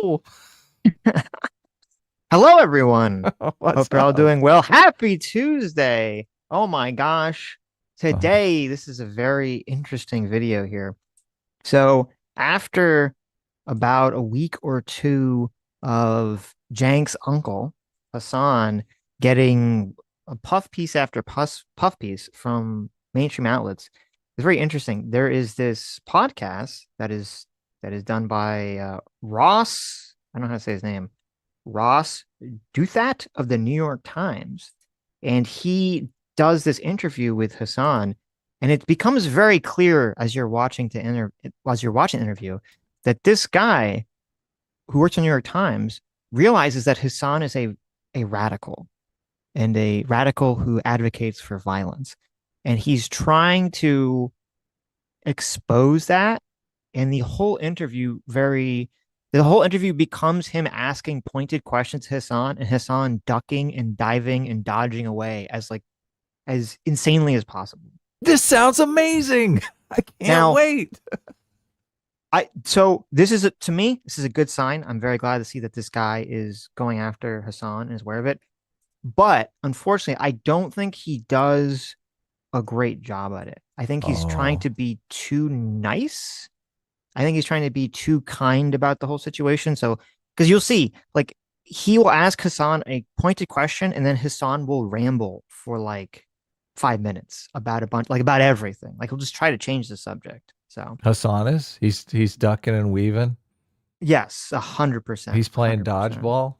Hello. Hello, everyone. What's Hope you're all up? doing well. Happy Tuesday. Oh my gosh. Oh, Today, this is a very interesting video here. So, after about a week or two of Jank's uncle, Hasan, getting a puff piece after puff piece from mainstream outlets, it's very interesting. There is this podcast that is done by Ross. I don't know how to say his name. Ross Douthat of the New York Times, and he does this interview with Hasan, and it becomes very clear as you're watching the interview that this guy who works in the New York Times realizes that Hasan is a radical and a radical who advocates for violence, and he's trying to expose that, and the whole interview becomes him asking pointed questions to Hassan and Hassan ducking and diving and dodging away as insanely as possible. this sounds amazing. I can't Now, wait. to me, this is a good sign. I'm very glad to see that this guy is going after Hassan and is aware of it. But unfortunately, I don't think he does a great job at it. I think he's trying Oh, to be too nice. I think he's trying to be too kind about the whole situation. So, because you'll see, like, he will ask Hassan a pointed question, and then Hassan will ramble for like 5 minutes about about everything. Like, he'll just try to change the subject. So, Hassan is? He's ducking and weaving. yes, 100%, He's playing 100%. dodgeball,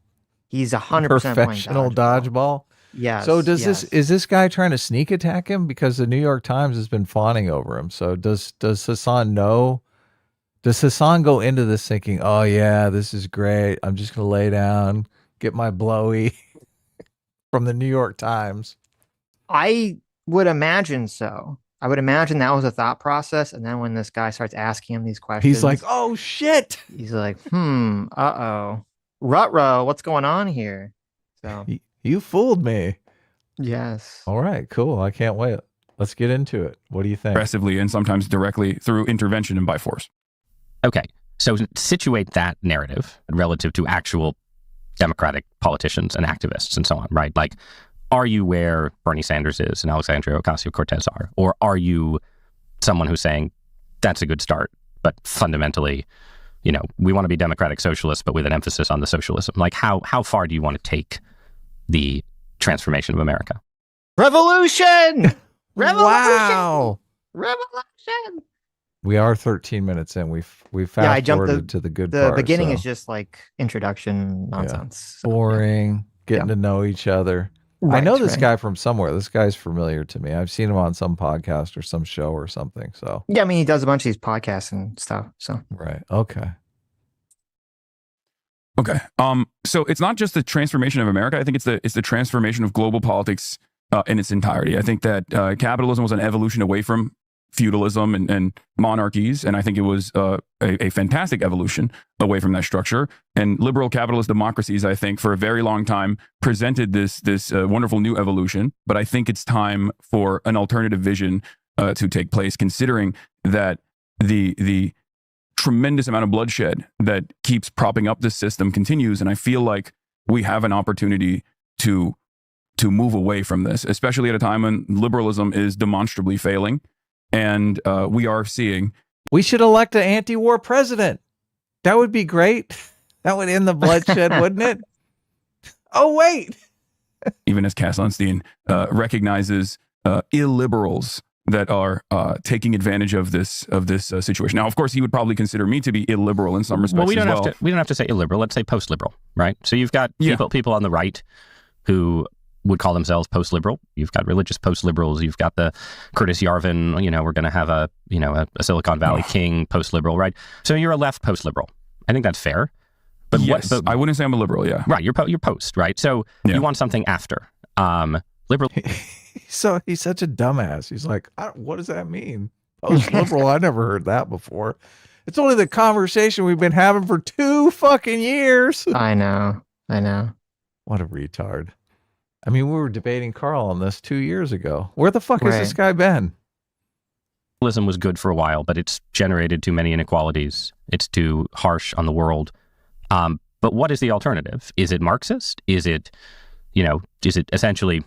He's 100% playing professional dodgeball. dodgeball. So Yes, does this yes. is this guy trying to sneak attack him because the New York Times has been fawning over him? So does Hassan know? Does Hassan go into this thinking, "Oh yeah, this is great. I'm just going to lay down, get my blowy from the New York Times." I would imagine so. I would imagine that was a thought process. And then when this guy starts asking him these He's like, questions, "Oh shit. he's like, uh-oh. Rutro, what's going on here? So, You fooled me." yes. All right, cool. I can't wait. Let's get into it. What do you think? Aggressively and sometimes directly through intervention and by force. Okay, so situate that narrative relative to actual Democratic politicians and activists and so on, right? Like, are you where Bernie Sanders is and Alexandria Ocasio-Cortez are? Or are you someone who's saying that's a good start, but fundamentally, we want to be democratic socialists, but with an emphasis on the socialism? Like, how far do you want to take the transformation of America? Revolution! Revolution! Wow. Revolution! We are 13 minutes in. We fast I jumped forwarded to the good the part. beginning so, is just like introduction nonsense. So, yeah. boring, getting Yeah. to know each other. I Right, know this right. guy from somewhere. This guy's familiar to me. I've seen him on some podcast or some show or something. So, Yeah, I mean, he does a bunch of these podcasts and stuff. So, right. Okay. Okay. So it's not just the transformation of America. I think it's the transformation of global politics in its entirety. I think that capitalism was an evolution away from feudalism and monarchies, and I think it was a fantastic evolution away from that structure. And liberal capitalist democracies, I think, for a very long time presented this wonderful new evolution. But I think it's time for an alternative vision to take place, considering that the tremendous amount of bloodshed that keeps propping up this system continues. And I feel like we have an opportunity to move away from this, especially at a time when liberalism is demonstrably failing. And we are seeing. We should elect an anti-war president. That would be great. That would end the bloodshed, wouldn't it? Oh, wait. Even as Cass Sunstein recognizes illiberals that are taking advantage of this situation. Now, of course, he would probably consider me to be illiberal in some respects. Well, we don't as well. have to say illiberal. Let's say post-liberal, right? So you've got Yeah. people on the right who would call themselves post-liberal. You've got religious post-liberals. You've got the Curtis Yarvin, we're going to have a Silicon Valley king post-liberal, right? So you're a left post-liberal. I think that's fair. But yes, I wouldn't say I'm a liberal, yeah. Right, you're post, right? So you want something after. Liberal. So he's such a dumbass. He's like, what does that mean? Post-liberal? I never heard that before. It's only the conversation we've been having for 2 fucking years. I know. What a retard. I mean, we were debating Carl on this 2 years ago. Where the fuck has this Right. guy been? Liberalism was good for a while, but it's generated too many inequalities. It's too harsh on the world. But what is the alternative? Is it Marxist? Is it essentially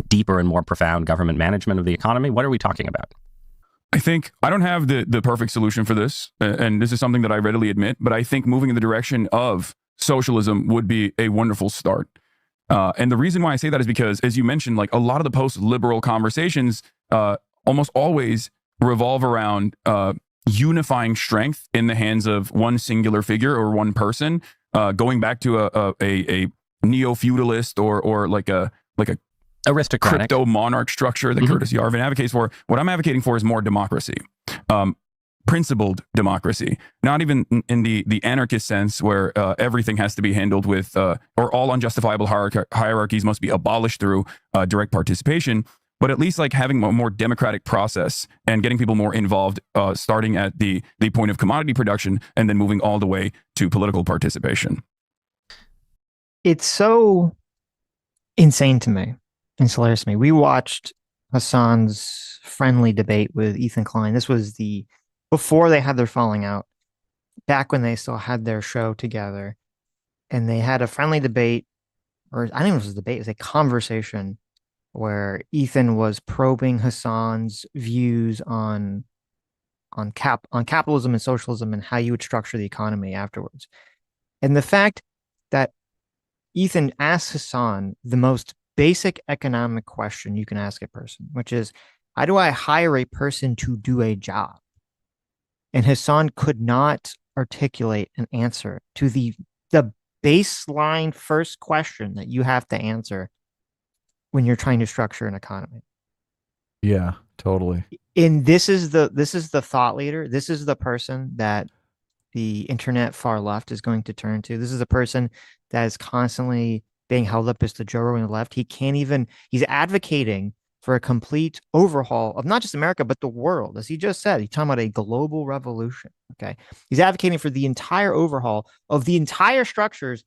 deeper and more profound government management of the economy? What are we talking about? I think I don't have the perfect solution for this, and this is something that I readily admit, but I think moving in the direction of socialism would be a wonderful start. And the reason why I say that is because, as you mentioned, like a lot of the post-liberal conversations almost always revolve around unifying strength in the hands of one singular figure or one person, going back to a neo-feudalist or like a Aristocratic crypto monarch structure that Curtis Yarvin advocates for. What I'm advocating for is more democracy, principled democracy, not even in the anarchist sense where everything has to be handled with, or all unjustifiable hierarchies must be abolished through direct participation, but at least like having a more democratic process and getting people more involved, starting at the point of commodity production and then moving all the way to political participation. It's so insane to me. It's hilarious to me. We watched Hasan's friendly debate with Ethan Klein. This was before they had their falling out, back when they still had their show together. And they had a friendly debate, or I don't know if it was a debate, it was a conversation where Ethan was probing Hasan's views on capitalism and socialism and how you would structure the economy afterwards. And the fact that Ethan asked Hasan the most basic economic question you can ask a person, which is, how do I hire a person to do a job? And Hasan could not articulate an answer to the baseline first question that you have to answer when you're trying to structure an economy. Yeah, totally. And this is the thought leader. This is the person that the internet far left is going to turn to. This is a person that is constantly being held up as the Joe Rogan left. He's advocating for a complete overhaul of not just America, but the world. As he just said, he's talking about a global revolution. Okay. He's advocating for the entire overhaul of the entire structures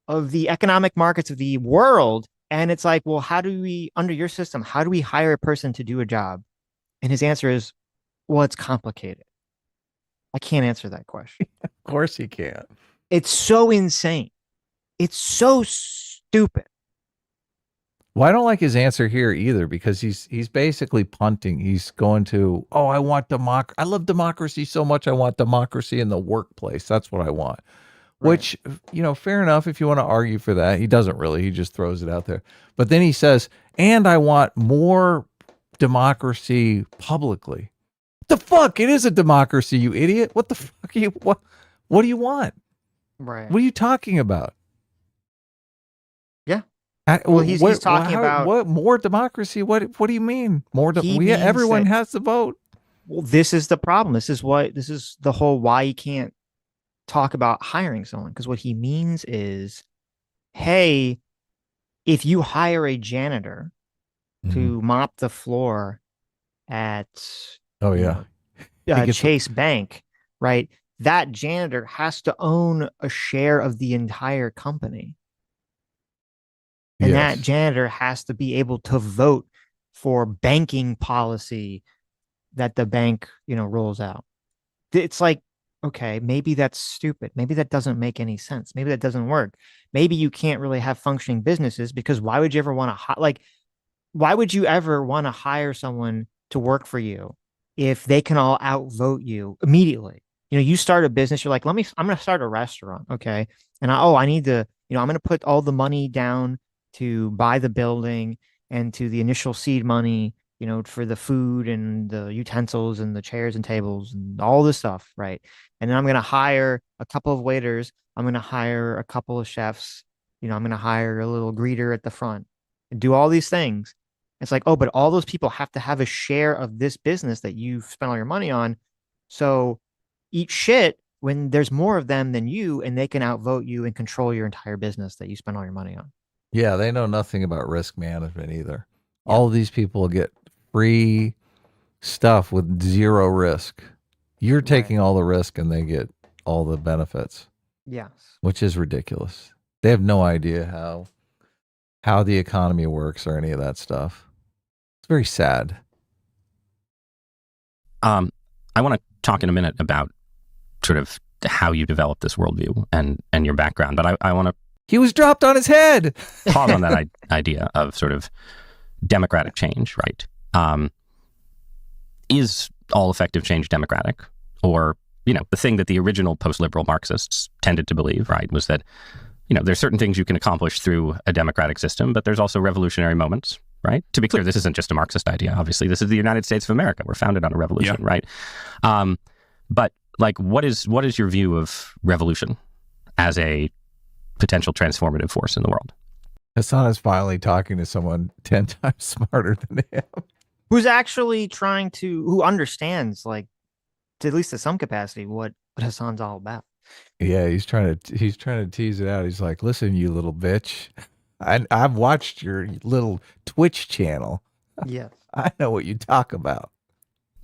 of the economic markets of the world. And it's like, well, under your system, how do we hire a person to do a job? And his answer is, well, it's complicated. I can't answer that question. Of course he can't. It's so insane. It's so stupid. Well, I don't like his answer here either, because he's basically punting. He's going to, I want democracy. I love democracy so much. I want democracy in the workplace. That's what I want. Right. Which, fair enough if you want to argue for that. He doesn't really. He just throws it out there. But then he says, and I want more democracy publicly. What the fuck? It is a democracy, you idiot. What the fuck are you, what do you want? Right. What are you talking about? Yeah. Well, he's talking about what more democracy. What do you mean more? Everyone has the vote. Well, this is the problem. This is the whole why he can't talk about hiring someone, because what he means is, hey, if you hire a janitor to mop the floor at Chase Bank, right? That janitor has to own a share of the entire company. And that janitor has to be able to vote for banking policy that the bank, rolls out. It's like, okay, maybe that's stupid. Maybe that doesn't make any sense. Maybe that doesn't work. Maybe you can't really have functioning businesses, because why would you ever want to hire someone to work for you if they can all outvote you immediately? You start a business, you're like, I'm going to start a restaurant. Okay. And I need to, I'm going to put all the money down to buy the building and to the initial seed money, for the food and the utensils and the chairs and tables and all this stuff. Right. And then I'm going to hire a couple of waiters. I'm going to hire a couple of chefs. I'm going to hire a little greeter at the front and do all these things. It's like, but all those people have to have a share of this business that you've spent all your money on. So eat shit when there's more of them than you, and they can outvote you and control your entire business that you spent all your money on. Yeah, they know nothing about risk management either. Yeah. All of these people get free stuff with zero risk. You're taking all the risk and they get all the benefits. Yes. Which is ridiculous. They have no idea how the economy works or any of that stuff. It's very sad. I want to talk in a minute about sort of how you develop this worldview and your background. But I want to He was dropped on his head. pause on that idea of sort of democratic change, right? Is all effective change democratic? Or, the thing that the original post-liberal Marxists tended to believe, right, was that, there's certain things you can accomplish through a democratic system, but there's also revolutionary moments, right? To be clear, this isn't just a Marxist idea. Obviously, this is the United States of America. We're founded on a revolution, right? But like, what is your view of revolution as a potential transformative force in the world? Hasan is finally talking to someone 10 times smarter than him. Who's actually who understands, like, to at least to some capacity, what Hasan's all about. Yeah, he's trying to tease it out. He's like, listen, you little bitch. I've watched your little Twitch channel. Yes. I know what you talk about.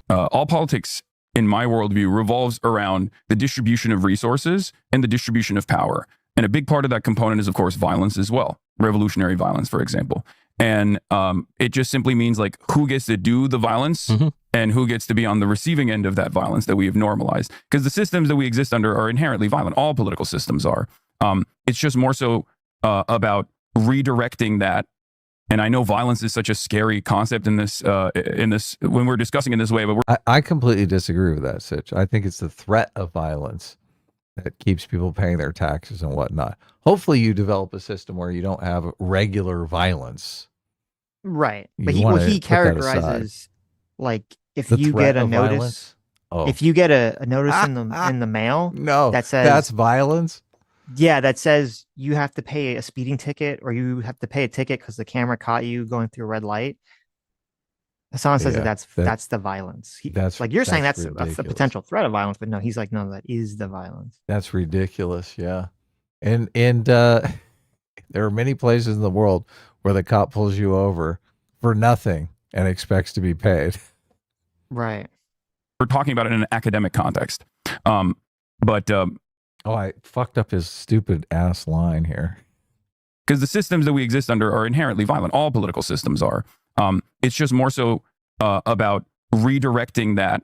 All politics, in my worldview, revolves around the distribution of resources and the distribution of power. And a big part of that component is, of course, violence as well. Revolutionary violence, for example. And it just simply means, like, who gets to do the violence and who gets to be on the receiving end of that violence that we have normalized. Because the systems that we exist under are inherently violent. All political systems are. It's just more so about redirecting that. And I know violence is such a scary concept in this when we're discussing in this way, but I completely disagree with that, Sitch. I think it's the threat of violence that keeps people paying their taxes and whatnot. Hopefully you develop a system where you don't have regular violence. Right. You But wanna what he put that characterizes, like, if The you threat get a of notice, violence? Oh. if you get a notice in the mail, No, that says that's violence. yeah, that says you have to pay a speeding ticket or you have to pay a ticket because the camera caught you going through a red light. Hasan says Yeah, that's the violence. that's like you're saying that's a ridiculous. potential threat of violence, but no, he's like, no, that is the violence. That's ridiculous. Yeah. And there are many places in the world where the cop pulls you over for nothing and expects to be paid. Right. we're talking about it in an academic context. But Oh, I fucked up his stupid ass line here. because the systems that we exist under are inherently violent. All political systems are. It's just more so about redirecting that.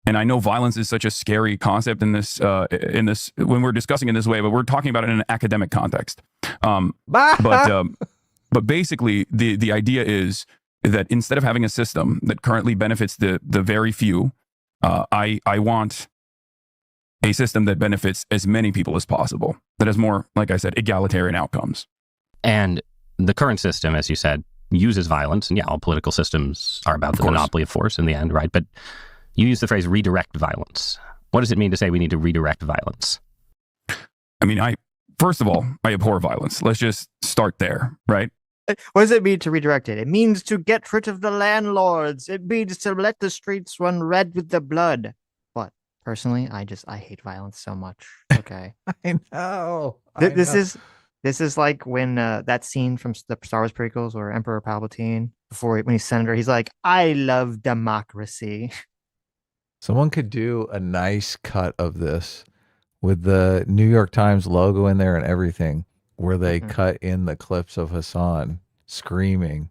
And I know violence is such a scary concept in this when we're discussing in this way, but we're talking about it in an academic context. But basically, the idea is that instead of having a system that currently benefits the very few, I want a system that benefits as many people as possible, that has more, like I said, egalitarian outcomes. And the current system, as you said, uses violence. And yeah, all political systems are about the monopoly of force in the end, right? But you use the phrase redirect violence. What does it mean to say we need to redirect violence? I mean, first of all, I abhor violence. Let's just start there, right? What does it mean to redirect it? It means to get rid of the landlords. It means to let the streets run red with the blood. But personally, I hate violence so much. Okay. I know. This is like when that scene from the Star Wars prequels where Emperor Palpatine, when he's senator, he's like, I love democracy. Someone could do a nice cut of this with the New York Times logo in there and everything, where they cut in the clips of Hasan screaming,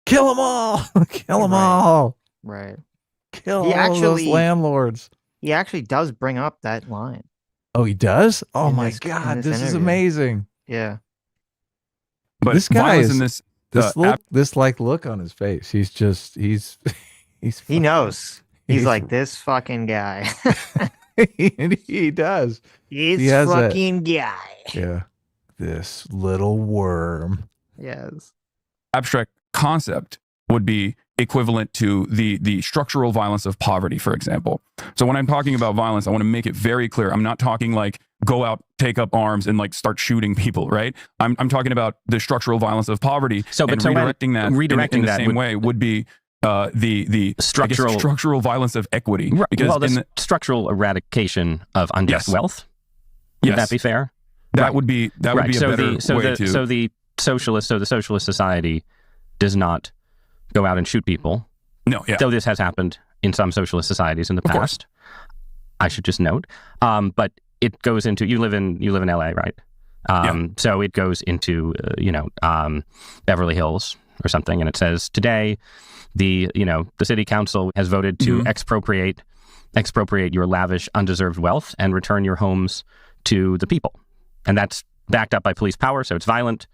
"Kill them all! Kill them all! Right. Kill all those landlords!" He actually does bring up that line. Oh, he does? Oh In my this- in God, this this is interview. amazing. Yeah. But This guy violence is in this, this look on his face. He's just he's He knows. He's he's- like, this fucking guy. he does. This He has that- fucking guy. Yeah, this little worm. Yes. abstract concept would be equivalent to the structural violence of poverty, for example. So when I'm talking about violence, I want to make it very clear. I'm not talking like go out, take up arms, and like start shooting people, right? I'm talking about the structural violence of poverty. And redirecting that in the same way would be the structural violence of equity. Right. Because well, the structural eradication of unjust wealth. Would that be fair? That would be a better way to. So the socialist society does not go out and shoot people. No, yeah. Though this has happened in some socialist societies in the past. I should just note. But it goes into you live in LA, right? So it goes into Beverly Hills or something, and it says today the city council has voted to expropriate expropriate your lavish, undeserved wealth and return your homes to the people. And that's backed up by police power, so it's violent.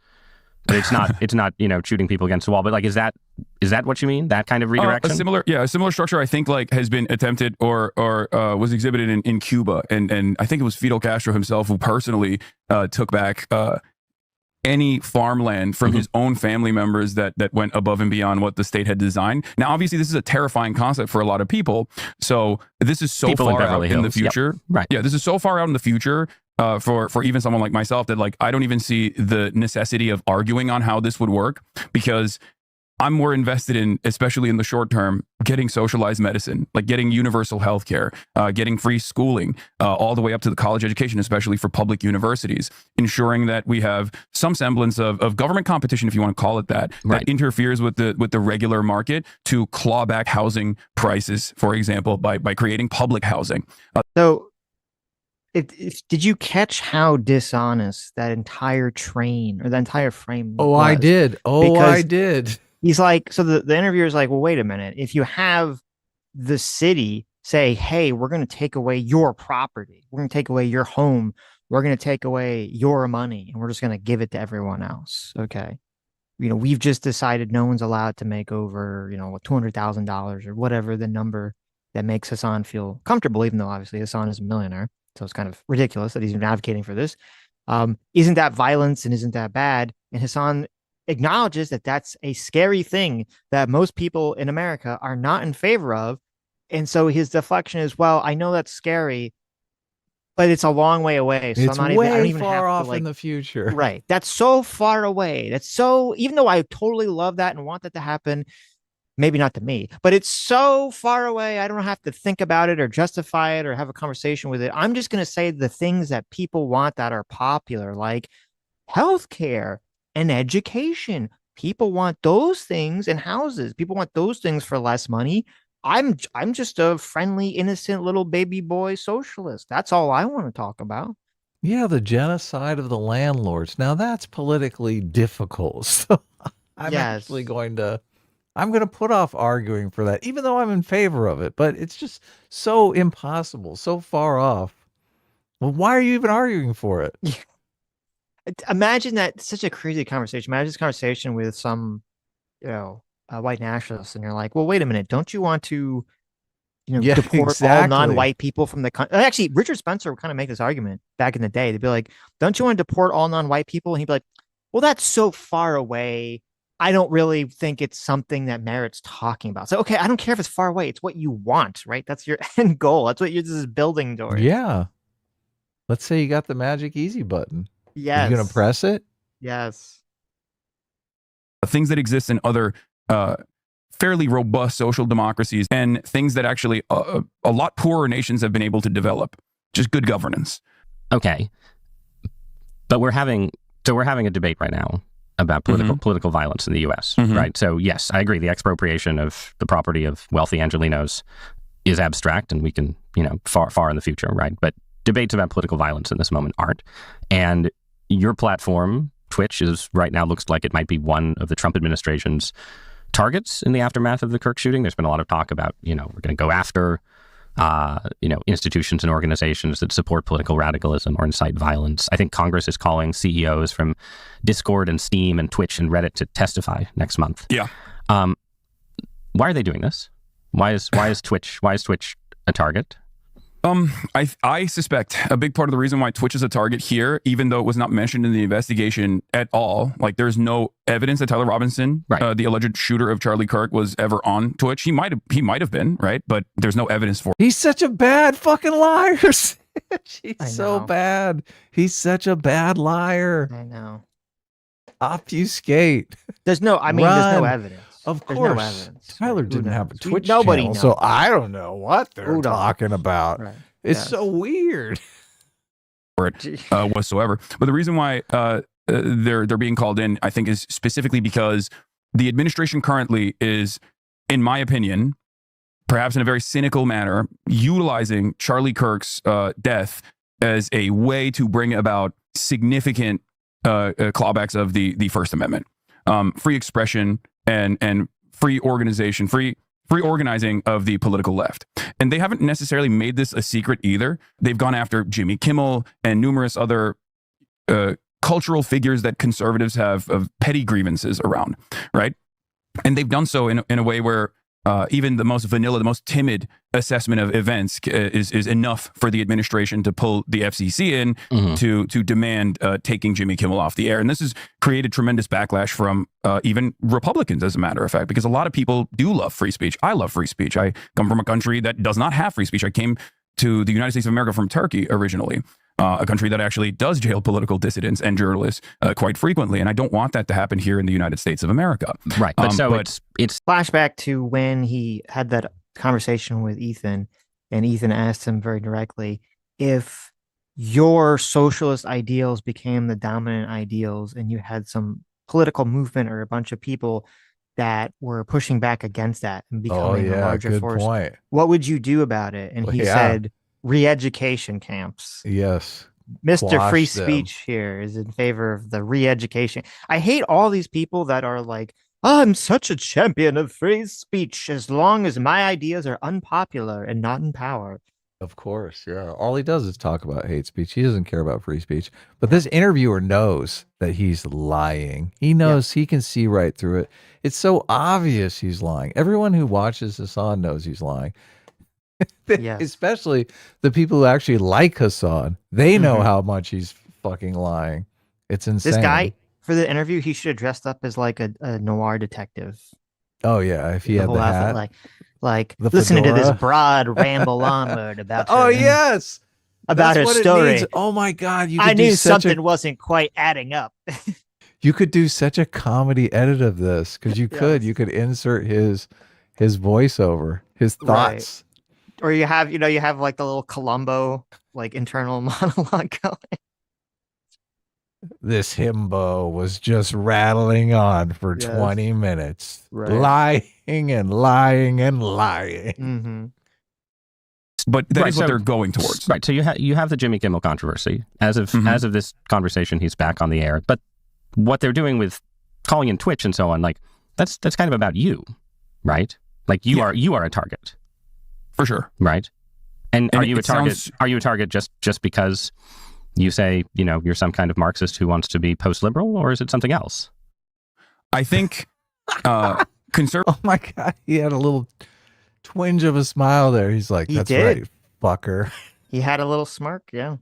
But it's not shooting people against the wall. But like, is that what you mean? That kind of redirection? A similar structure, I think, like has been attempted or was exhibited in Cuba, and I think it was Fidel Castro himself who personally took back any farmland from his own family members that went above and beyond what the state had designed. Now, obviously, this is a terrifying concept for a lot of people. So this is so People far out in the Hills. future. Yep. Right. Yeah, this is so far out in the future. For even someone like myself that like I don't even see the necessity of arguing on how this would work, because I'm more invested in, especially in the short term, getting socialized medicine, like getting universal health care, getting free schooling, all the way up to the college education, especially for public universities, ensuring that we have some semblance of government competition, if you want to call it that, that interferes with the regular market to claw back housing prices, for example, by creating public housing. So did you catch how dishonest that entire train or that entire frame was? I did. I did. He's like, so the interviewer's like, well, wait a minute. If you have the city say, hey, we're going to take away your property, we're going to take away your home, we're going to take away your money, and we're just going to give it to everyone else. Okay. We've just decided no one's allowed to make over, $200,000 or whatever the number that makes Hasan feel comfortable, even though obviously Hasan is a millionaire. So it's kind of ridiculous that he's even advocating for this. Isn't that violence and isn't that bad? And Hasan acknowledges that that's a scary thing that most people in America are not in favor of. And so his deflection is, well, I know that's scary, but it's a long way away. So it's I'm not way even, I don't even far have off to, like, in the future. Right. That's so far away. That's so, even though I totally love that and want that to happen, maybe not to me, but it's so far away. I don't have to think about it or justify it or have a conversation with it. I'm just going to say the things that people want that are popular, like healthcare and education. People want those things, and houses. People want those things for less money. I'm just a friendly, innocent little baby boy socialist. That's all I want to talk about. Yeah, the genocide of the landlords. Now that's politically difficult. So I'm actually going to put off arguing for that, even though I'm in favor of it. But it's just so impossible, so far off. Well, why are you even arguing for it? Imagine that. Such a crazy conversation. Imagine this conversation with some, white nationalists, and you're like, well, wait a minute. Don't you want to, deport all non-white people from the country? Actually, Richard Spencer would kind of make this argument back in the day. They'd be like, don't you want to deport all non-white people? And he'd be like, well, that's so far away. I don't really think it's something that merits talking about. So, okay, I don't care if it's far away. It's what you want, right? That's your end goal. That's what this is building towards. Yeah. Let's say you got the magic easy button. Yes. You going to press it? Yes. Things that exist in other fairly robust social democracies and things that actually a lot poorer nations have been able to develop. Just good governance. Okay. But we're having a debate right now about political violence in the U.S., right? So yes, I agree. The expropriation of the property of wealthy Angelenos is abstract, and we can, far in the future, right? But debates about political violence in this moment aren't. And your platform, Twitch, is right now looks like it might be one of the Trump administration's targets in the aftermath of the Kirk shooting. There's been a lot of talk about, we're going to go after institutions and organizations that support political radicalism or incite violence. I think Congress is calling CEOs from Discord and Steam and Twitch and Reddit to testify next month. Yeah. Why are they doing this? Why is Twitch a target? I suspect a big part of the reason why Twitch is a target here, even though it was not mentioned in the investigation at all, like there's no evidence that Tyler Robinson, the alleged shooter of Charlie Kirk, was ever on Twitch. He might have been, right? But there's no evidence for it. He's such a bad fucking liar. He's so bad. He's such a bad liar. I know. Obfuscate. There's no evidence. Of There's course. no evidence. Tyler didn't have a Twitch Nobody channel, knows. so I don't know what they're talking about. Right. It's so weird. For it whatsoever. But the reason why they're being called in, I think, is specifically because the administration currently is, in my opinion, perhaps in a very cynical manner, utilizing Charlie Kirk's death as a way to bring about significant clawbacks of the First Amendment, free expression and free organization, free free organizing of the political left. And they haven't necessarily made this a secret either. They've gone after Jimmy Kimmel and numerous other cultural figures that conservatives have of petty grievances around, right? And they've done so in a way where even the most vanilla, the most timid assessment of events is enough for the administration to pull the FCC in to demand taking Jimmy Kimmel off the air. And this has created tremendous backlash from even Republicans, as a matter of fact, because a lot of people do love free speech. I love free speech. I come from a country that does not have free speech. I came to the United States of America from Turkey originally. A country that actually does jail political dissidents and journalists quite frequently. And I don't want that to happen here in the United States of America. Right. But it's flashback to when he had that conversation with Ethan, and Ethan asked him very directly, if your socialist ideals became the dominant ideals and you had some political movement or a bunch of people that were pushing back against that and becoming a larger force, what would you do about it? And he said, re-education camps. Yes. Mr. Free Speech here is in favor of the re-education. I hate all these people that are like, I'm such a champion of free speech as long as my ideas are unpopular and not in power. Of course, yeah. All he does is talk about hate speech. He doesn't care about free speech. But this interviewer knows that he's lying. He knows, he can see right through it. It's so obvious he's lying. Everyone who watches Hasan knows he's lying. Yes. Especially the people who actually like Hasan. They know how much he's fucking lying. It's insane. This guy, for the interview, he should have dressed up as like a noir detective. Oh yeah, if he had the hat. Like the listening fedora. To this broad ramble on about her, yes, about her story. Oh my God, I knew something wasn't quite adding up. You could do such a comedy edit of this because you could insert his voiceover, his thoughts. Right. Or you have like the little Columbo like internal monologue going. This himbo was just rattling on for 20 minutes, lying and lying and lying. But that is what they're going towards. Right. So you have the Jimmy Kimmel controversy. As of this conversation, he's back on the air. But what they're doing with calling in Twitch and so on, like that's kind of about you, right? Like you are a target. For sure. Right. And are you a target? Are you a target just because you say, you're some kind of Marxist who wants to be post-liberal, or is it something else? I think conservative. Oh my God. He had a little twinge of a smile there. He's like, that's right, fucker. He had a little smirk. Yeah.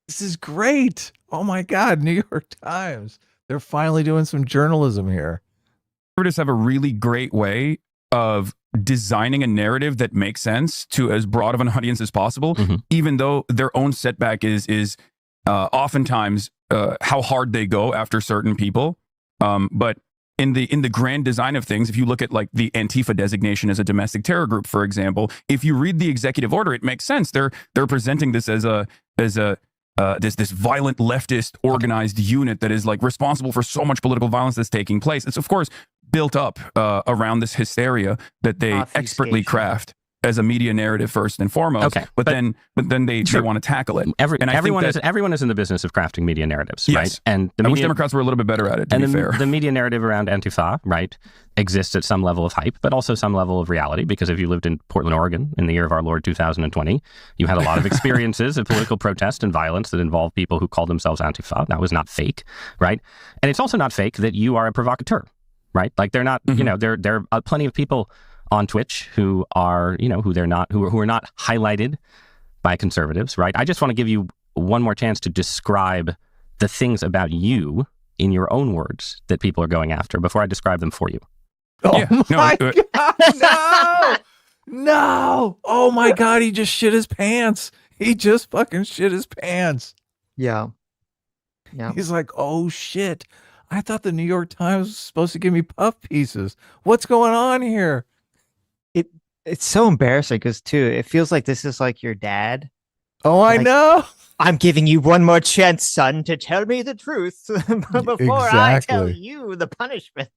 This is great. Oh my God. New York Times. They're finally doing some journalism here. Conservatives have a really great way of designing a narrative that makes sense to as broad of an audience as possible, even though their own setback is oftentimes how hard they go after certain people. But in the grand design of things, if you look at like the Antifa designation as a domestic terror group, for example, if you read the executive order, it makes sense. They're presenting this as this violent leftist organized unit that is like responsible for so much political violence that's taking place. It's of course built up around this hysteria that they expertly craft as a media narrative first and foremost. Okay, but then they want to tackle it. Everyone is in the business of crafting media narratives, right? And I wish Democrats were a little bit better at it. To be fair, the media narrative around Antifa, right, exists at some level of hype, but also some level of reality. Because if you lived in Portland, Oregon, in the year of our Lord 2020, you had a lot of experiences of political protest and violence that involved people who called themselves Antifa. That was not fake, right? And it's also not fake that you are a provocateur, right? Like they're not, there are plenty of people on Twitch who are, who are not highlighted by conservatives, right? I just want to give you one more chance to describe the things about you in your own words that people are going after before I describe them for you. Oh my God, no! Oh my God, he just shit his pants. He just fucking shit his pants. Yeah. He's like, oh shit. I thought the New York Times was supposed to give me puff pieces. What's going on here? It's so embarrassing because too, it feels like this is like your dad. Oh, I know. I'm giving you one more chance, son, to tell me the truth before I tell you the punishment.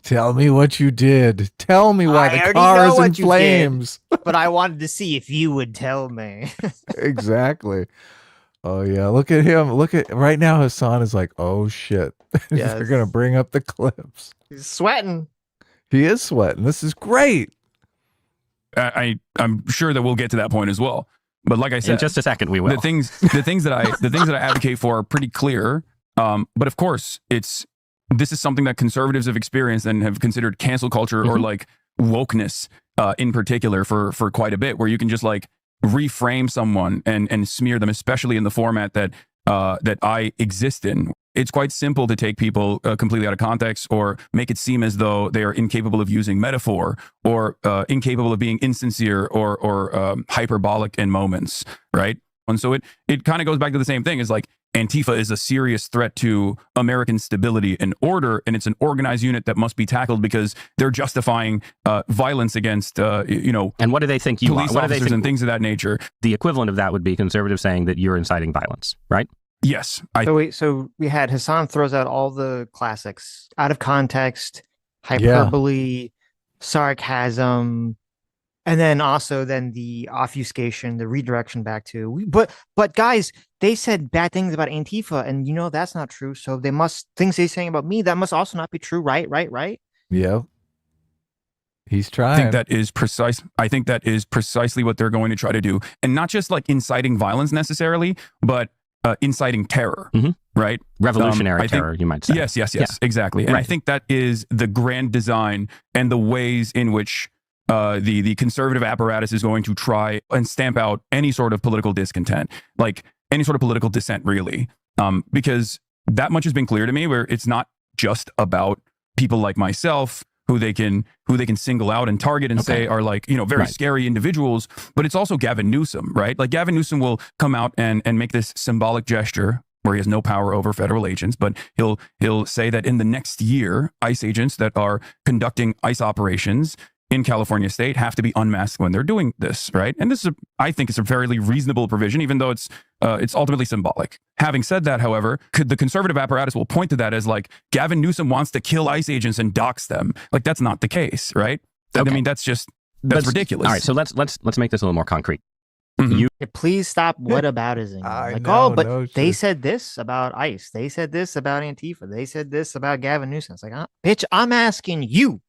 Tell me what you did. Tell me why the car is in flames. But I wanted to see if you would tell me. Exactly. Oh yeah, look at him. Look at right now. Hasan is like, oh shit. They're gonna bring up the clips. He's sweating. He is sweating. This is great. I'm sure that we'll get to that point as well. But like I said, In just a second, we will. the things that I advocate for are pretty clear. But of course, this is something that conservatives have experienced and have considered cancel culture or like wokeness in particular for quite a bit, where you can just like reframe someone and smear them, especially in the format that I exist in. It's quite simple to take people completely out of context or make it seem as though they are incapable of using metaphor or incapable of being insincere or hyperbolic in moments, right? And so it kind of goes back to the same thing. Is like Antifa is a serious threat to American stability and order, and it's an organized unit that must be tackled because they're justifying violence against, and what do they think you police are? What do they officers think? and things of that nature. The equivalent of that would be conservatives saying that you're inciting violence, right? Yes, So we had Hasan throws out all the classics out of context, hyperbole, sarcasm, and then also the obfuscation, the redirection back to. But guys, they said bad things about Antifa, and that's not true. So things they're saying about me, that must also not be true, right? Yeah. He's I trying. think that is precise. I think that is precisely what they're going to try to do, and not just like inciting violence necessarily, but inciting terror, right? Revolutionary terror, you might say. Yes, exactly. And I think that is the grand design and the ways in which the conservative apparatus is going to try and stamp out any sort of political discontent, like any sort of political dissent, really. Because that much has been clear to me, where it's not just about people like myself who they can single out and target and say are like, very scary individuals, but it's also Gavin Newsom, right? Like Gavin Newsom will come out and make this symbolic gesture where he has no power over federal agents, but he'll say that in the next year, ICE agents that are conducting ICE operations in California state have to be unmasked when they're doing this, right? And this is, I think, it's a fairly reasonable provision, even though it's ultimately symbolic. Having said that, however, the conservative apparatus will point to that as like Gavin Newsom wants to kill ICE agents and dox them. Like that's not the case, right? I mean, that's ridiculous. All right, so let's make this a little more concrete. Yeah, please stop whataboutism. They said this about ICE. They said this about Antifa. They said this about Gavin Newsom. It's like, bitch, I'm asking you.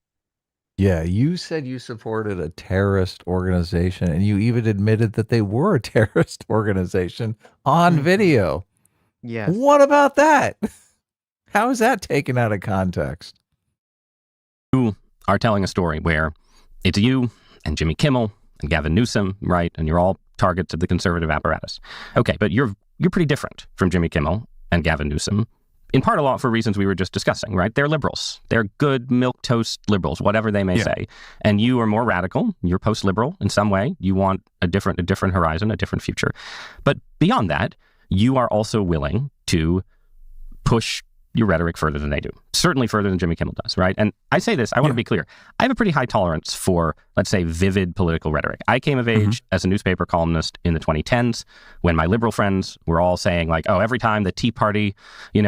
Yeah, you said you supported a terrorist organization, and you even admitted that they were a terrorist organization on video. Yes. What about that? How is that taken out of context? You are telling a story where it's you and Jimmy Kimmel and Gavin Newsom, right? And you're all targets of the conservative apparatus. Okay, but you're pretty different from Jimmy Kimmel and Gavin Newsom. In part, a lot for reasons we were just discussing, right? They're liberals. They're good milquetoast liberals, whatever they may say. And you are more radical. You're post-liberal in some way. You want a different horizon, a different future. But beyond that, you are also willing to push your rhetoric further than they do. Certainly further than Jimmy Kimmel does, right? And I say this, I want to be clear. I have a pretty high tolerance for, let's say, vivid political rhetoric. I came of age as a newspaper columnist in the 2010s when my liberal friends were all saying like, oh, every time the Tea Party,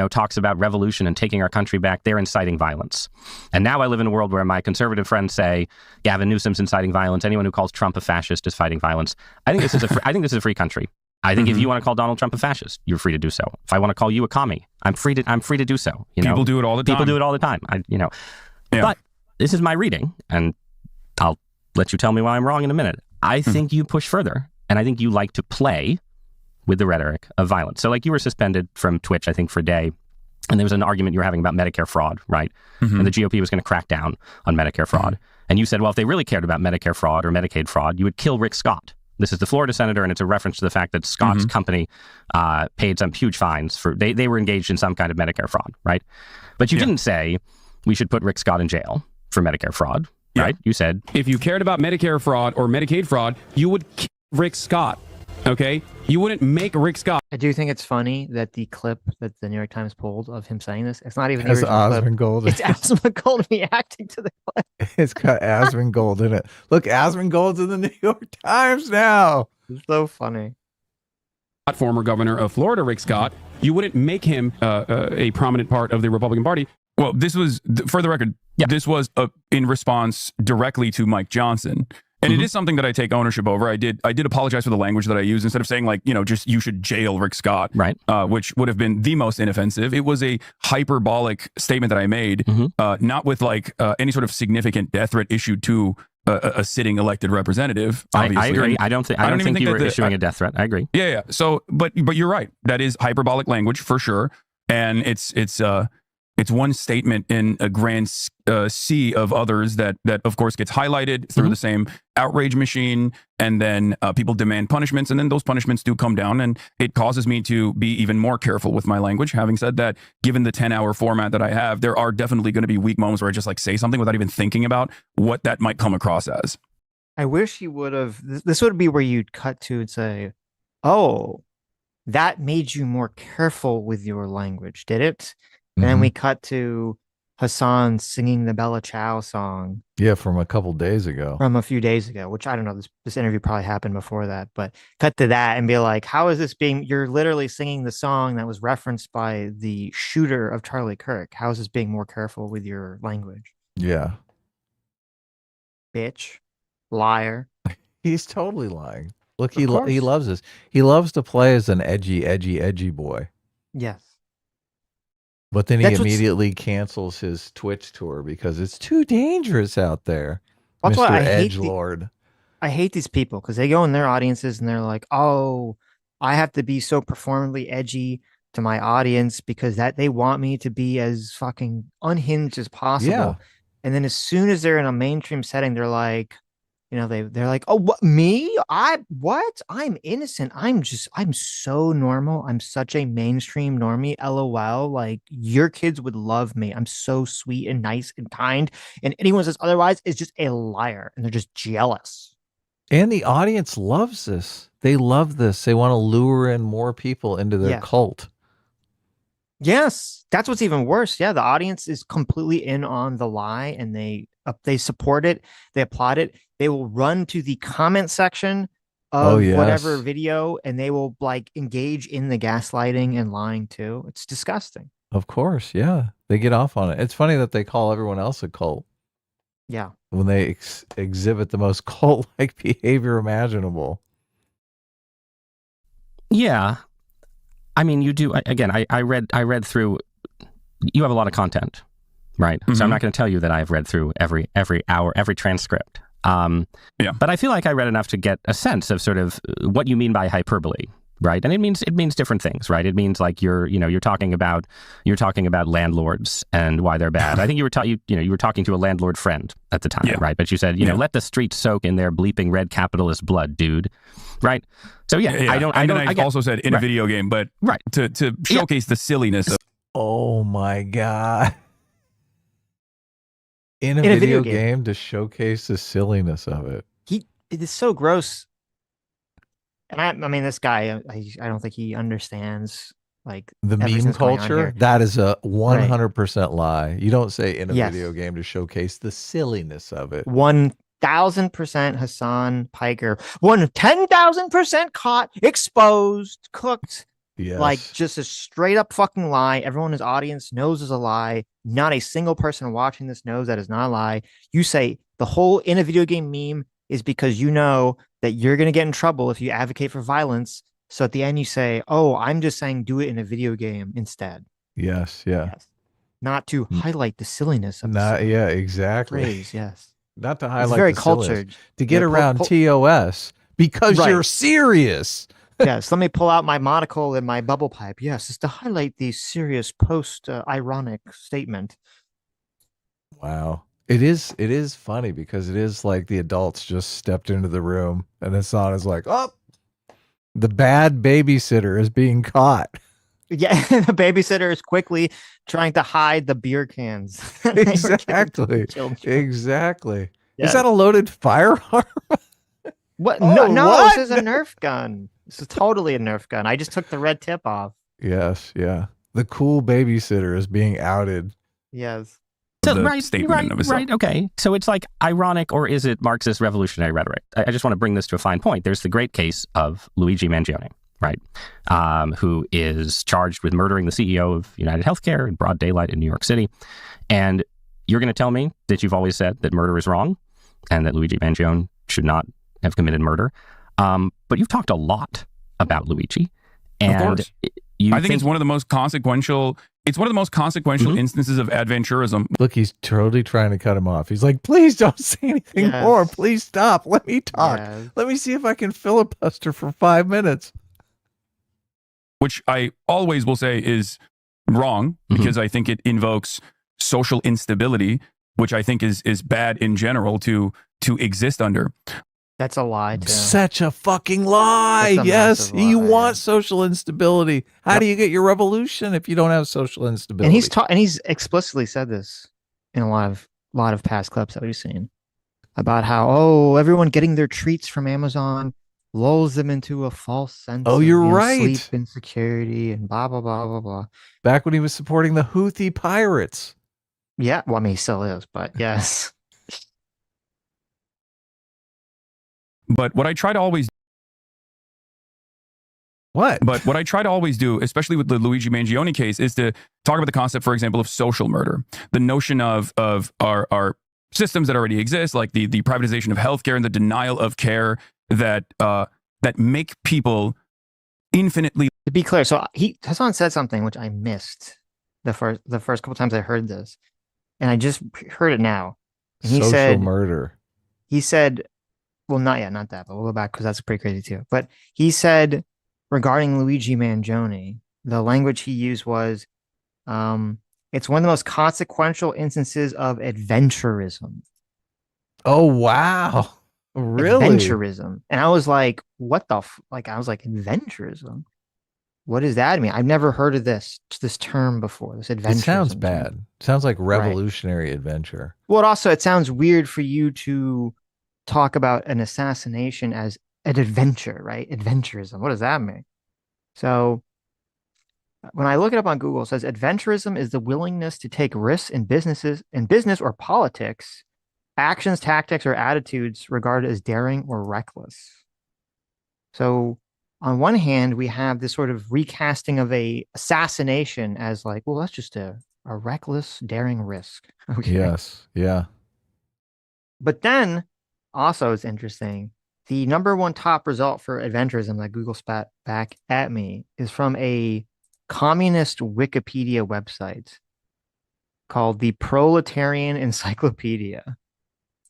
talks about revolution and taking our country back, they're inciting violence. And now I live in a world where my conservative friends say Gavin Newsom's inciting violence. Anyone who calls Trump a fascist is fighting violence. I think this is a free country. I think if you want to call Donald Trump a fascist, you're free to do so. If I want to call you a commie, I'm free to do so. People do it all the time. People do it all the time. But this is my reading, and I'll let you tell me why I'm wrong in a minute. I think you push further, and I think you like to play with the rhetoric of violence. So like you were suspended from Twitch, I think, for a day, and there was an argument you were having about Medicare fraud, right? And the GOP was going to crack down on Medicare fraud. And you said, well, if they really cared about Medicare fraud or Medicaid fraud, you would kill Rick Scott. This is the Florida senator, and it's a reference to the fact that Scott's company paid some huge fines for they were engaged in some kind of Medicare fraud, right? But you didn't say we should put Rick Scott in jail for Medicare fraud, right? You said if you cared about Medicare fraud or Medicaid fraud, you would kill Rick Scott. Okay, you wouldn't make Rick Scott. I do think it's funny that the clip that the New York Times pulled of him saying this, it's not even the It's original clip. Asmongold. It's Asmongold reacting to the clip. It's got Asmongold in it. Look, Asmongold's in the New York Times now. It's so funny. Former governor of Florida, Rick Scott, you wouldn't make him a prominent part of the Republican Party. Well, this was, for the record, this was in response directly to Mike Johnson. And it is something that I take ownership over. I did apologize for the language that I used instead of saying like, just you should jail Rick Scott, Right. Which would have been the most inoffensive. It was a hyperbolic statement that I made, not with like any sort of significant death threat issued to a sitting elected representative. Obviously. I agree. I don't think you were issuing a death threat. I agree. Yeah. So, but you're right. That is hyperbolic language for sure, and it's one statement in a grand sea of others that of course gets highlighted through the same outrage machine, and then people demand punishments, and then those punishments do come down, and it causes me to be even more careful with my language. Having said that, given the 10-hour format that I have, there are definitely going to be weak moments where I just like say something without even thinking about what that might come across as. I wish he would have. This would be where you'd cut to and say, "Oh, that made you more careful with your language, did it?" And then we cut to Hasan singing the Bella Ciao song. Yeah, from a couple days ago. From a few days ago, which I don't know. This interview probably happened before that, but cut to that and be like, how is this being? You're literally singing the song that was referenced by the shooter of Charlie Kirk. How is this being more careful with your language? Yeah. Bitch. Liar. He's totally lying. Look, he loves this. He loves to play as an edgy boy. Yes. But then he immediately cancels his Twitch tour because it's too dangerous out there. That's Mr. why Edgelord. I hate these people because they go in their audiences and they're like, oh, I have to be so performatively edgy to my audience because that they want me to be as fucking unhinged as possible. Yeah. And then as soon as they're in a mainstream setting, they're like, they're like, oh, what, me? I'm innocent. I'm so normal. I'm such a mainstream normie. LOL. Like, your kids would love me. I'm so sweet and nice and kind. And anyone who says otherwise is just a liar. And they're just jealous. And the audience loves this. They love this. They want to lure in more people into their cult. Yes. That's what's even worse. Yeah. The audience is completely in on the lie and they support it. They applaud it. They will run to the comment section of whatever video and they will like engage in the gaslighting and lying too. It's disgusting. Of course. Yeah. They get off on it. It's funny that they call everyone else a cult. Yeah. When they exhibit the most cult-like behavior imaginable. Yeah. I mean, you do. Again, I read through. You have a lot of content, right? So I'm not going to tell you that I've read through every hour, every transcript. But I feel like I read enough to get a sense of sort of what you mean by hyperbole, right? And it means different things, right? It means like you're talking about landlords and why they're bad. I think you were talking to a landlord friend at the time, right? But you said, let the streets soak in their bleeping red capitalist blood, dude. Right. So I also said in a video game, but to showcase the silliness of. Oh my God. In a video game to showcase the silliness of it. It is so gross. And I mean, this guy, I don't think he understands like the meme culture. That is a 100% lie. You don't say in a video game to showcase the silliness of it. 1,000% Hasan Piker. 10,000% caught, exposed, cooked. Yes. Like just a straight up fucking lie. Everyone in his audience knows is a lie. Not a single person watching this knows that is not a lie. You say the whole in a video game meme is because you know that you're going to get in trouble if you advocate for violence. So at the end you say, oh, I'm just saying do it in a video game instead. Yes. Yeah. Yes. Not to highlight the silliness of yeah, exactly. Phrase, yes. Not to highlight it's very the cultured. To get around TOS because you're serious. Yes, let me pull out my monocle and my bubble pipe. Yes, it's to highlight the serious post-ironic statement. Wow. It is funny because it is like the adults just stepped into the room and Hasan is like, oh, the bad babysitter is being caught. Yeah, the babysitter is quickly trying to hide the beer cans. Exactly. Exactly. Yes. Is that a loaded firearm? What? Oh, no, this is a Nerf gun. This is totally a Nerf gun. I just took the red tip off. Yes, yeah. The cool babysitter is being outed. Yes. So, right, okay. So it's like ironic, or is it Marxist revolutionary rhetoric? I just want to bring this to a fine point. There's the great case of Luigi Mangione, right, who is charged with murdering the CEO of United Healthcare in broad daylight in New York City. And you're going to tell me that you've always said that murder is wrong and that Luigi Mangione should not have committed murder. But you've talked a lot about Luigi. And of course. I think it's one of the most consequential. It's one of the most consequential instances of adventurism. Look, he's totally trying to cut him off. He's like, please don't say anything more. Please stop. Let me talk. Yes. Let me see if I can filibuster for 5 minutes. Which I always will say is wrong, because I think it invokes social instability, which I think is bad in general to exist under. That's a lie, too. Such a fucking lie. That's a Yes, massive you lie. want social instability. How do you get your revolution if you don't have social instability? And he's explicitly said this in a lot of past clips that we've seen about how everyone getting their treats from Amazon lulls them into a false sense of sleep insecurity and blah blah blah blah blah. Back when he was supporting the Houthi pirates. Yeah, well, I mean, he still is, but yes. But what I try to always do, especially with the Luigi Mangione case, is to talk about the concept, for example, of social murder. The notion of our systems that already exist, like the privatization of healthcare and the denial of care that make people infinitely. To be clear, so Hasan said something which I missed the first couple times I heard this, and I just heard it now. And he social said murder. He said, well, not that, but we'll go back because that's pretty crazy too. But he said regarding Luigi Mangione, the language he used was, it's one of the most consequential instances of adventurism. Oh, wow. Really? Adventurism. And I was like, what the I was like, adventurism? What does that mean? I've never heard of this term before, this adventurism. It sounds term. bad. Sounds like revolutionary adventure. Well, it sounds weird for you to talk about an assassination as an adventure, right? Adventurism. What does that mean? So when I look it up on Google, it says adventurism is the willingness to take risks in business or politics, actions, tactics, or attitudes regarded as daring or reckless. So on one hand, we have this sort of recasting of a assassination as like, well, that's just a reckless, daring risk. Okay. Yes. Yeah. But then also it's interesting. The #1 top result for adventurism that Google spat back at me is from a communist Wikipedia website called the Proletarian Encyclopedia.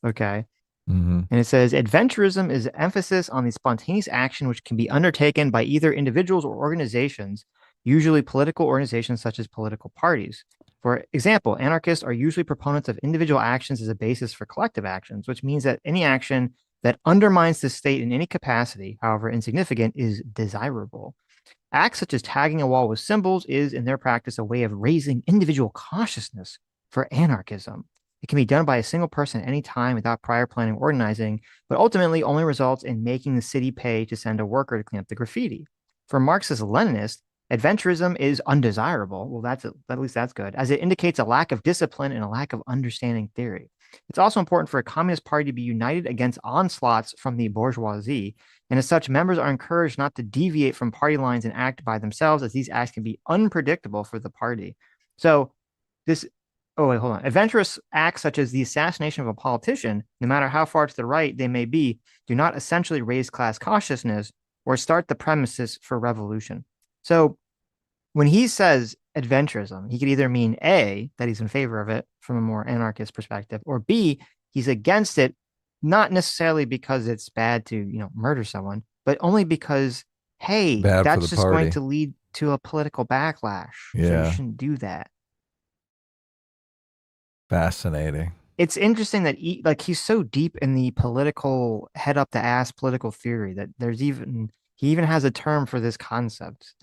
Okay. Mm-hmm. And it says adventurism is emphasis on the spontaneous action which can be undertaken by either individuals or organizations, usually political organizations such as political parties. For example, anarchists are usually proponents of individual actions as a basis for collective actions, which means that any action that undermines the state in any capacity, however insignificant, is desirable. Acts such as tagging a wall with symbols is, in their practice, a way of raising individual consciousness for anarchism. It can be done by a single person at any time without prior planning or organizing, but ultimately only results in making the city pay to send a worker to clean up the graffiti. For Marxist-Leninists, adventurism is undesirable. Well, at least that's good, as it indicates a lack of discipline and a lack of understanding theory. It's also important for a communist party to be united against onslaughts from the bourgeoisie, and as such, members are encouraged not to deviate from party lines and act by themselves, as these acts can be unpredictable for the party. So this... Oh, wait, hold on. Adventurous acts such as the assassination of a politician, no matter how far to the right they may be, do not essentially raise class consciousness or start the premises for revolution. So when he says adventurism, he could either mean A, that he's in favor of it from a more anarchist perspective, or B, he's against it, not necessarily because it's bad to, murder someone, but only because, hey, that's just going to lead to a political backlash. Yeah. So you shouldn't do that. Fascinating. It's interesting that he's so deep in the political head up the ass political theory that he even has a term for this concept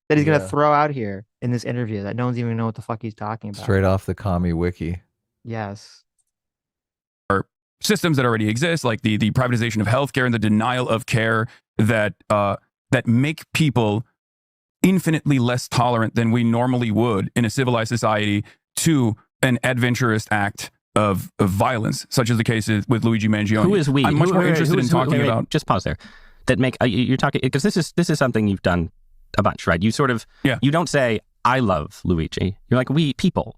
that he's going to throw out here in this interview that no one's even know what the fuck he's talking about. Straight off the commie wiki. Yes. Or systems that already exist, like the privatization of healthcare and the denial of care that make people infinitely less tolerant than we normally would in a civilized society to an adventurous act of violence, such as the case with Luigi Mangione. Who is we? I'm much more interested in talking about. Just pause there. That make you're talking, because this is something you've done a bunch, right? You sort of you don't say I love Luigi. You're like, people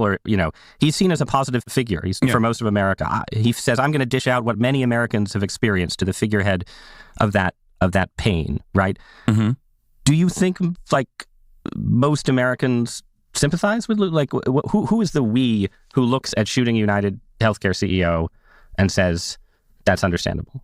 are, he's seen as a positive figure. He's for most of America. He says, I'm going to dish out what many Americans have experienced to the figurehead of that pain, right? Mm-hmm. Do you think like most Americans sympathize with, like, who is the we who looks at shooting United Healthcare CEO and says, that's understandable?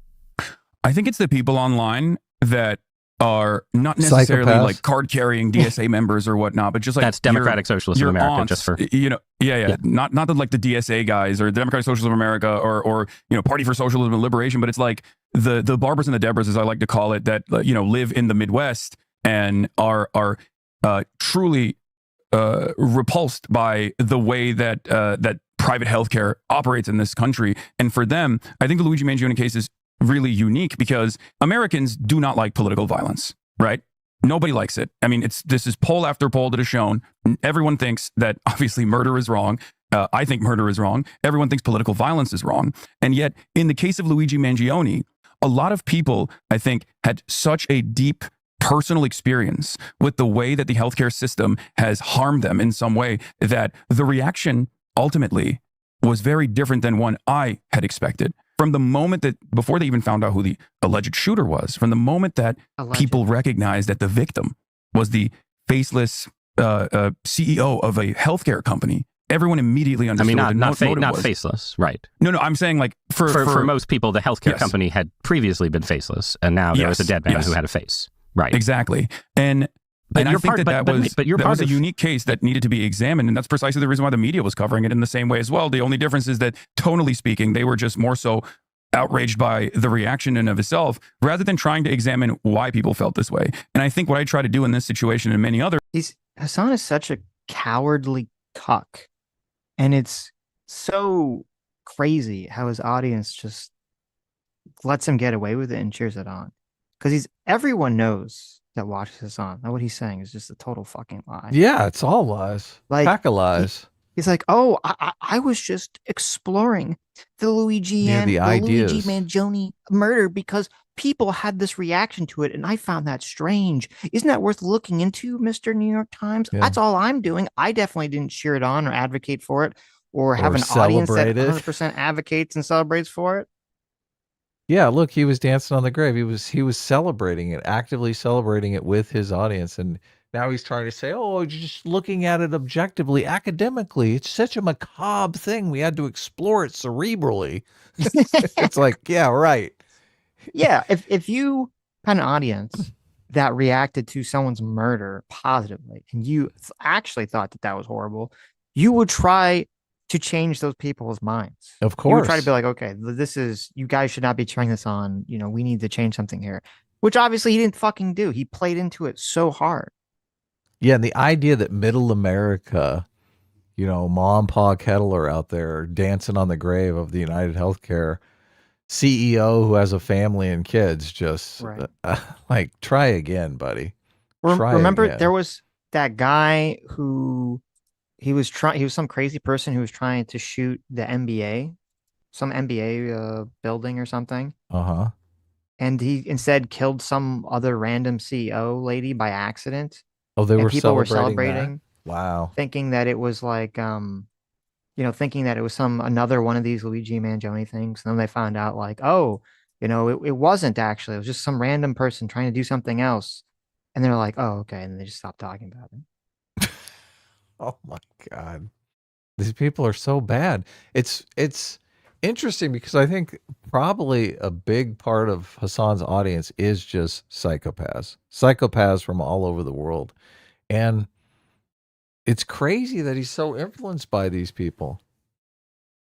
I think it's the people online that are not necessarily Psychopaths. like card-carrying DSA members or whatnot, but just like that's Democratic Socialists of America, aunts, just for not the like the DSA guys or the Democratic Socialists of America or Party for Socialism and Liberation, but it's like the Barbaras and the Debras, as I like to call it, that live in the Midwest and are truly repulsed by the way that that private healthcare operates in this country. And for them, I think the Luigi Mangione case is really unique because Americans do not like political violence, right? Nobody likes it. I mean, this is poll after poll that has shown everyone thinks that obviously murder is wrong. I think murder is wrong. Everyone thinks political violence is wrong. And yet, in the case of Luigi Mangione, a lot of people, I think, had such a deep personal experience with the way that the healthcare system has harmed them in some way that the reaction ultimately was very different than one I had expected. From the moment that, before they even found out who the alleged shooter was, from the moment that people recognized that the victim was the faceless CEO of a healthcare company, everyone immediately understood. I mean, not was. faceless, right? No, I'm saying like for most people, the healthcare company had previously been faceless, and now there was a dead man who had a face, right? Exactly, and I think that was a unique case that needed to be examined, and that's precisely the reason why the media was covering it in the same way as well. The only difference is that, tonally speaking, they were just more so outraged by the reaction in of itself, rather than trying to examine why people felt this way. And I think what I try to do in this situation and many others, Hasan is such a cowardly cuck, and it's so crazy how his audience just lets him get away with it and cheers it on, because everyone knows that watches Hasan that what he's saying is just a total fucking lie. Yeah, it's all lies. Like, Pack of lies. He's like, oh, I was just exploring the Luigi Mangione murder because people had this reaction to it, and I found that strange. Isn't that worth looking into, Mr. New York Times? Yeah. That's all I'm doing. I definitely didn't cheer it on or advocate for it or have an audience that 100% advocates and celebrates for it. Yeah, look, he was dancing on the grave. He was celebrating it, actively celebrating it with his audience, and now he's trying to say, "Oh, just looking at it objectively, academically, it's such a macabre thing. We had to explore it cerebrally." It's like, yeah, right. Yeah, if you had an audience that reacted to someone's murder positively, and you actually thought that was horrible, you would try to change those people's minds. Of course. You would try to be like, okay, you guys should not be cheering this on. We need to change something here, which obviously he didn't fucking do. He played into it so hard. Yeah. And the idea that middle America, mom, pa, Kettler out there dancing on the grave of the United Healthcare CEO who has a family and kids, just like, try again, buddy. Remember, again. There was that guy who he was some crazy person who was trying to shoot the NBA, some NBA building or something. Uh-huh. And he instead killed some other random CEO lady by accident. Oh, people were celebrating. That? Wow. Thinking that it was like, thinking that it was another one of these Luigi Mangione things. And then they found out like, oh, it wasn't actually. It was just some random person trying to do something else. And they're like, oh, okay. And they just stopped talking about it. Oh my God. These people are so bad. It's interesting because I think probably a big part of Hasan's audience is just psychopaths from all over the world. And it's crazy that he's so influenced by these people.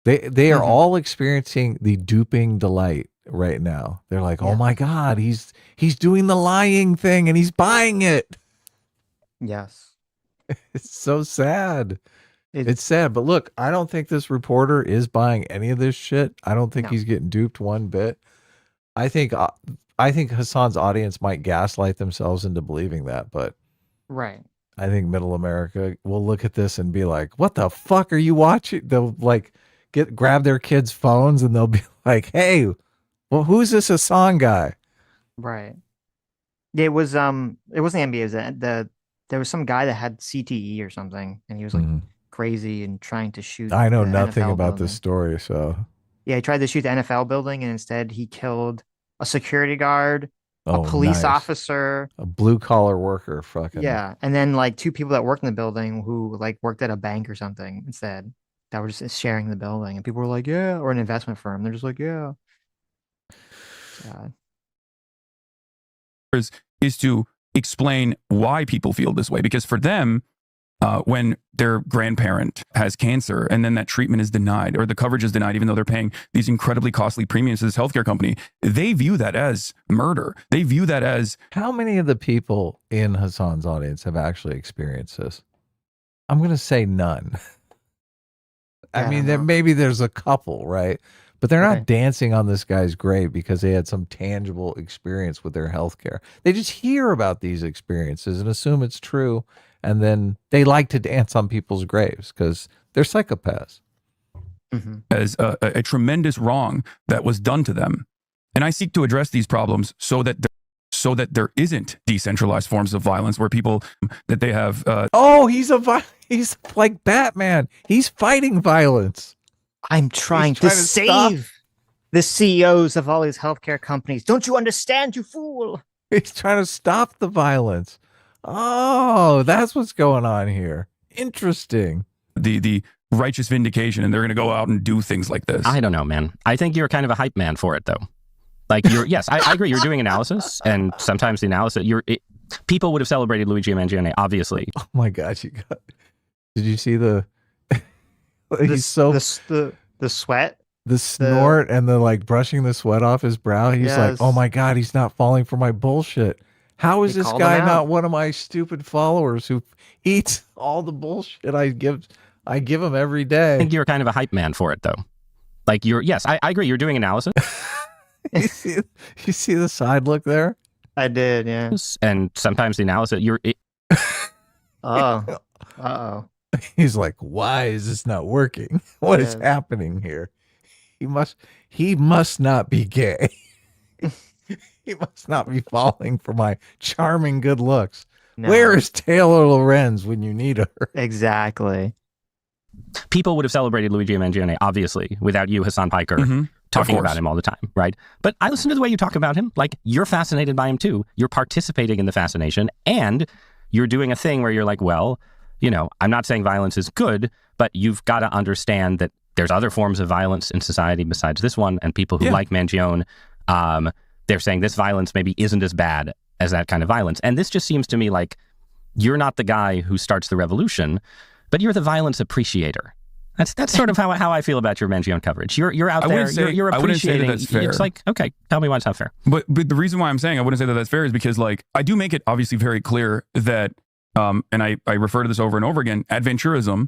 They are all experiencing the duping delight right now. They're like, oh my God, he's doing the lying thing and he's buying it. Yes. It's so sad. It's sad. But look, I don't think this reporter is buying any of this shit. I don't think he's getting duped one bit. I think Hasan's audience might gaslight themselves into believing that, but right. I think middle America will look at this and be like, what the fuck are you watching? They'll like grab their kids' phones and they'll be like, hey, well, who's this Hasan guy? Right. It wasn't the NBA, it was there was some guy that had CTE or something, and he was like Mhm. crazy and trying to shoot I know the nothing NFL about building. this story, so Yeah, he tried to shoot the NFL building, and instead he killed a security guard, a oh, police nice. officer. A blue collar worker, fucking. Yeah, and then like two people that worked in the building who like worked at a bank or something instead that were just sharing the building, and people were like, "Yeah," or an investment firm. They're just like, "Yeah." Sad. is to explain why people feel this way. Because for them, when their grandparent has cancer and then that treatment is denied or the coverage is denied, even though they're paying these incredibly costly premiums to this healthcare company, they view that as murder. They view that as How many of the people in Hasan's audience have actually experienced this? I'm going to say none. I Yeah, I mean, don't know. maybe there's a couple, right? But they're Okay. not dancing on this guy's grave because they had some tangible experience with their healthcare. They just hear about these experiences and assume it's true. And then they like to dance on people's graves because they're psychopaths. Mhm. as a tremendous wrong that was done to them. And I seek to address these problems so that there isn't decentralized forms of violence where people that they have Oh, he's like Batman. He's fighting violence. I'm trying to trying to stop- save the CEOs of all these healthcare companies. Don't you understand, you fool? He's trying to stop the violence. Oh, that's what's going on here. Interesting. the righteous vindication, and they're going to go out and do things like this. I don't know, man. I think you're kind of a hype man for it, though. Like, yes, I agree. You're doing analysis, and sometimes the analysis, people would have celebrated Luigi Mangione, obviously. Oh my gosh, did you see the he's so The sweat. the snort and the like brushing the sweat off his brow. He's like, oh Yes. my God, he's not falling for my bullshit. How is They this called him guy out. not one of my stupid followers who eats all the bullshit I give him every I day? think you're kind of a hype man for it, though. Like, yes, I agree. You're doing analysis, you see the side look there? I did, yeah. and sometimes the analysis, Oh. Uh-oh. He's like, why is this not working? What is Yes. happening here? He must not be gay. He must not be falling for my charming good looks. No. Where is Taylor Lorenz when you need her? Exactly. people would have celebrated Luigi Mangione, obviously, without you, Hasan Piker, Mhm. talking Of course. about him all the time, right? But I listen to the way you talk about him. Like, you're fascinated by him too. You're participating in the fascination, and you're doing a thing where you're like, well, I'm not saying violence is good, but you've got to understand that there's other forms of violence in society besides this one, and people who Yeah. like Mangione, they're saying this violence maybe isn't as bad as that kind of violence. And this just seems to me like you're not the guy who starts the revolution, but you're the violence appreciator. That's sort of how I feel about your Mangione coverage. You're out I there, wouldn't say- you're I wouldn't say that appreciating. that's fair. It's like, okay, tell me why it's not fair. But the reason why I'm saying I wouldn't say that that's fair is because, like, I do make it obviously very clear that, and I refer to this over and over again, adventurism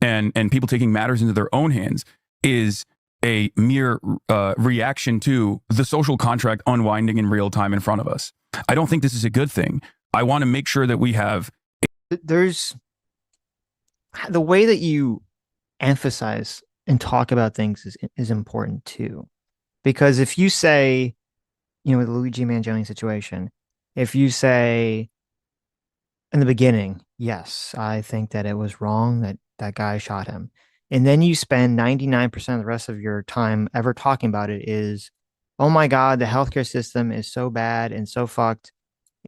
and people taking matters into their own hands is a mere reaction to the social contract unwinding in real time in front of us. I don't think this is a good thing. I want to make sure that we have There's the way that you emphasize and talk about things is important too. Because if you say, with the Luigi Mangione situation, if you say in the beginning, yes, I think that it was wrong that that guy shot him. And then you spend 99% of the rest of your time ever talking about it is, oh my God, the healthcare system is so bad and so fucked.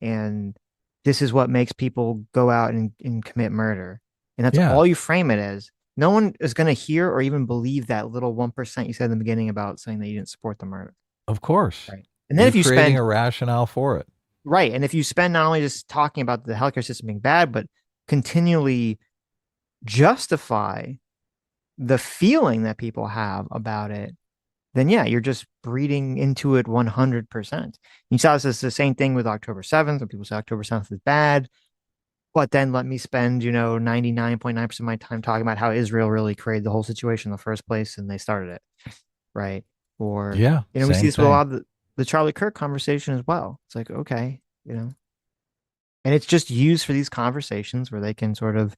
And this is what makes people go out and commit murder. And that's Yeah. all you frame it as. No one is going to hear or even believe that little 1% you said in the beginning about saying that you didn't support the murder. Of course. Right. And then if you creating spend a rationale for it. right, and if you spend not only just talking about the healthcare system being bad, but continually justify the feeling that people have about it, then yeah, you're just breeding into it 100%. You saw this as the same thing with October 7th, when people say October 7th is bad. But then let me spend, 99.9% of my time talking about how Israel really created the whole situation in the first place and they started it. Right. Or, Yeah. we see this with a lot of the Charlie Kirk conversation as well. It's like, okay, and it's just used for these conversations where they can sort of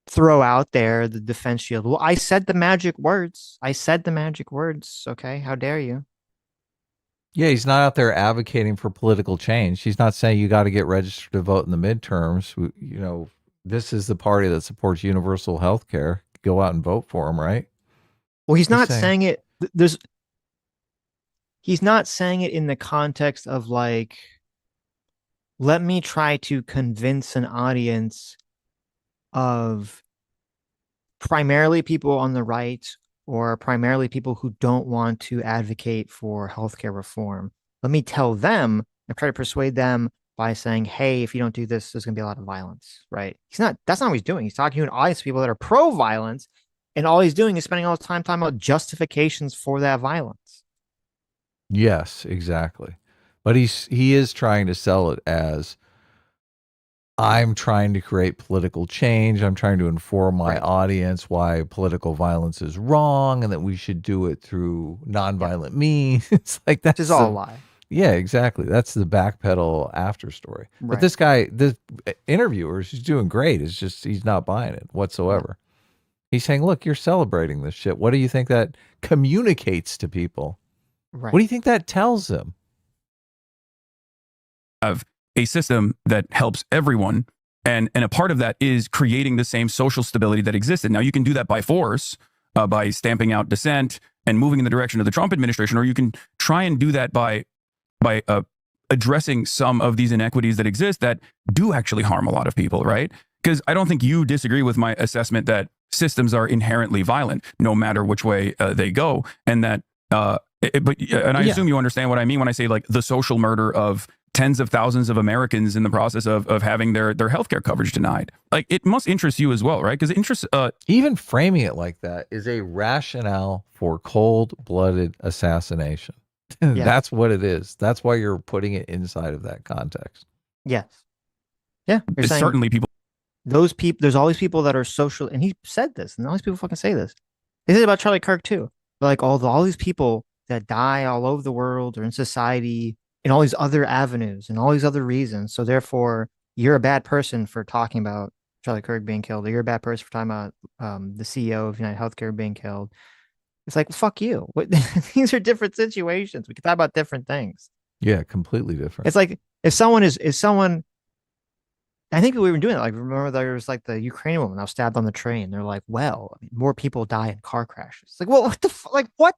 throw out there the defense shield. Well, I said the magic words. Okay. How dare you? Yeah, he's not out there advocating for political change. He's not saying you got to get registered to vote in the midterms. You know, this is the party that supports universal health care. Go out and vote for him, right? Well, he's not saying- saying it. He's not saying it in the context of like, let me try to convince an audience of primarily people on the right or primarily people who don't want to advocate for healthcare reform. Let me tell them and try to persuade them by saying, hey, if you don't do this, there's going to be a lot of violence, right? That's not what he's doing. He's talking to an audience of people that are pro-violence, and all he's doing is spending all his time talking about justifications for that violence. Yes, exactly. But he is trying to sell it as, I'm trying to create political change. I'm trying to inform my audience why political violence is wrong and that we should do it through nonviolent means. It's like that's This is all a lie. Yeah, exactly. That's the backpedal after story. But Right. this guy, the interviewer, he's doing great. It's just he's not buying it whatsoever. He's saying, look, you're celebrating this shit. What do you think that communicates to people? Right. What do you think that tells them? Of a system that helps everyone, and a part of that is creating the same social stability that existed. Now you can do that by force, by stamping out dissent and moving in the direction of the Trump administration, or you can try and do that by addressing some of these inequities that exist that do actually harm a lot of people, right? Because I don't think you disagree with my assessment that systems are inherently violent, no matter which way they go, and that. I assume you understand what I mean when I say like the social murder of tens of thousands of Americans in the process of having their healthcare coverage denied. Like, it must interest you as well, right? Because it interests. Even framing it like that is a rationale for cold-blooded assassination. Yeah. That's what it is. That's why you're putting it inside of that context. Yes. Yeah. You're saying certainly people. those people, there's all these people that are social, and he said this, and all these people fucking say this. They say it about Charlie Kirk too. They're like all these people that die all over the world or in society in all these other avenues and all these other reasons. So therefore, you're a bad person for talking about Charlie Kirk being killed, or you're a bad person for talking about the CEO of United Healthcare being killed. It's like, fuck you. These are different situations. We can talk about different things. Yeah, completely different. It's like if someone, I think we were doing it. Like, remember there was like the Ukrainian woman that was stabbed on the train. They're like, well, I mean, more people die in car crashes. It's like, well, what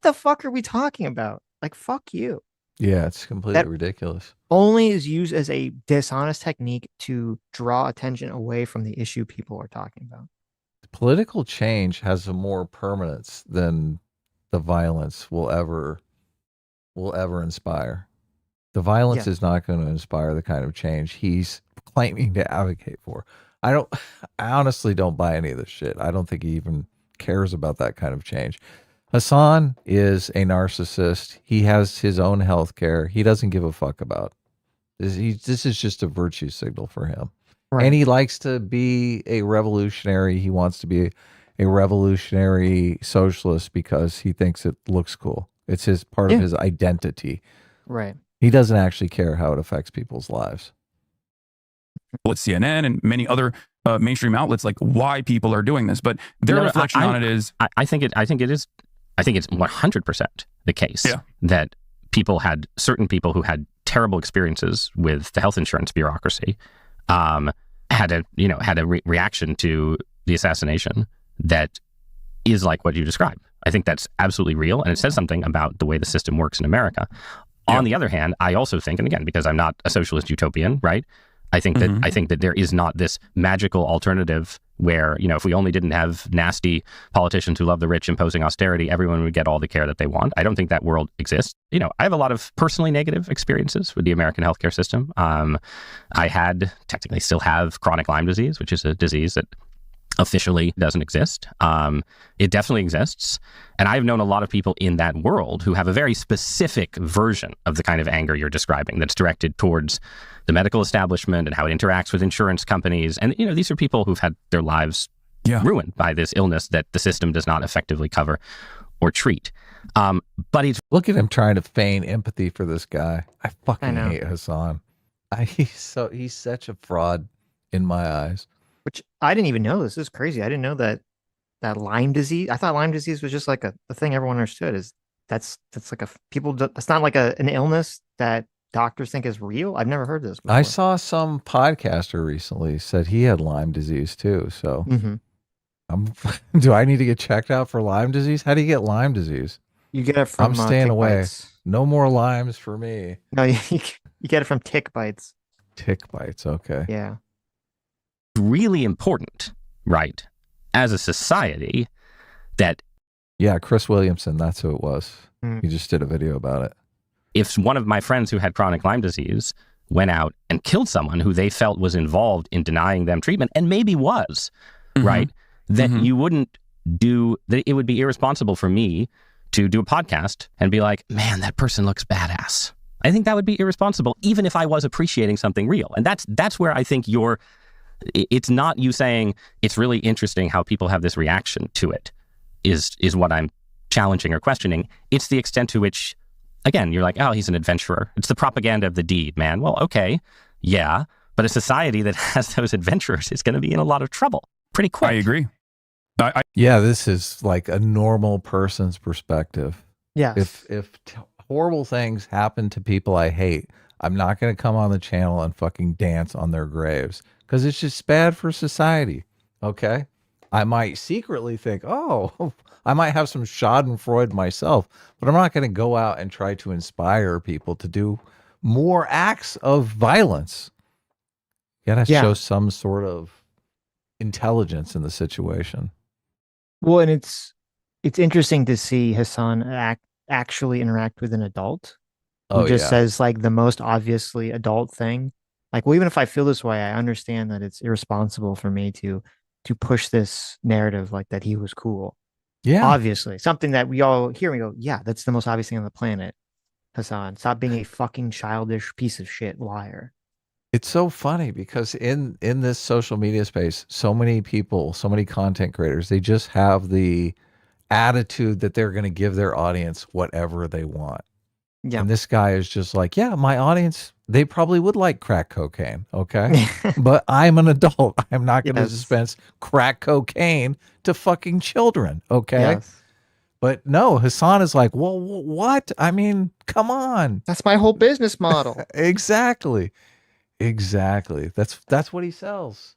the fuck are we talking about? Like, fuck you. Yeah, it's completely ridiculous. Only is used as a dishonest technique to draw attention away from the issue people are talking about. Political change has a more permanence than the violence will ever inspire. The violence is not going to inspire the kind of change he's claiming to advocate for. I honestly don't buy any of this shit. I don't think he even cares about that kind of change. Hasan is a narcissist. He has his own health care. He doesn't give a fuck about this. This is just a virtue signal for him. Right. And he likes to be a revolutionary. He wants to be a revolutionary socialist because he thinks it looks cool. It's his part of his identity. Right. He doesn't actually care how it affects people's lives. Well, it's CNN and many other mainstream outlets, like why people are doing this, but their reflection on it is. I think it's 100% the case that certain people who had terrible experiences with the health insurance bureaucracy had a reaction to the assassination that is like what you described. I think that's absolutely real, and it says something about the way the system works in America. On the other hand, I also think, and again, because I'm not a socialist utopian, right? I think that there is not this magical alternative where, if we only didn't have nasty politicians who love the rich imposing austerity, everyone would get all the care that they want. I don't think that world exists. I have a lot of personally negative experiences with the American healthcare system. Technically still have chronic Lyme disease, which is a disease that officially doesn't exist. It definitely exists. And I've known a lot of people in that world who have a very specific version of the kind of anger you're describing that's directed towards the medical establishment and how it interacts with insurance companies. And, these are people who've had their lives ruined by this illness that the system does not effectively cover or treat. But look at him trying to feign empathy for this guy. I fucking hate Hasan. He's such a fraud in my eyes. Which I didn't even know. This is crazy. I didn't know that Lyme disease. I thought Lyme disease was just like a thing everyone understood. Is that's like that's not like an illness that doctors think is real. I've never heard this before. I saw some podcaster recently said he had Lyme disease too. So do I need to get checked out for Lyme disease? How do you get Lyme disease? You get it from I'm staying tick away. bites. No more limes for me. No, you get it from tick bites. Tick bites. Okay. Yeah. Really important, right? As a society, that Yeah, Chris Williamson. That's who it was. Mm. He just did a video about it. if one of my friends who had chronic Lyme disease went out and killed someone who they felt was involved in denying them treatment, and maybe was, right? That you wouldn't do, that it would be irresponsible for me to do a podcast and be like, man, that person looks badass. I think that would be irresponsible, even if I was appreciating something real. And that's where I think it's not you saying it's really interesting how people have this reaction to it is what I'm challenging or questioning. It's the extent to which, again, you're like, oh, he's an adventurer. It's the propaganda of the deed, man. Well, okay, yeah, but a society that has those adventurers is going to be in a lot of trouble pretty quick. I agree. Yeah, this is like a normal person's perspective. Yes. If horrible things happen to people I hate, I'm not going to come on the channel and fucking dance on their graves because it's just bad for society. Okay. I might secretly think, oh, I might have some Schadenfreude myself, but I'm not going to go out and try to inspire people to do more acts of violence. You got to show some sort of intelligence in the situation. Well, and it's interesting to see Hasan actually interact with an adult who just says like the most obviously adult thing. Like, well, even if I feel this way, I understand that it's irresponsible for me to push this narrative like that he was cool. Yeah. Obviously, something that we all hear and we go, yeah, that's the most obvious thing on the planet. Hasan, stop being a fucking childish piece of shit liar. It's so funny because in this social media space, so many people, so many content creators, they just have the attitude that they're going to give their audience whatever they want. Yeah. And this guy is just like, yeah, my audience, they probably would like crack cocaine. Okay. But I'm an adult. I'm not going to dispense crack cocaine to fucking children. Okay. Yes. But no, Hasan is like, well, what? I mean, come on. That's my whole business model. Exactly. That's what he sells.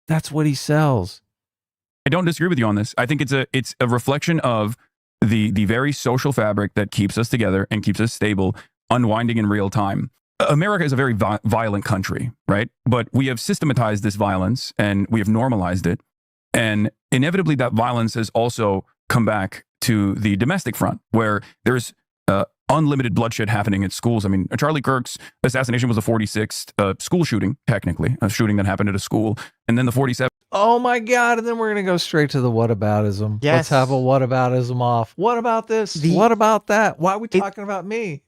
That's what he sells. I don't disagree with you on this. I think it's a reflection of the very social fabric that keeps us together and keeps us stable, unwinding in real time. America is a very violent country, right? But we have systematized this violence and we have normalized it. And inevitably that violence has also come back to the domestic front where there's unlimited bloodshed happening at schools. I mean, Charlie Kirk's assassination was the 46th school shooting, technically, a shooting that happened at a school. And then the 47th. Oh my God. And then we're going to go straight to the whataboutism. Yes. Let's have a whataboutism off. What about this? What about that? Why are we talking about me?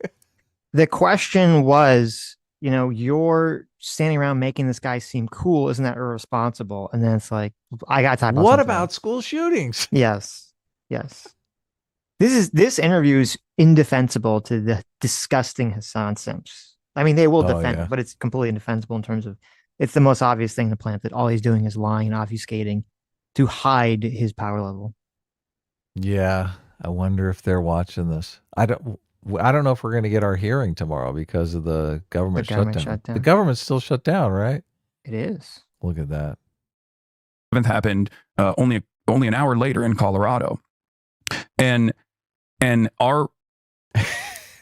The question was, you're standing around making this guy seem cool. Isn't that irresponsible? And then it's like, I got time. What about school shootings? Yes. This interview is indefensible to the disgusting Hasan simps. I mean, they will defend it, but it's completely indefensible in terms of it's the most obvious thing in the planet that all he's doing is lying and obfuscating to hide his power level. Yeah, I wonder if they're watching this. I don't know if we're going to get our hearing tomorrow because of the government shutdown. The government's still shut down, right? It is. Look at that. Event happened only an hour later in Colorado, and our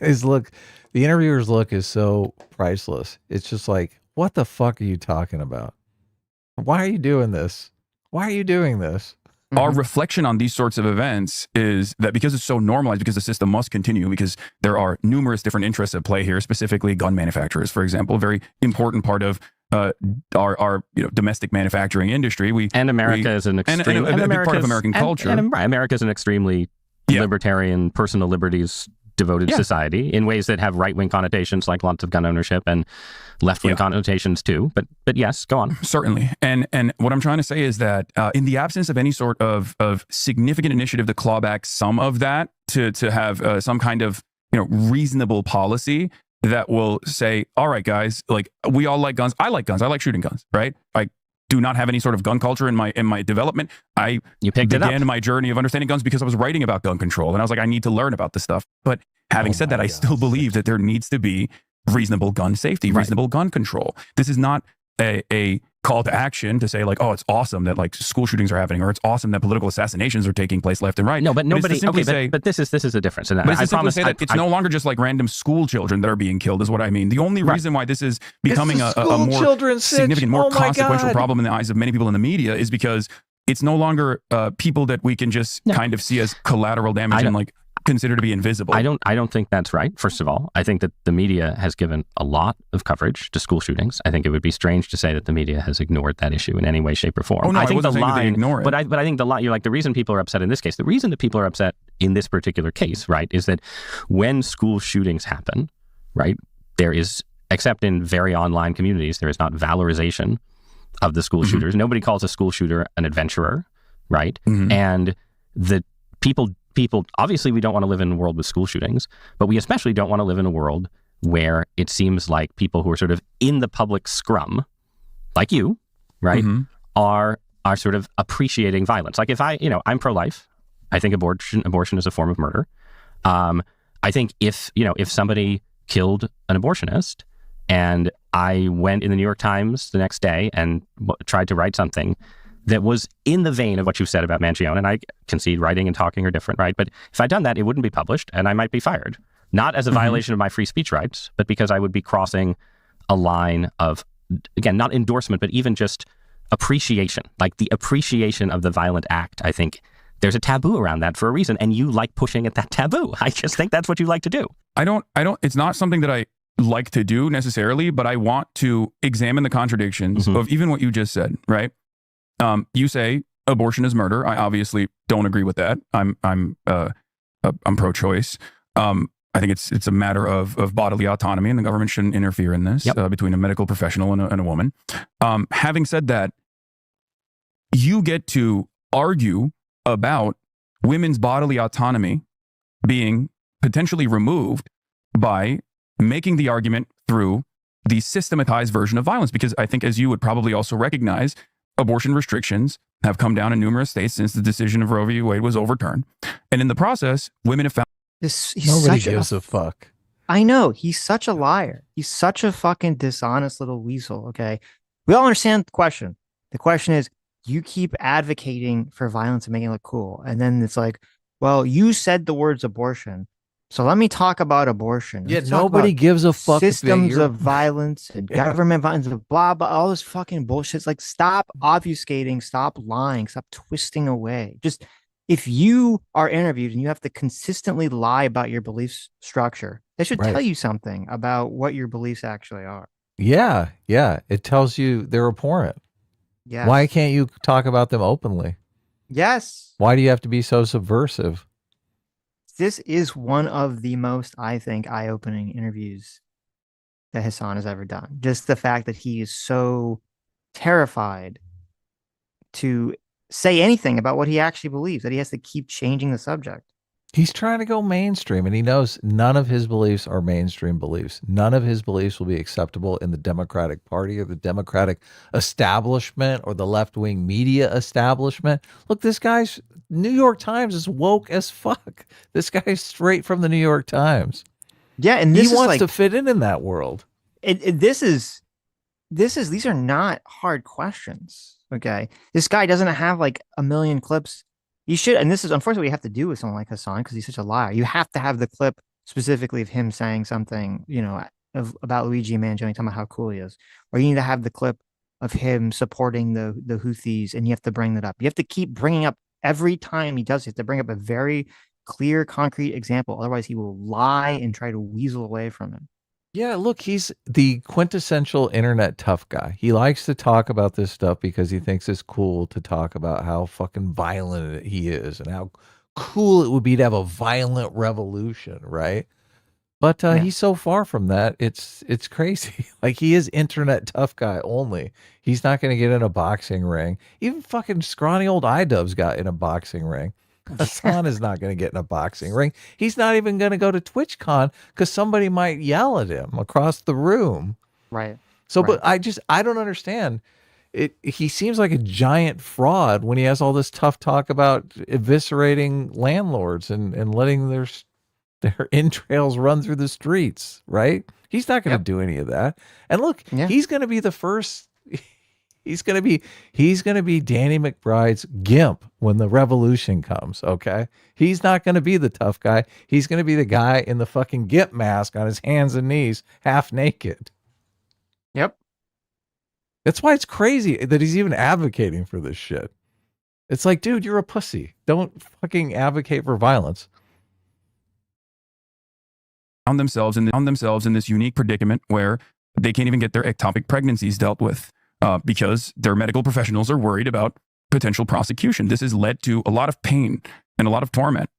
the interviewer's look is so priceless. It's just like, what the fuck are you talking about? Why are you doing this? Why are you doing this? Our reflection on these sorts of events is that because it's so normalized, because the system must continue, because there are numerous different interests at play here, specifically gun manufacturers, for example, a very important part of our domestic manufacturing industry. America is an extreme and a big part of American culture. America is an extremely libertarian, personal liberties devoted society in ways that have right-wing connotations, like lots of gun ownership, and left-wing connotations too. But yes, go on. Certainly. And what I'm trying to say is that in the absence of any sort of significant initiative to claw back some of that, to have some kind of reasonable policy that will say, all right, guys, like we all like guns. I like guns. I like shooting guns, right? do not have any sort of gun culture in my development. I began my journey of understanding guns because I was writing about gun control, and I was like, I need to learn about this stuff. But having said that, I still believe that there needs to be reasonable gun safety, reasonable gun control. This is not a call to action to say like, oh, it's awesome that like school shootings are happening, or it's awesome that political assassinations are taking place left and right. No, but nobody. But this is a difference. And I promise say that it's no longer just like random school children that are being killed. Is what I mean. The only reason why this is becoming a more significant, more consequential problem in the eyes of many people in the media is because it's no longer people that we can just kind of see as collateral damage and like consider to be invisible. I don't think that's right. First of all, I think that the media has given a lot of coverage to school shootings. I think it would be strange to say that the media has ignored that issue in any way, shape, or form. Oh no, I think wasn't saying that they ignore it. But I think the line, you're like, the reason people are upset in this case, the reason that people are upset in this particular case, right, is that when school shootings happen, right, there is, except in very online communities, there is not valorization of the school shooters. Nobody calls a school shooter an adventurer, right? And the people, obviously we don't want to live in a world with school shootings, but we especially don't want to live in a world where it seems like people who are sort of in the public scrum, like you, right, are sort of appreciating violence. Like if I'm pro-life. I think abortion is a form of murder. I think if somebody killed an abortionist and I went in the New York Times the next day and tried to write something that was in the vein of what you said about Mangione, and I concede writing and talking are different, right? But if I'd done that, it wouldn't be published and I might be fired. Not as a violation of my free speech rights, but because I would be crossing a line of, again, not endorsement, but even just appreciation, like the appreciation of the violent act. I think there's a taboo around that for a reason, and you like pushing at that taboo. I just think that's what you like to do. I don't, it's not something that I like to do necessarily, but I want to examine the contradictions of even what you just said, right? You say abortion is murder. I obviously don't agree with that. I'm pro-choice. I think it's a matter of bodily autonomy, and the government shouldn't interfere in this between a medical professional and a woman. Having said that, you get to argue about women's bodily autonomy being potentially removed by making the argument through the systematized version of violence. Because I think, as you would probably also recognize, abortion restrictions have come down in numerous states since the decision of Roe v. Wade was overturned. And in the process, women have found nobody gives a fuck. I know. He's such a liar. He's such a fucking dishonest little weasel, okay? We all understand the question. The question is, you keep advocating for violence and making it look cool. And then it's like, well, you said the words abortion, so let me talk about abortion. Yeah, nobody gives a fuck. Systems of violence and government violence, blah, blah, all this fucking bullshit. It's like, stop obfuscating, stop lying, stop twisting away. Just, if you are interviewed and you have to consistently lie about your belief structure, that should tell you something about what your beliefs actually are. Yeah. It tells you they're abhorrent. Yes. Why can't you talk about them openly? Yes. Why do you have to be so subversive? This is one of the most, I think, eye-opening interviews that Hasan has ever done. Just the fact that he is so terrified to say anything about what he actually believes, that he has to keep changing the subject. He's trying to go mainstream, and he knows none of his beliefs are mainstream beliefs. None of his beliefs will be acceptable in the Democratic Party or the Democratic establishment or the left-wing media establishment. Look, this guy's New York Times is woke as fuck. This guy's straight from the New York Times. Yeah, and this he wants like, to fit in that world. These are not hard questions. Okay, this guy doesn't have like a million clips. You should, and this is unfortunately what you have to do with someone like Hasan because he's such a liar. You have to have the clip specifically of him saying something, about Luigi Mangione, talking about how cool he is, or you need to have the clip of him supporting the Houthis, and you have to bring that up. You have to keep bringing up every time he does it. You have to bring up a very clear, concrete example. Otherwise, he will lie and try to weasel away from it. Yeah, look, he's the quintessential internet tough guy. He likes to talk about this stuff because he thinks it's cool to talk about how fucking violent he is and how cool it would be to have a violent revolution, right? But he's so far from that. It's crazy. Like, he is internet tough guy only. He's not going to get in a boxing ring. Even fucking scrawny old iDubbbz got in a boxing ring. Hasan is not going to get in a boxing ring. He's not even going to go to TwitchCon because somebody might yell at him across the room. Right. So, but I don't understand. he seems like a giant fraud when he has all this tough talk about eviscerating landlords and letting their entrails run through the streets, right? He's not going to do any of that. And look, he's going to be the first. He's going to be Danny McBride's gimp when the revolution comes. Okay, he's not going to be the tough guy. He's going to be the guy in the fucking gimp mask on his hands and knees, half naked. Yep. That's why it's crazy that he's even advocating for this shit. It's like, dude, you're a pussy. Don't fucking advocate for violence. On themselves in this unique predicament where they can't even get their ectopic pregnancies dealt with because their medical professionals are worried about potential prosecution. This has led to a lot of pain and a lot of torment,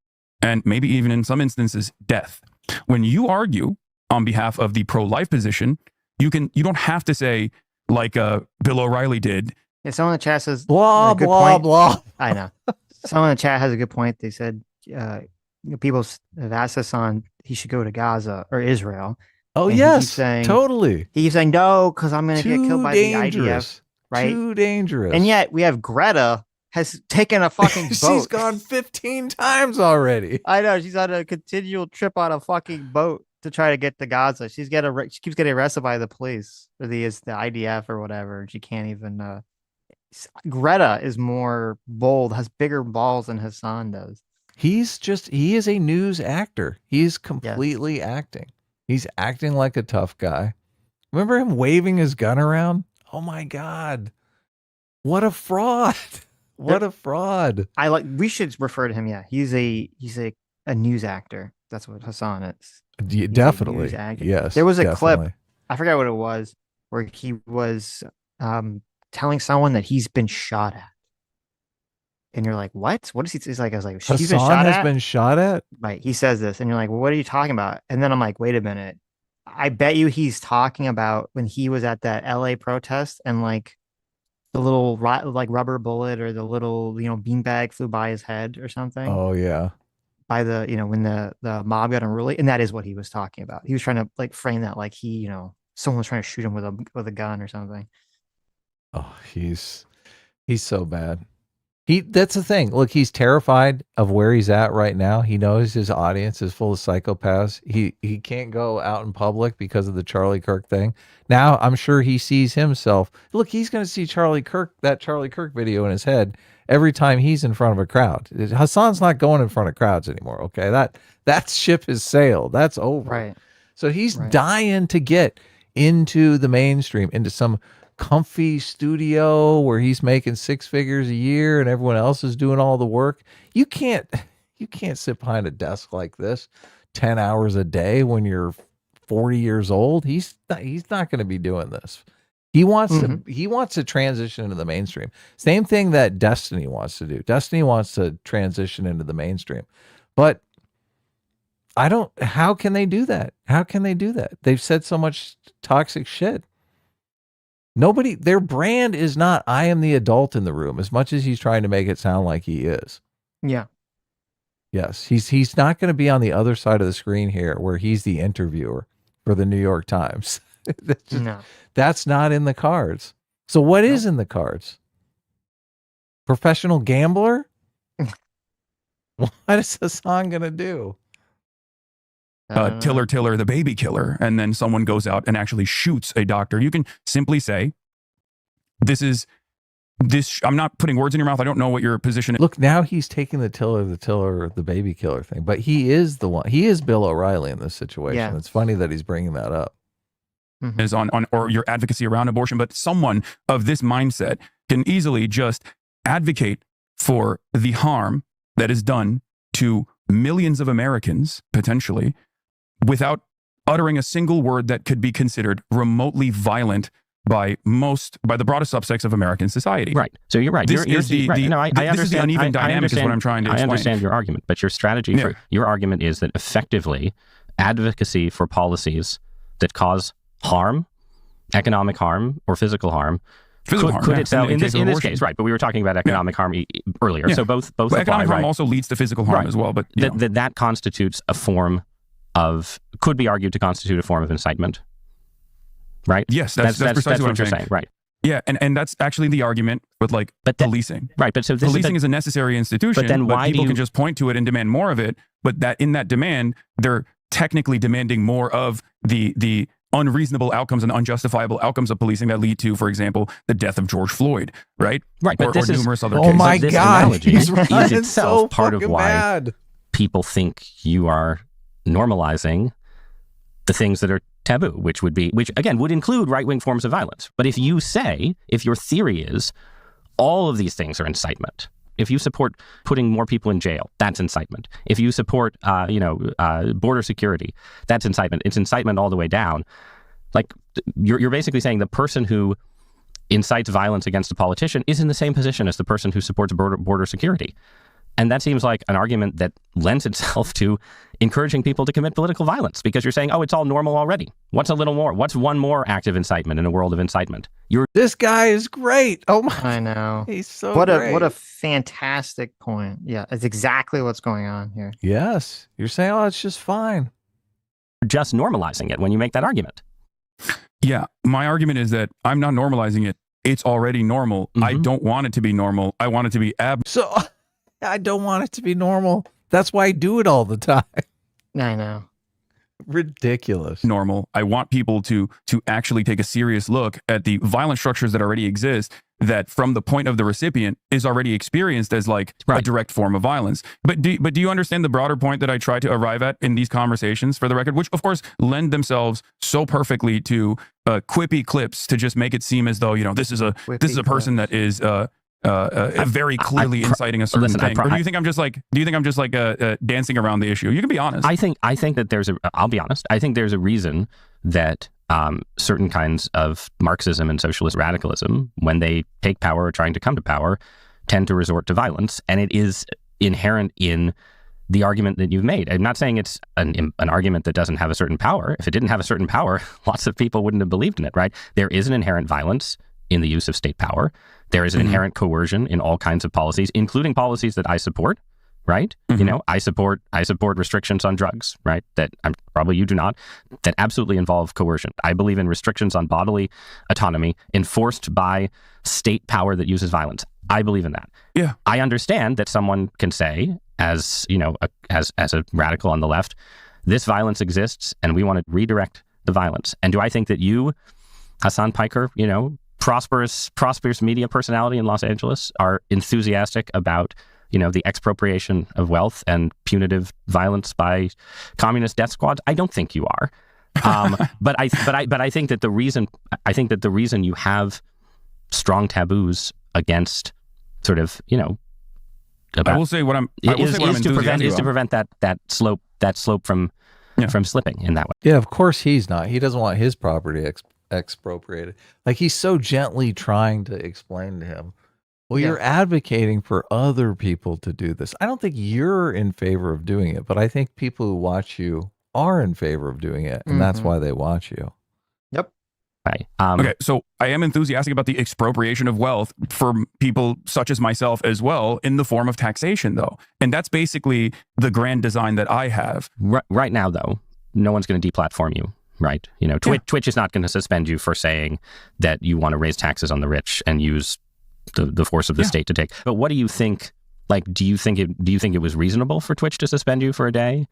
and maybe even in some instances death. When you argue on behalf of the pro-life position, you don't have to say like Bill O'Reilly did. Yeah, someone in the chat says blah blah point. blah. I know. Someone in the chat has a good point. They said people have asked Hasan he should go to Gaza or Israel. Oh, and yes, totally. He's saying no because I'm going to get killed by the IDF. Right? Too dangerous. And yet we have Greta has taken a fucking boat. She's gone 15 times already. I know. She's on a continual trip on a fucking boat to try to get to Gaza. She keeps getting arrested by the police or the IDF or whatever. And she can't even. Greta is more bold, has bigger balls than Hasan does. He is a news actor. He's completely acting. He's acting like a tough guy. Remember him waving his gun around? Oh my God. What a fraud. What a fraud. We should refer to him. Yeah. He's a news actor. That's what Hasan is. He's definitely. Yes. There was a clip, I forgot what it was, where he was telling someone that he's been shot at. And you're like, what? What is he? He's like, I was like, Hasan has been shot at? Right. He says this, and you're like, well, what are you talking about? And then I'm like, wait a minute. I bet you he's talking about when he was at that LA protest and like the little like rubber bullet or the little, beanbag flew by his head or something. Oh, yeah. By the, when the mob got unruly. And that is what he was talking about. He was trying to like frame that like he, someone was trying to shoot him with a gun or something. Oh, he's so bad. That's the thing. Look, he's terrified of where he's at right now. He knows his audience is full of psychopaths. He can't go out in public because of the Charlie Kirk thing. Now, I'm sure he sees himself. Look, he's going to see that Charlie Kirk video in his head every time he's in front of a crowd. Hasan's not going in front of crowds anymore, okay? That ship has sailed. That's over. Right. So he's dying to get into the mainstream, into some comfy studio where he's making 6 figures a year and everyone else is doing all the work. You can't sit behind a desk like this 10 hours a day when you're 40 years old. He's not going to be doing this. He wants to transition into the mainstream. Same thing that Destiny wants to do. Destiny wants to transition into the mainstream. But how can they do that? How can they do that? They've said so much toxic shit. Their brand is not, I am the adult in the room, as much as he's trying to make it sound like he is. Yeah. Yes. He's not going to be on the other side of the screen here where he's the interviewer for the New York Times. That's not in the cards. So what is in the cards? Professional gambler? What is Hasan going to do? Tiller, the baby killer, and then someone goes out and actually shoots a doctor. You can simply say, I'm not putting words in your mouth. I don't know what your position is. Look, now he's taking the baby killer thing, but he is the one. He is Bill O'Reilly in this situation. Yeah. It's funny that he's bringing that up. Is on or your advocacy around abortion, but someone of this mindset can easily just advocate for the harm that is done to millions of Americans, potentially, without uttering a single word that could be considered remotely violent by the broadest subsects of American society. Right. So you're right. This is the uneven dynamic is what I'm trying to explain. I understand your argument, but your strategy for your argument is that effectively advocacy for policies that cause harm, economic harm or physical harm, could itself in this case, right? But we were talking about economic harm earlier, so both apply, economic harm also leads to physical harm as well. But that constitutes a form could be argued to constitute a form of incitement, right? Yes, that's precisely what I'm saying. Right. Yeah, and that's actually the argument with like policing. Right, but so this policing is a necessary institution, but then why people do you, can just point to it and demand more of it. But that in that demand, they're technically demanding more of the unreasonable outcomes and unjustifiable outcomes of policing that lead to, for example, the death of George Floyd, right? Right, but or numerous other Oh cases. my this God, analogy he's is running itself so part of fucking why bad. people think you are normalizing the things that are taboo, which again would include right-wing forms of violence. But if your theory is all of these things are incitement, if you support putting more people in jail, that's incitement. If you support, border security, that's incitement. It's incitement all the way down. Like you're basically saying the person who incites violence against a politician is in the same position as the person who supports border security. And that seems like an argument that lends itself to encouraging people to commit political violence, because you're saying, oh, it's all normal already. What's a little more? What's one more act of incitement in a world of incitement? This guy is great. Oh my! I know. He's so what great. a fantastic point. Yeah, it's exactly what's going on here. Yes, you're saying, oh, it's just fine. Just normalizing it when you make that argument. Yeah, my argument is that I'm not normalizing it. It's already normal. Mm-hmm. I don't want it to be normal. I want it to be So I don't want it to be normal. That's why I do it all the time. I know. Ridiculous. normal. I want people to actually take a serious look at the violent structures that already exist, that from the point of the recipient is already experienced as like a direct form of violence. But do you understand the broader point that I try to arrive at in these conversations, for the record, which of course lend themselves so perfectly to quippy clips to just make it seem as though, this is a person that is very clearly inciting a certain thing. Or do you think I'm just like dancing around the issue? You can be honest. I think that I'll be honest. I think there's a reason that certain kinds of Marxism and socialist radicalism, when they take power or trying to come to power, tend to resort to violence. And it is inherent in the argument that you've made. I'm not saying it's an argument that doesn't have a certain power. If it didn't have a certain power, lots of people wouldn't have believed in it, right? There is an inherent violence in the use of state power. There is an inherent coercion in all kinds of policies, including policies that I support, right? I support restrictions on drugs, right? That probably you do not, that absolutely involve coercion. I believe in restrictions on bodily autonomy enforced by state power that uses violence. I believe in that. Yeah. I understand that someone can say, as a radical on the left, this violence exists and we want to redirect the violence. And do I think that you, Hasan Piker, prosperous media personality in Los Angeles, are enthusiastic about the expropriation of wealth and punitive violence by communist death squads? I don't think you are. But I think that the reason you have strong taboos against sort of I will say what I'm is to prevent that slope from slipping in that way. Yeah, of course he's not. He doesn't want his property expropriated. Like, he's so gently trying to explain to him, well, you're advocating for other people to do this. I don't think you're in favor of doing it, but I think people who watch you are in favor of doing it, and that's why they watch you. Yep. Right. Okay, so I am enthusiastic about the expropriation of wealth for people such as myself as well, in the form of taxation, though. And that's basically the grand design that I have. Right now, though, no one's going to deplatform you. Right. Twitch is not going to suspend you for saying that you want to raise taxes on the rich and use the force of the state to take. But what do you think? Like, do you think it was reasonable for Twitch to suspend you for a day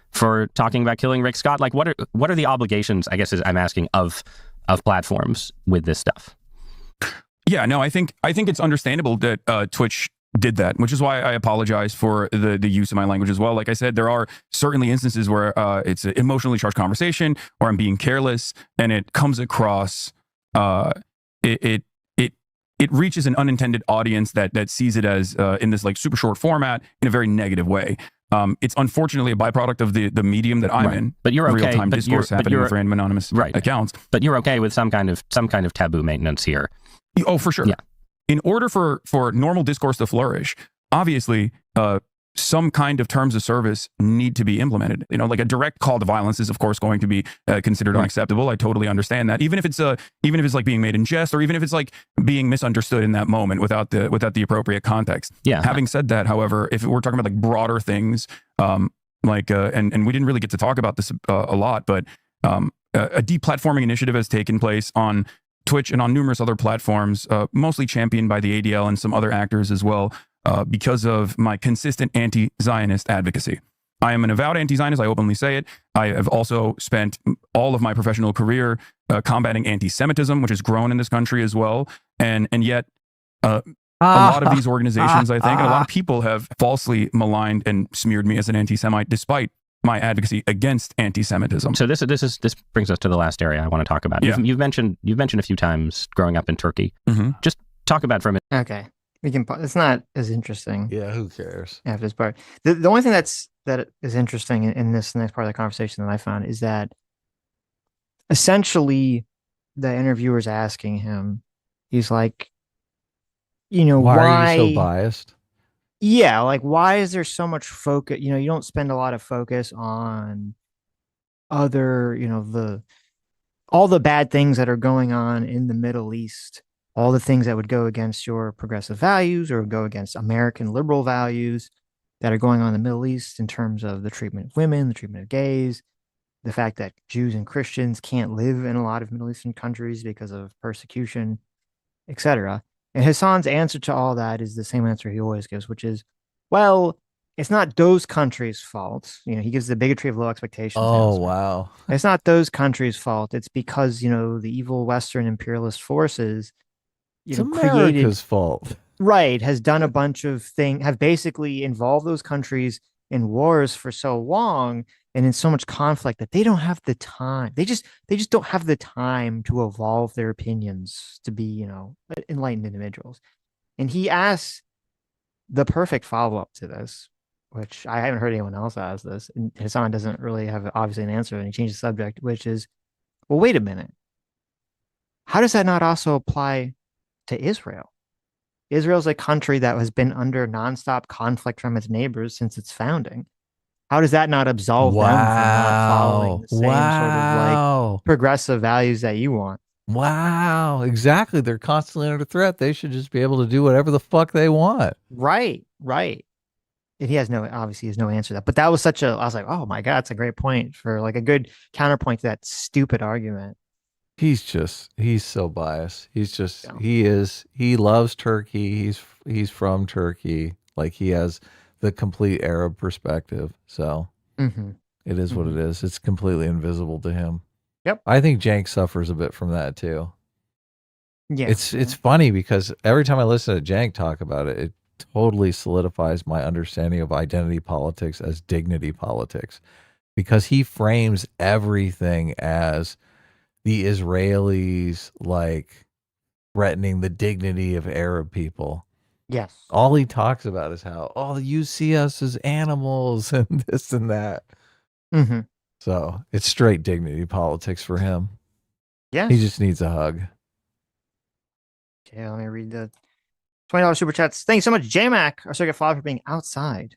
for talking about killing Rick Scott? Like, what are the obligations, I guess, I'm asking, of platforms with this stuff? Yeah, no, I think it's understandable that Twitch did that, which is why I apologize for the use of my language as well. Like I said, there are certainly instances where it's an emotionally charged conversation, or I'm being careless, and it comes across, it reaches an unintended audience that sees it as in this like super short format in a very negative way. It's unfortunately a byproduct of the medium that I'm in. But you're okay. Real-time discourse happening with random anonymous accounts. But you're okay with some kind of taboo maintenance here. Oh, for sure. Yeah. In order for normal discourse to flourish, obviously, some kind of terms of service need to be implemented. Like a direct call to violence is, of course, going to be considered unacceptable. I totally understand that. Even if it's like being made in jest, or even if it's like being misunderstood in that moment without the appropriate context. Yeah. Having said that, however, if we're talking about like broader things, and we didn't really get to talk about this a lot, but a deplatforming initiative has taken place on Twitch and on numerous other platforms, mostly championed by the ADL and some other actors as well, because of my consistent anti-Zionist advocacy. I am an avowed anti-Zionist. I openly say it. I have also spent all of my professional career combating anti-Semitism, which has grown in this country as well. And yet, a lot of these organizations, I think, and a lot of people have falsely maligned and smeared me as an anti-Semite, despite my advocacy against anti-Semitism. So this brings us to the last area I want to talk about. Yeah. You've mentioned a few times growing up in Turkey. Just talk about it for a minute. Okay. We can. It's not as interesting. Yeah, who cares? After this part, the only thing that is interesting in this next part of the conversation that I found is that essentially the interviewer's asking him, he's like, Why are you so biased? Yeah, like why is there so much focus? You don't spend a lot of focus on other, all the bad things that are going on in the Middle East, all the things that would go against your progressive values or go against American liberal values that are going on in the Middle East in terms of the treatment of women, the treatment of gays, the fact that Jews and Christians can't live in a lot of Middle Eastern countries because of persecution, etc. And Hasan's answer to all that is the same answer he always gives, which is, well, it's not those countries' fault. He gives the bigotry of low expectations. Oh, wow. It's not those countries' fault. It's because, the evil Western imperialist forces, It's America's fault. Right, has done a bunch of things, have basically involved those countries in wars for so long and in so much conflict that they don't have the time. They just don't have the time to evolve their opinions to be, enlightened individuals. And he asks the perfect follow-up to this, which I haven't heard anyone else ask this, and Hasan doesn't really have obviously an answer, and he changed the subject, which is, well, wait a minute. How does that not also apply to Israel? Israel's a country that has been under nonstop conflict from its neighbors since its founding. How does that not absolve them from not following the same sort of like progressive values that you want? Wow, exactly. They're constantly under threat. They should just be able to do whatever the fuck they want. Right. And he has no answer to that. But that was I was like, oh my God, it's a great point for like a good counterpoint to that stupid argument. He's so biased. He loves Turkey. He's from Turkey. Like he has the complete Arab perspective. So it is what it is. It's completely invisible to him. Yep. I think Jank suffers a bit from that too. Yeah. It's funny because every time I listen to Jank talk about it, it totally solidifies my understanding of identity politics as dignity politics, because he frames everything as the Israelis like threatening the dignity of Arab people. Yes. All he talks about is how, you see us as animals and this and that. So it's straight dignity politics for him. Yes. He just needs a hug. Okay, let me read the $20 super chats. Thanks so much, JMac, our circuit flop, for being outside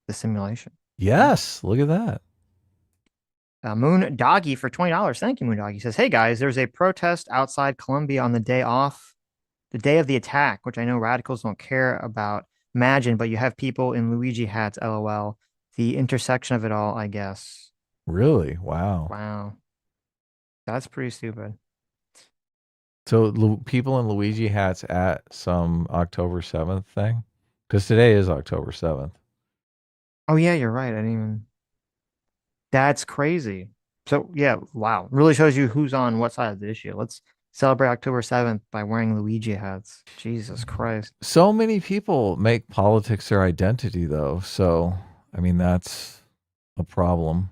the simulation. Yes, look at that. Moon Doggy for $20. Thank you, Moon Doggy. Says, hey guys, there's a protest outside Columbia on the day of the attack, which I know radicals don't care about. Imagine, but you have people in Luigi hats, LOL. The intersection of it all, I guess. Really? Wow. Wow. That's pretty stupid. So people in Luigi hats at some October 7th thing? Because today is October 7th. Oh, yeah, you're right. I didn't even... That's crazy. So, yeah, wow. Really shows you who's on what side of the issue. Let's celebrate October 7th by wearing Luigi hats. Jesus Christ. So many people make politics their identity, though. So, I mean, that's a problem.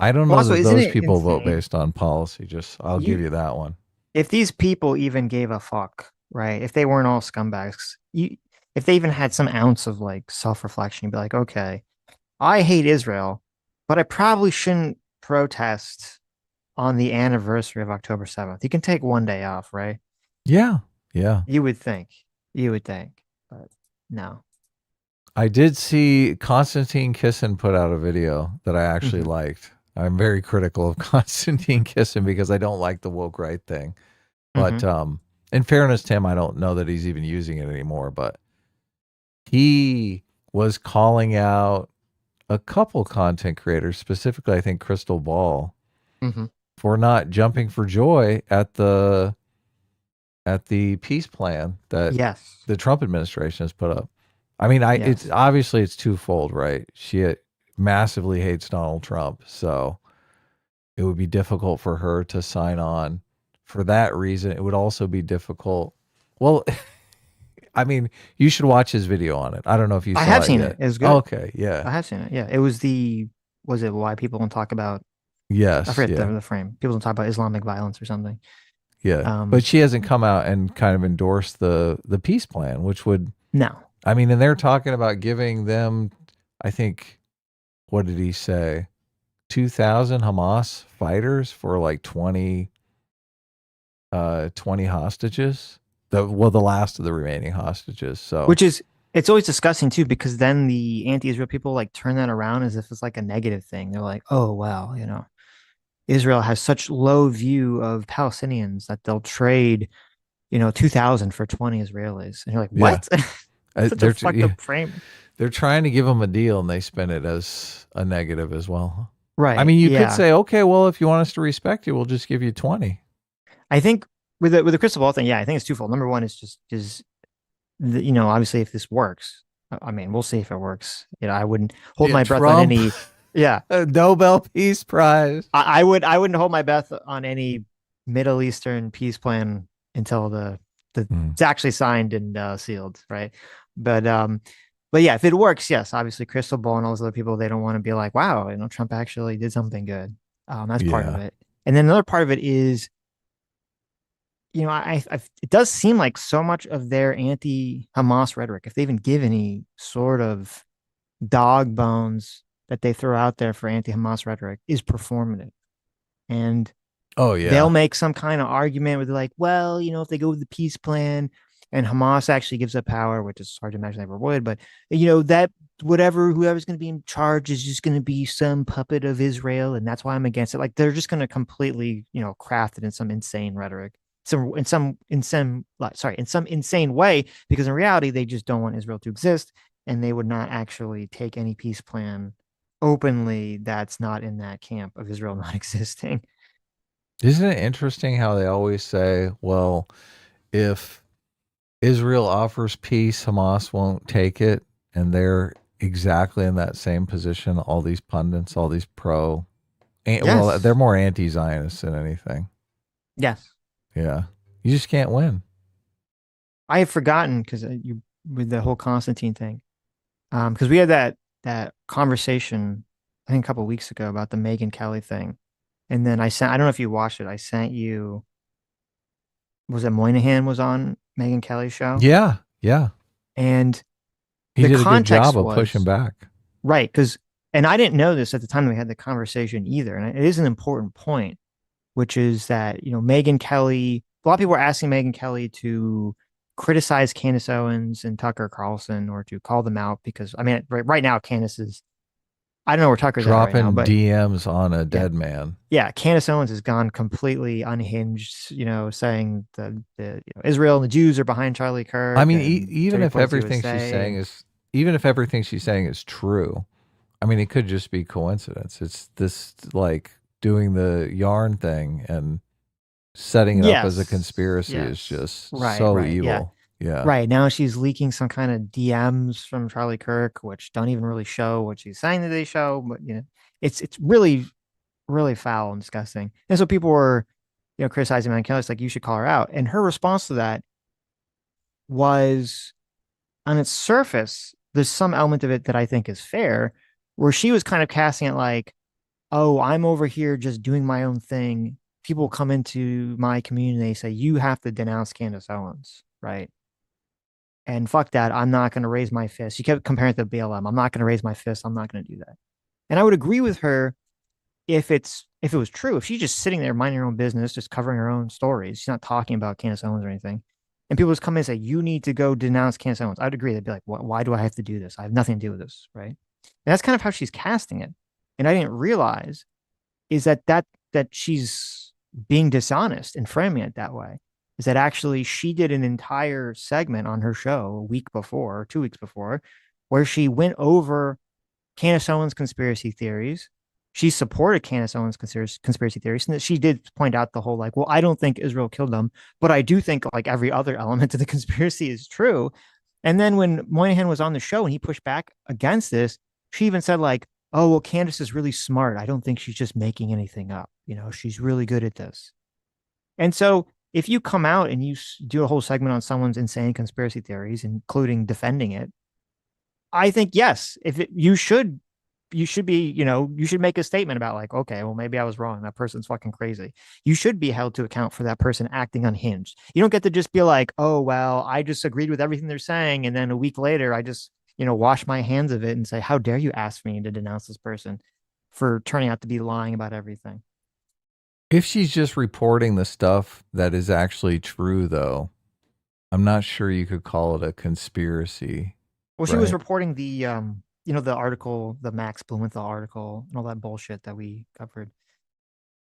I don't know that those people vote based on policy. I'll give you that one. If these people even gave a fuck, right? If they weren't all scumbags, if they even had some ounce of like self-reflection, you'd be like, okay, I hate Israel, but I probably shouldn't protest on the anniversary of October 7th. You can take one day off, right? Yeah. You would think, but no. I did see Konstantin Kisin put out a video that I actually liked. I'm very critical of Konstantin Kisin because I don't like the woke right thing. But in fairness to him, I don't know that he's even using it anymore. But he was calling out a couple content creators, specifically, I think Crystal Ball, for not jumping for joy at the at the peace plan that Yes. the Trump administration has put up. I mean, Yes. it's obviously it's twofold, right? She massively hates Donald Trump, so it would be difficult for her to sign on for that reason. It would also be difficult. Well, I mean, you should watch his video on it. I don't know if you I saw have it seen yet. it. It was good. Okay, yeah. I have seen it. Yeah. It was was it why people don't talk about, I Yes, forget yeah. the frame. People don't talk about Islamic violence or something. Yeah. But she hasn't come out and kind of endorsed the peace plan, which would, No. I mean, and they're talking about giving them, I think, what did he say? 2,000 Hamas fighters for like 20 hostages. The last of the remaining hostages. So Which is, it's always disgusting too, because then the anti-Israel people like turn that around as if it's like a negative thing. They're like, oh, well, Israel has such low view of Palestinians that they'll trade, 2,000 for 20 Israelis. And you're like, yeah. what? Such a fucked up frame. They're trying to give them a deal and they spin it as a negative as well. Right. I mean, you yeah. could say, okay, well, if you want us to respect you, we'll just give you 20. I think with the crystal ball thing, yeah, I think it's twofold. Number one is obviously if this works, I mean, we'll see if it works. I wouldn't hold my breath on any. Yeah, a Nobel Peace Prize. I wouldn't hold my breath on any Middle Eastern peace plan until it's actually signed and sealed, right? But yeah, if it works, yes, obviously crystal ball and all those other people, they don't want to be like, wow, Trump actually did something good. That's part of it. And then another part of it is, it does seem like so much of their anti-Hamas rhetoric, if they even give any sort of dog bones that they throw out there for anti-Hamas rhetoric, is performative. And they'll make some kind of argument where they're like, well, if they go with the peace plan and Hamas actually gives up power, which is hard to imagine they ever would, but that whoever's going to be in charge is just going to be some puppet of Israel, and that's why I'm against it. Like they're just going to completely, craft it in some insane rhetoric, in some insane way, because in reality they just don't want Israel to exist, and they would not actually take any peace plan openly that's not in that camp of Israel not existing. Isn't it interesting how they always say, well, if Israel offers peace, Hamas won't take it, and they're exactly in that same position. All these pundits, all these well, they're more anti-Zionist than anything. Yes. Yeah. You just can't win. I have forgotten because with the whole Constantine thing, because we had that conversation, I think a couple of weeks ago about the Megyn Kelly thing, and then I don't know if you watched it. I sent you. Was it Moynihan was on Megyn Kelly's show? Yeah, yeah. And he did a good job of pushing back. Right, and I didn't know this at the time we had the conversation either, and it is an important point, which is that Megyn Kelly. A lot of people were asking Megyn Kelly to criticize Candace Owens and Tucker Carlson, or to call them out, because I mean, right now Candace is, I don't know where Tucker's dropping at right now, but DMs on a dead man. Yeah, Candace Owens has gone completely unhinged, saying the Israel and the Jews are behind Charlie Kirk. I mean, even if everything she's saying is true, I mean, it could just be coincidence. It's this like doing the yarn thing and setting it up as a conspiracy is just so evil. Yeah. Right. Now she's leaking some kind of DMs from Charlie Kirk, which don't even really show what she's saying that they show, but it's really, really foul and disgusting. And so people were, criticizing Megyn Kelly. It's like, you should call her out. And her response to that was, on its surface, there's some element of it that I think is fair, where she was kind of casting it like, oh, I'm over here just doing my own thing. People come into my community, they say, you have to denounce Candace Owens, right? And fuck that, I'm not going to raise my fist. She kept comparing it to BLM. I'm not going to raise my fist. I'm not going to do that. And I would agree with her if it was true. If she's just sitting there minding her own business, just covering her own stories, she's not talking about Candace Owens or anything, and people just come in and say, you need to go denounce Candace Owens, I'd agree. They'd be like, why do I have to do this? I have nothing to do with this, right? And that's kind of how she's casting it. And I didn't realize is that she's being dishonest and framing it that way. Is that actually she did an entire segment on her show a week before, or 2 weeks before, where she went over Candace Owens' conspiracy theories, she supported Candace Owens' conspiracy theories, and that she did point out the whole like, well, I don't think Israel killed them, but I do think like every other element of the conspiracy is true. And then when Moynihan was on the show and he pushed back against this, she even said like, oh, well, Candace is really smart. I don't think she's just making anything up. You know, she's really good at this. And so if you come out and you do a whole segment on someone's insane conspiracy theories, including defending it, I think yes, you should be, you should make a statement about like, okay, well, maybe I was wrong. That person's fucking crazy. You should be held to account for that person acting unhinged. You don't get to just be like, oh, well, I just agreed with everything they're saying. And then a week later, I just, wash my hands of it and say, how dare you ask me to denounce this person for turning out to be lying about everything. If she's just reporting the stuff that is actually true, though, I'm not sure you could call it a conspiracy. Well, she was reporting the, the article, the Max Blumenthal article and all that bullshit that we covered.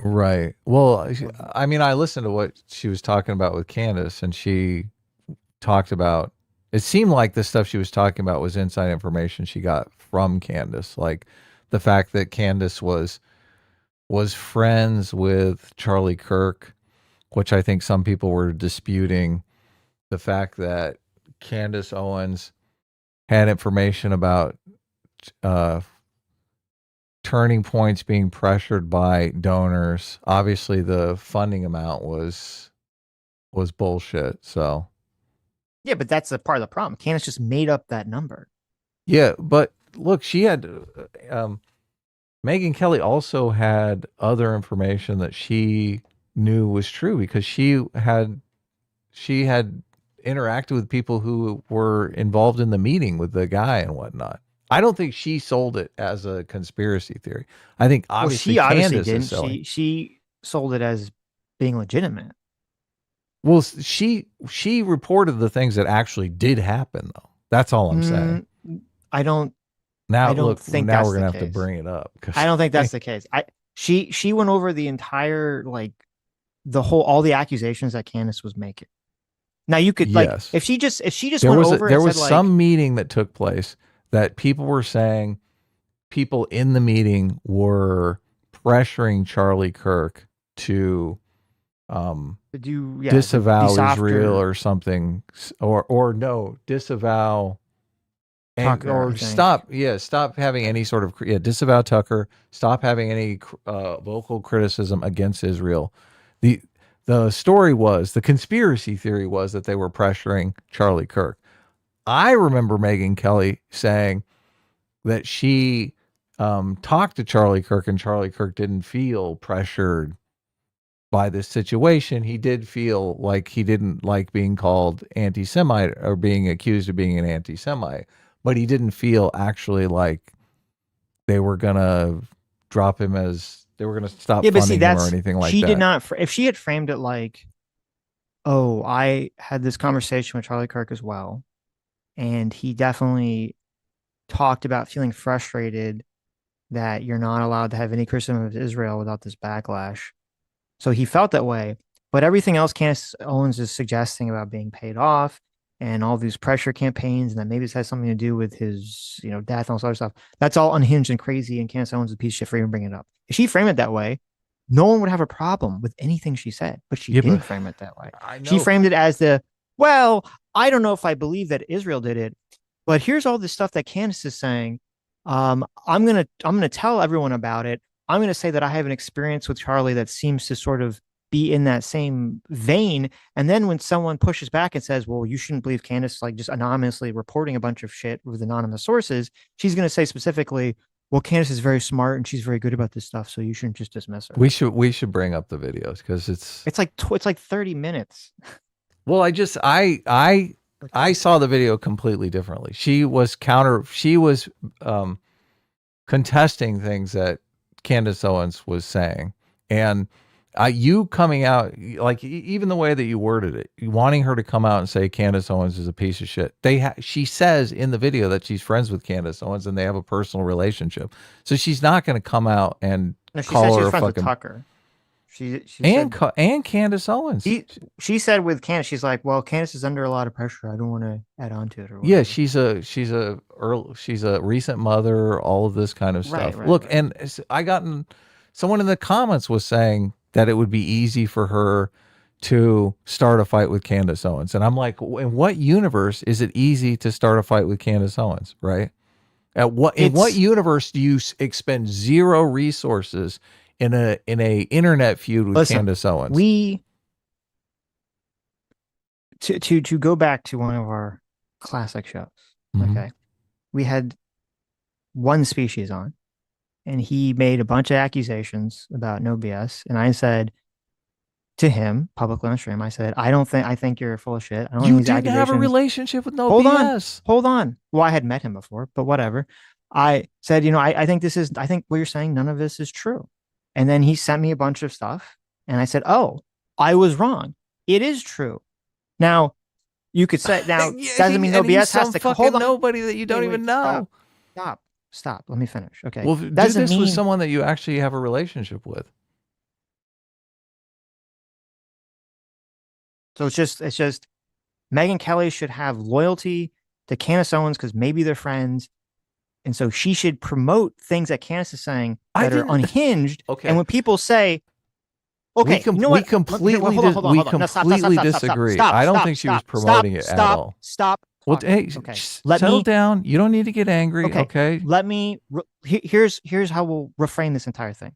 Right. Well, I mean, I listened to what she was talking about with Candace, and she talked about, it seemed like the stuff she was talking about was inside information she got from Candace. Like the fact that Candace was friends with Charlie Kirk, which I think some people were disputing. The fact that Candace Owens had information about Turning Point's being pressured by donors. Obviously, the funding amount was bullshit. So, yeah, but that's a part of the problem. Candace just made up that number. Yeah, but look, she had Megyn Kelly also had other information that she knew was true because she had interacted with people who were involved in the meeting with the guy and whatnot. I don't think she sold it as a conspiracy theory. I think obviously Candace is selling. She sold it as being legitimate. Well, she reported the things that actually did happen, though. That's all I'm saying. I don't think now that's we're gonna the have to case. bring it up. I don't think that's the case. She went over the entire all the accusations that Candace was making. Now you could Yes. if she just there went was over there and was said, some meeting that took place that people were saying people in the meeting were pressuring Charlie Kirk to disavow Israel or something, or no, disavow Tucker, or stop having any sort of disavow Tucker, stop having any vocal criticism against Israel. The story was, the conspiracy theory was that they were pressuring Charlie Kirk. I remember Megyn Kelly saying that she talked to Charlie Kirk and Charlie Kirk didn't feel pressured by this situation. He did feel like he didn't like being called anti-Semite or being accused of being an anti-Semite, but he didn't feel actually like they were going to drop him as they were going to stop funding him or anything like that. She did not. If she had framed it like, oh, I had this conversation with Charlie Kirk as well, and he definitely talked about feeling frustrated that you're not allowed to have any criticism of Israel without this backlash. So he felt that way. But everything else Candace Owens is suggesting about being paid off and all these pressure campaigns, and that maybe this has something to do with his, death and all this other stuff, that's all unhinged and crazy, and Candace Owens is a piece of shit for even bringing it up. If she framed it that way, no one would have a problem with anything she said, but she didn't frame it that way. She framed it as I don't know if I believe that Israel did it, but here's all this stuff that Candace is saying. I'm gonna tell everyone about it. I'm gonna say that I have an experience with Charlie that seems to sort of be in that same vein. And then when someone pushes back and says, well, you shouldn't believe Candace just anonymously reporting a bunch of shit with anonymous sources, she's gonna say specifically, well, Candace is very smart and she's very good about this stuff, so you shouldn't just dismiss her. We should bring up the videos because it's like 30 minutes. Well, I saw the video completely differently. She was contesting things that Candace Owens was saying, and you coming out even the way that you worded it, wanting her to come out and say Candace Owens is a piece of shit. She says in the video that she's friends with Candace Owens and they have a personal relationship, so she's not going to come out and call her friends fucking with Tucker. She and said, and Candace Owens. she said with Candace, she's like, well, Candace is under a lot of pressure. I don't want to add on to it or whatever. Yeah, she's a recent mother, all of this kind of stuff. Look, and someone in the comments was saying that it would be easy for her to start a fight with Candace Owens. And I'm like, in what universe is it easy to start a fight with Candace Owens, right? In what universe do you expend zero resources in a internet feud with Candace Owens? To go back to one of our classic shows, okay, we had one species on, and he made a bunch of accusations about no BS, and I said to him publicly on stream, I said, I think you're full of shit. I don't you didn't have a relationship with no BS. Hold on. Well, I had met him before, but whatever. I said, I think I think what you're saying, none of this is true. And then he sent me a bunch of stuff, and I said, oh, I was wrong. It is true. Now, you could say, doesn't mean no BS has to hold on. Nobody that you don't even know. Stop. Let me finish. Okay. Well, do this with someone that you actually have a relationship with. So it's just Megyn Kelly should have loyalty to Candace Owens because maybe they're friends. And so she should promote things that Candace is saying that are unhinged. Okay. And when people say, okay, we completely disagree. I don't think she was promoting it at all. Stop. Well, hey, settle down. You don't need to get angry. Okay. Let me. Here's how we'll reframe this entire thing.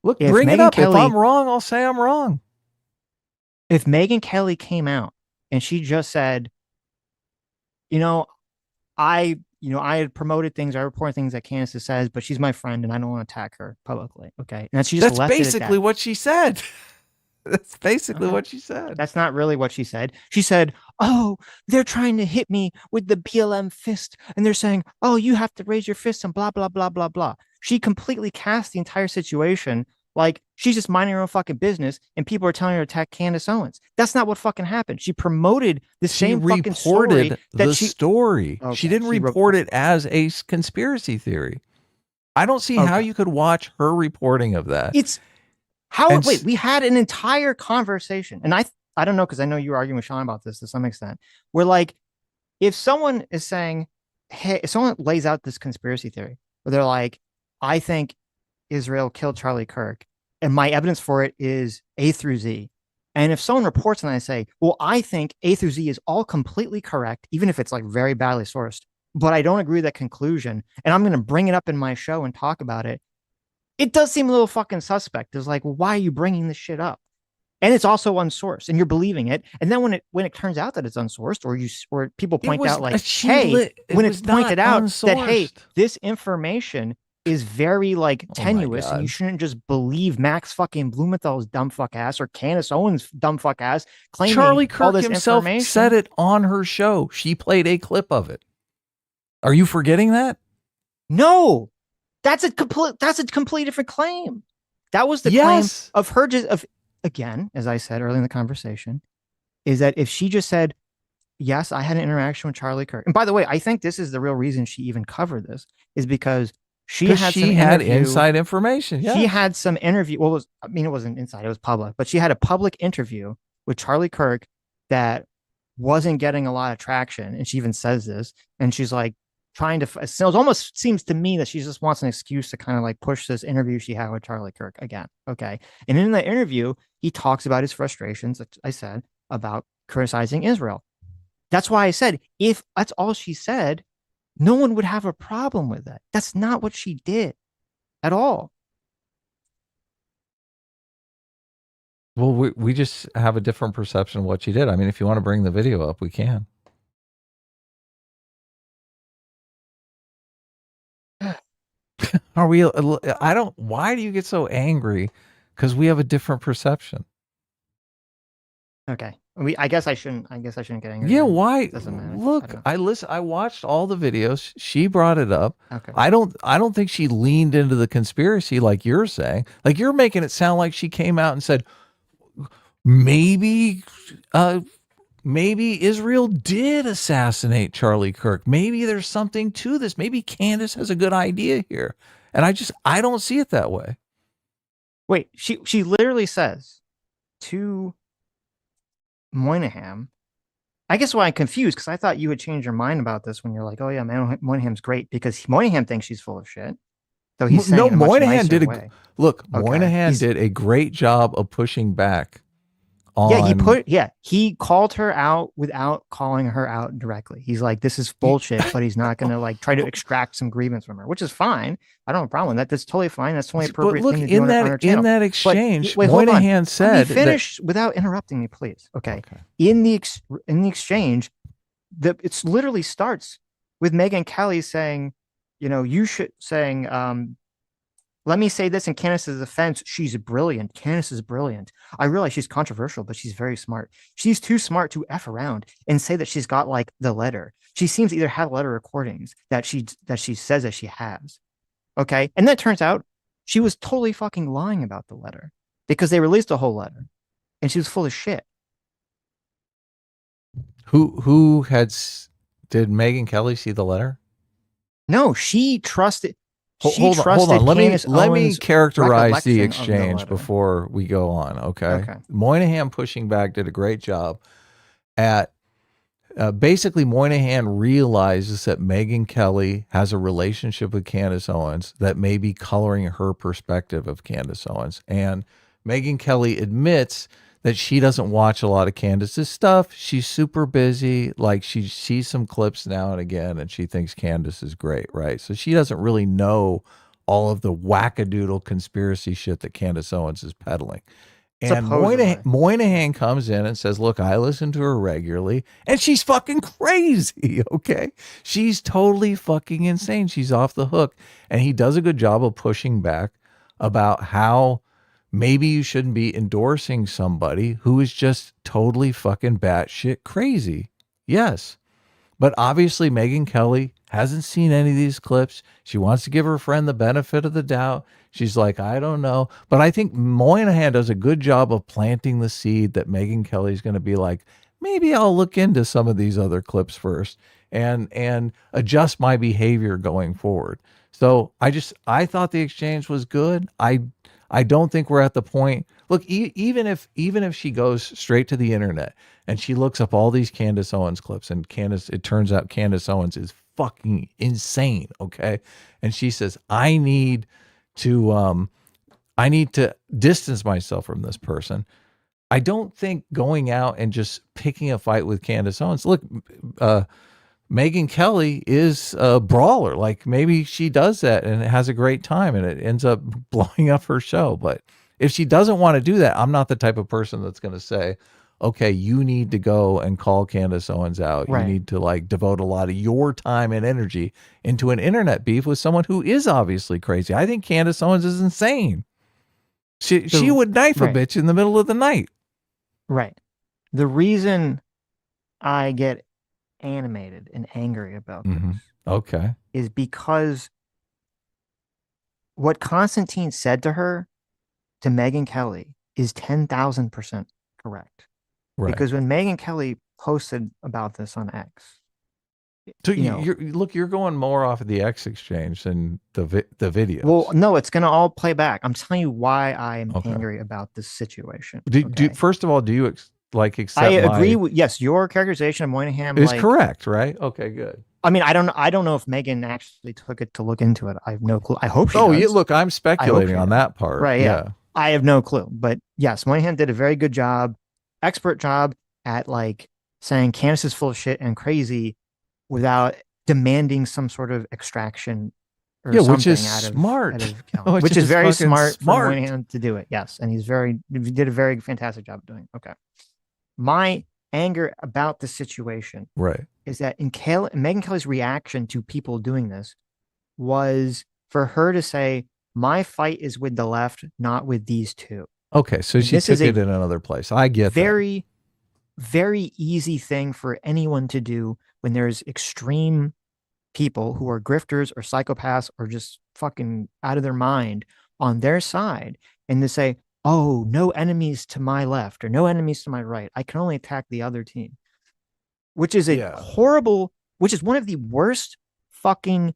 Look, bring it up. If I'm wrong, I'll say I'm wrong. If Megyn Kelly came out and she just said, I had promoted things, I reported things that Candace says, but she's my friend and I don't want to attack her publicly. Okay. And she just That's basically what she said. That's basically what she said. That's not really what she said. She said, oh, they're trying to hit me with the BLM fist. And they're saying, oh, you have to raise your fist and blah, blah, blah, blah, blah. She completely cast the entire situation like she's just minding her own fucking business and people are telling her to attack Candace Owens. That's not what fucking happened. She promoted the same fucking story. Story. Okay, she didn't report it as a conspiracy theory. I don't see how you could watch her reporting of that. Wait, we had an entire conversation, and I don't know, because I know you were arguing with Sean about this to some extent, where like, if someone is saying, hey, if someone lays out this conspiracy theory where they're like, I think Israel killed Charlie Kirk, and my evidence for it is A through Z. And if someone reports and I say, well, I think A through Z is all completely correct, even if it's like very badly sourced, but I don't agree with that conclusion, and I'm going to bring it up in my show and talk about it, it does seem a little fucking suspect. It's like, well, why are you bringing this shit up? And it's also unsourced, and you're believing it. And then when it turns out that it's unsourced, or people point out like, hey, when it's pointed out that, hey, this information is very like tenuous, and you shouldn't just believe Max fucking Blumenthal's dumb fuck ass or Candace Owens' dumb fuck ass claiming Charlie Kirk all this himself said it on her show. She played a clip of it. Are you forgetting that? No, that's a complete different claim. That was the claim of her again, as I said earlier in the conversation, is that if she just said, yes, I had an interaction with Charlie Kirk. And by the way, I think this is the real reason she even covered this, is because she had inside information. Yeah. She had some interview. Well, it wasn't inside, it was public, but she had a public interview with Charlie Kirk that wasn't getting a lot of traction. And she even says this, and she's like trying to, it almost seems to me that she just wants an excuse to kind of like push this interview she had with Charlie Kirk again. Okay. And in the interview, he talks about his frustrations, like I said, about criticizing Israel. That's why I said, if that's all she said, no one would have a problem with that. That's not what she did at all. Well, we just have a different perception of what she did. I mean, if you want to bring the video up, we can. Why do you get so angry? Because we have a different perception. Okay. I guess I shouldn't get angry. Yeah, why? It doesn't matter. Look, I watched all the videos. She brought it up. Okay. I don't think she leaned into the conspiracy like you're saying. Like, you're making it sound like she came out and said, maybe Israel did assassinate Charlie Kirk. Maybe there's something to this. Maybe Candace has a good idea here. And I don't see it that way. Wait, she literally says to Moynihan, I guess why I'm confused, because I thought you would change your mind about this when you're like, oh yeah, Moynihan's great, because Moynihan thinks she's full of shit. So he's saying No, it in a much Moynihan nicer did way. look. Okay. Moynihan did a great job of pushing back on. He called her out without calling her out directly. He's like, this is bullshit, but he's not going to like try to extract some grievance from her, which is fine. I don't have a problem with that. That's totally fine. That's totally appropriate But look, thing to do on our channel. in that exchange, Wait, hold on. Moynihan said, Let me finish without interrupting me, please. Okay. In the exchange, it literally starts with Megyn Kelly saying, you should saying, let me say this in Candace's defense. She's brilliant. Candace is brilliant. I realize she's controversial, but she's very smart. She's too smart to F around and say that she's got like the letter. She seems to either have letter recordings that she says that she has. Okay. And then it turns out she was totally fucking lying about the letter because they released a whole letter and she was full of shit. Did Megyn Kelly see the letter? No, she trusted. Hold on. Let me characterize the exchange before we go on. Okay. Moynihan pushing back did a great job at basically Moynihan realizes that Megyn Kelly has a relationship with Candace Owens that may be coloring her perspective of Candace Owens. And Megyn Kelly admits that she doesn't watch a lot of Candace's stuff. She's super busy. Like she sees some clips now and again and she thinks Candace is great, right? So she doesn't really know all of the wackadoodle conspiracy shit that Candace Owens is peddling. And Moynihan comes in and says, look, I listen to her regularly and she's fucking crazy, okay? She's totally fucking insane. She's off the hook. And he does a good job of pushing back about how maybe you shouldn't be endorsing somebody who is just totally fucking batshit crazy. Yes. But obviously Megyn Kelly hasn't seen any of these clips. She wants to give her friend the benefit of the doubt. She's like, I don't know. But I think Moynihan does a good job of planting the seed that Megyn Kelly's going to be like, maybe I'll look into some of these other clips first and adjust my behavior going forward. So I thought the exchange was good. I don't think we're at the point. Look, even if she goes straight to the internet and she looks up all these Candace Owens clips and it turns out Candace Owens is fucking insane. Okay. And she says, I need to distance myself from this person. I don't think going out and just picking a fight with Candace Owens. Look, Megyn Kelly is a brawler. Like maybe she does that and it has a great time and it ends up blowing up her show. But if she doesn't want to do that, I'm not the type of person that's going to say, okay, you need to go and call Candace Owens out. Right. You need to like devote a lot of your time and energy into an internet beef with someone who is obviously crazy. I think Candace Owens is insane. She would knife a bitch in the middle of the night. Right. The reason I get animated and angry about this is because what Constantine said to her, to Megyn Kelly, is 10,000% correct. Right. Because when Megyn Kelly posted about this on X, so you're going more off of the X exchange than the video. Well, no, it's going to all play back. I'm telling you why I'm angry about this situation. First of all, do you accept? I agree with yes. Your characterization of Moynihan is correct, right? Okay, good. I mean, I don't know if Megyn actually took it to look into it. I have no clue. I hope she does. Look, I'm speculating on that part. Right? Yeah. I have no clue, but yes, Moynihan did a very good job, expert job at like saying Candace is full of shit and crazy without demanding some sort of extraction or something which is smart. Which is very smart for Moynihan to do it. Yes, and he did a very fantastic job of doing it. Okay. My anger about the situation is that Megyn Kelly's reaction to people doing this was for her to say, my fight is with the left, not with these two. Okay, so she took it in another place. I get very, very easy thing for anyone to do when there's extreme people who are grifters or psychopaths or just fucking out of their mind on their side and to say, oh, no enemies to my left or no enemies to my right. I can only attack the other team, which is which is one of the worst fucking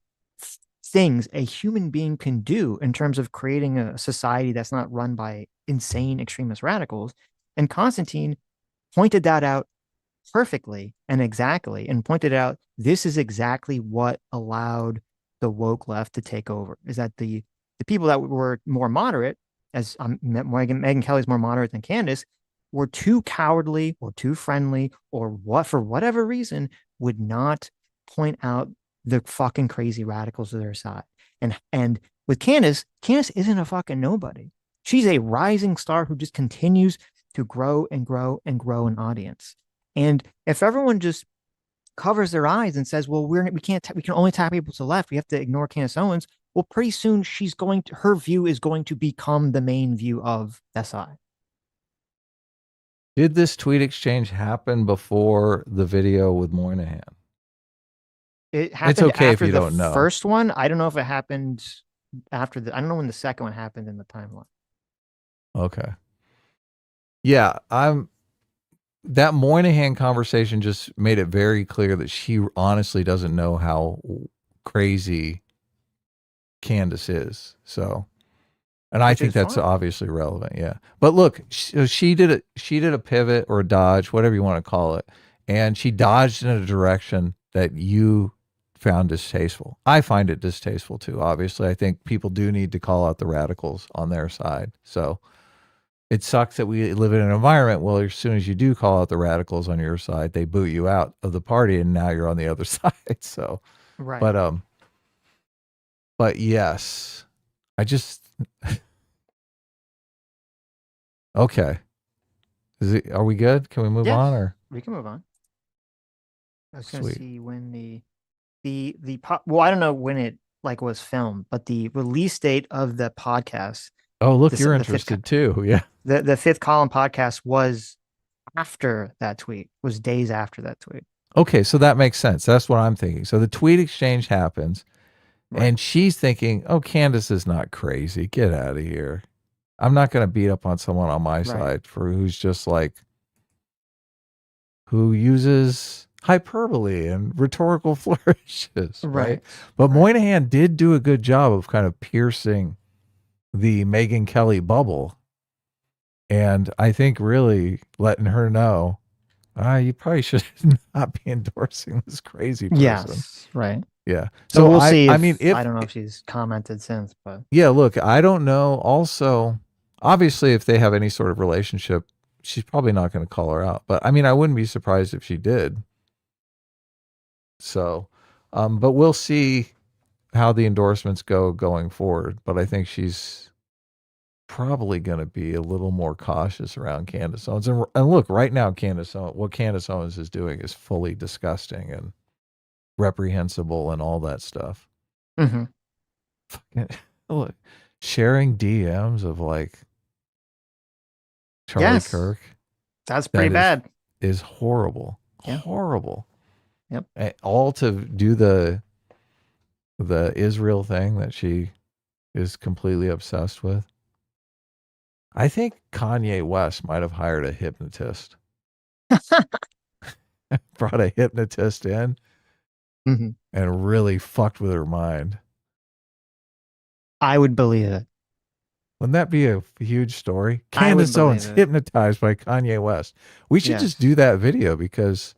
things a human being can do in terms of creating a society that's not run by insane extremist radicals. And Constantine pointed that out perfectly and exactly, and pointed out this is exactly what allowed the woke left to take over, is that the people that were more moderate, as Megyn Kelly's more moderate than Candace, were too cowardly or too friendly, or what, for whatever reason, would not point out the fucking crazy radicals to their side. And with Candace isn't a fucking nobody. She's a rising star who just continues to grow and grow and grow an audience. And if everyone just covers their eyes and says, "Well, we can only tap people to the left. We have to ignore Candace Owens." Well, pretty soon her view is going to become the main view of SI. Did this tweet exchange happen before the video with Moynihan? It happened It's okay if after you the don't know. first one. I don't know if it happened after I don't know when the second one happened in the timeline. Okay. Yeah, that Moynihan conversation just made it very clear that she honestly doesn't know how crazy Candace is. So, and I think that's obviously relevant. Yeah. But look, she did a pivot or a dodge, whatever you want to call it. And she dodged in a direction that you found distasteful. I find it distasteful too. Obviously, I think people do need to call out the radicals on their side. So it sucks that we live in an environment where as soon as you do call out the radicals on your side, they boot you out of the party, and now you're on the other side. So, right. But yes, I just okay. Are we good? Can we move on, or we can move on? I was going to see when well, I don't know when it was filmed, but the release date of the podcast. Oh, look, you're interested too. Yeah. The Fifth Column podcast was after that tweet, was days after that tweet. Okay, so that makes sense. That's what I'm thinking. So the tweet exchange happens, right, and she's thinking, oh, Candace is not crazy. Get out of here. I'm not going to beat up on someone on my side who's just who uses hyperbole and rhetorical flourishes. Right. But Moynihan did do a good job of kind of piercing the Megyn Kelly bubble. And I think really letting her know, you probably should not be endorsing this crazy person. Yes, right. Yeah. So we'll see. I don't know if she's commented since, but yeah, look, I don't know. Also, obviously, if they have any sort of relationship, she's probably not going to call her out. But I mean, I wouldn't be surprised if she did. So, but we'll see how the endorsements go going forward. But I think she's probably going to be a little more cautious around Candace Owens. And look, right now, what Candace Owens is doing is fully disgusting and reprehensible and all that stuff. Mm-hmm. Look, sharing DMs of Charlie Kirk. That's pretty bad. Is horrible. Yeah. Horrible. Yep. All to do the Israel thing that she is completely obsessed with. I think Kanye West might have hired a hypnotist. Brought a hypnotist in and really fucked with her mind. I would believe it. Wouldn't that be a huge story? Candace Owens hypnotized by Kanye West. We should just do that video because,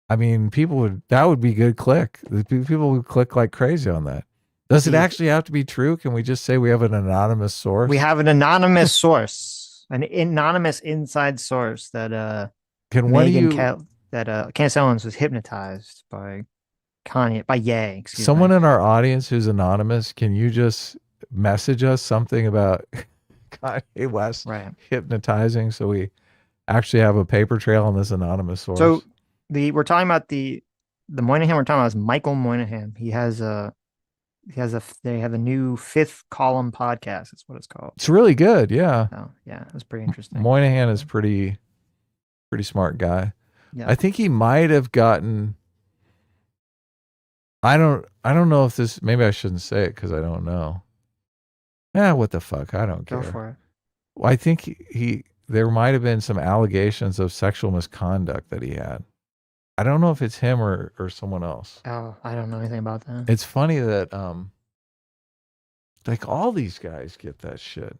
I mean, that would be good click. People would click like crazy on that. Does it actually have to be true? Can we just say we have an anonymous source? We have an anonymous source, an anonymous inside source that Candace Owens was hypnotized by Kanye, by Ye. Someone in our audience who's anonymous, can you just message us something about Kanye West hypnotizing so we actually have a paper trail on this anonymous source? So we're talking about the Moynihan we're talking about is Michael Moynihan. They have a new Fifth Column podcast. That's what it's called. It's really good. Yeah. Oh, yeah. It was pretty interesting. Moynihan is pretty smart guy. Yeah. I think he might have gotten, I don't know if this, maybe I shouldn't say it because I don't know. What the fuck? I don't care. Go for it. Well, I think there might have been some allegations of sexual misconduct that he had. I don't know if it's him or someone else. Oh, I don't know anything about that. It's funny that Like all these guys get that shit.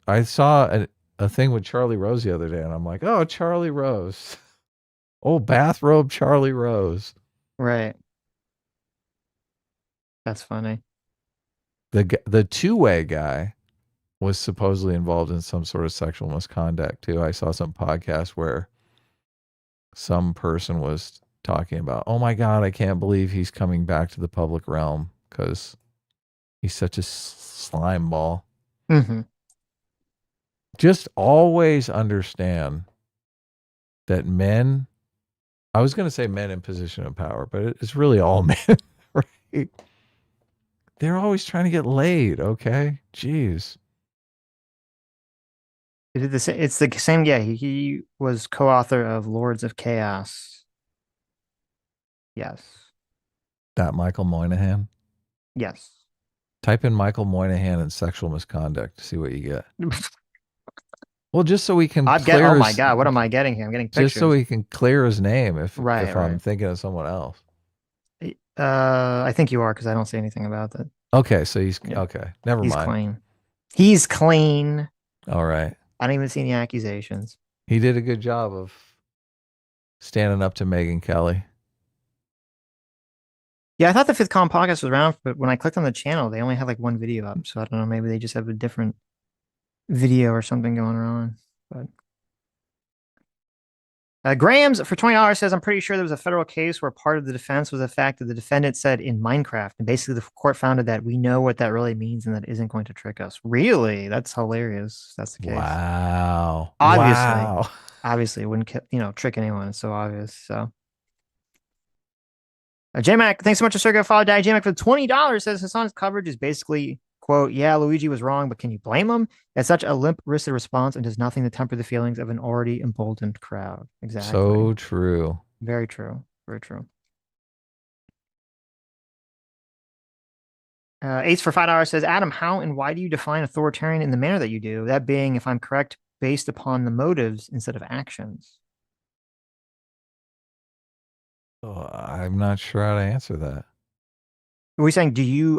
I saw a thing with Charlie Rose the other day, and I'm like, oh, Charlie Rose. Oh, bathrobe Charlie Rose. Right. That's funny. The two-way guy was supposedly involved in some sort of sexual misconduct too. I saw some podcast where some person was talking about, oh my God, I can't believe he's coming back to the public realm because he's such a slime ball. Mm-hmm. Just always understand that men, I was going to say men in position of power, but it's really all men, right? They're always trying to get laid, okay? Jeez. It's the same. Yeah, he was co-author of Lords of Chaos. Yes. That Michael Moynihan. Yes. Type in Michael Moynihan and sexual misconduct to see what you get. Well, just so we can clear oh my God, what am I getting here? I'm getting pictures. Just so we can clear his name if right. I'm thinking of someone else. I think you are because I don't say anything about that. Okay, so he's okay. Never mind. He's clean. He's clean. All right. I don't even see any accusations. He did a good job of standing up to Megyn Kelly. Yeah, I thought the Fifth Column podcast was around, but when I clicked on the channel, they only had like one video up. So I don't know. Maybe they just have a different video or something going on. But Grams for $20 says, I'm pretty sure there was a federal case where part of the defense was the fact that the defendant said in Minecraft, and basically the court found that we know what that really means and that isn't going to trick us. Really? That's hilarious. That's the case. Wow. Obviously, it wouldn't trick anyone. It's so obvious. So. J-Mac, thanks so much to Sergio Follow Daddy. J-Mac for $20 says Hasan's coverage is basically, quote, yeah, Luigi was wrong, but can you blame him? It's such a limp-wristed response and does nothing to temper the feelings of an already emboldened crowd. Exactly. So true. Very true. Very true. Ace for $5 says, Adam, how and why do you define authoritarian in the manner that you do? That being, if I'm correct, based upon the motives instead of actions. Oh, I'm not sure how to answer that. Are we saying,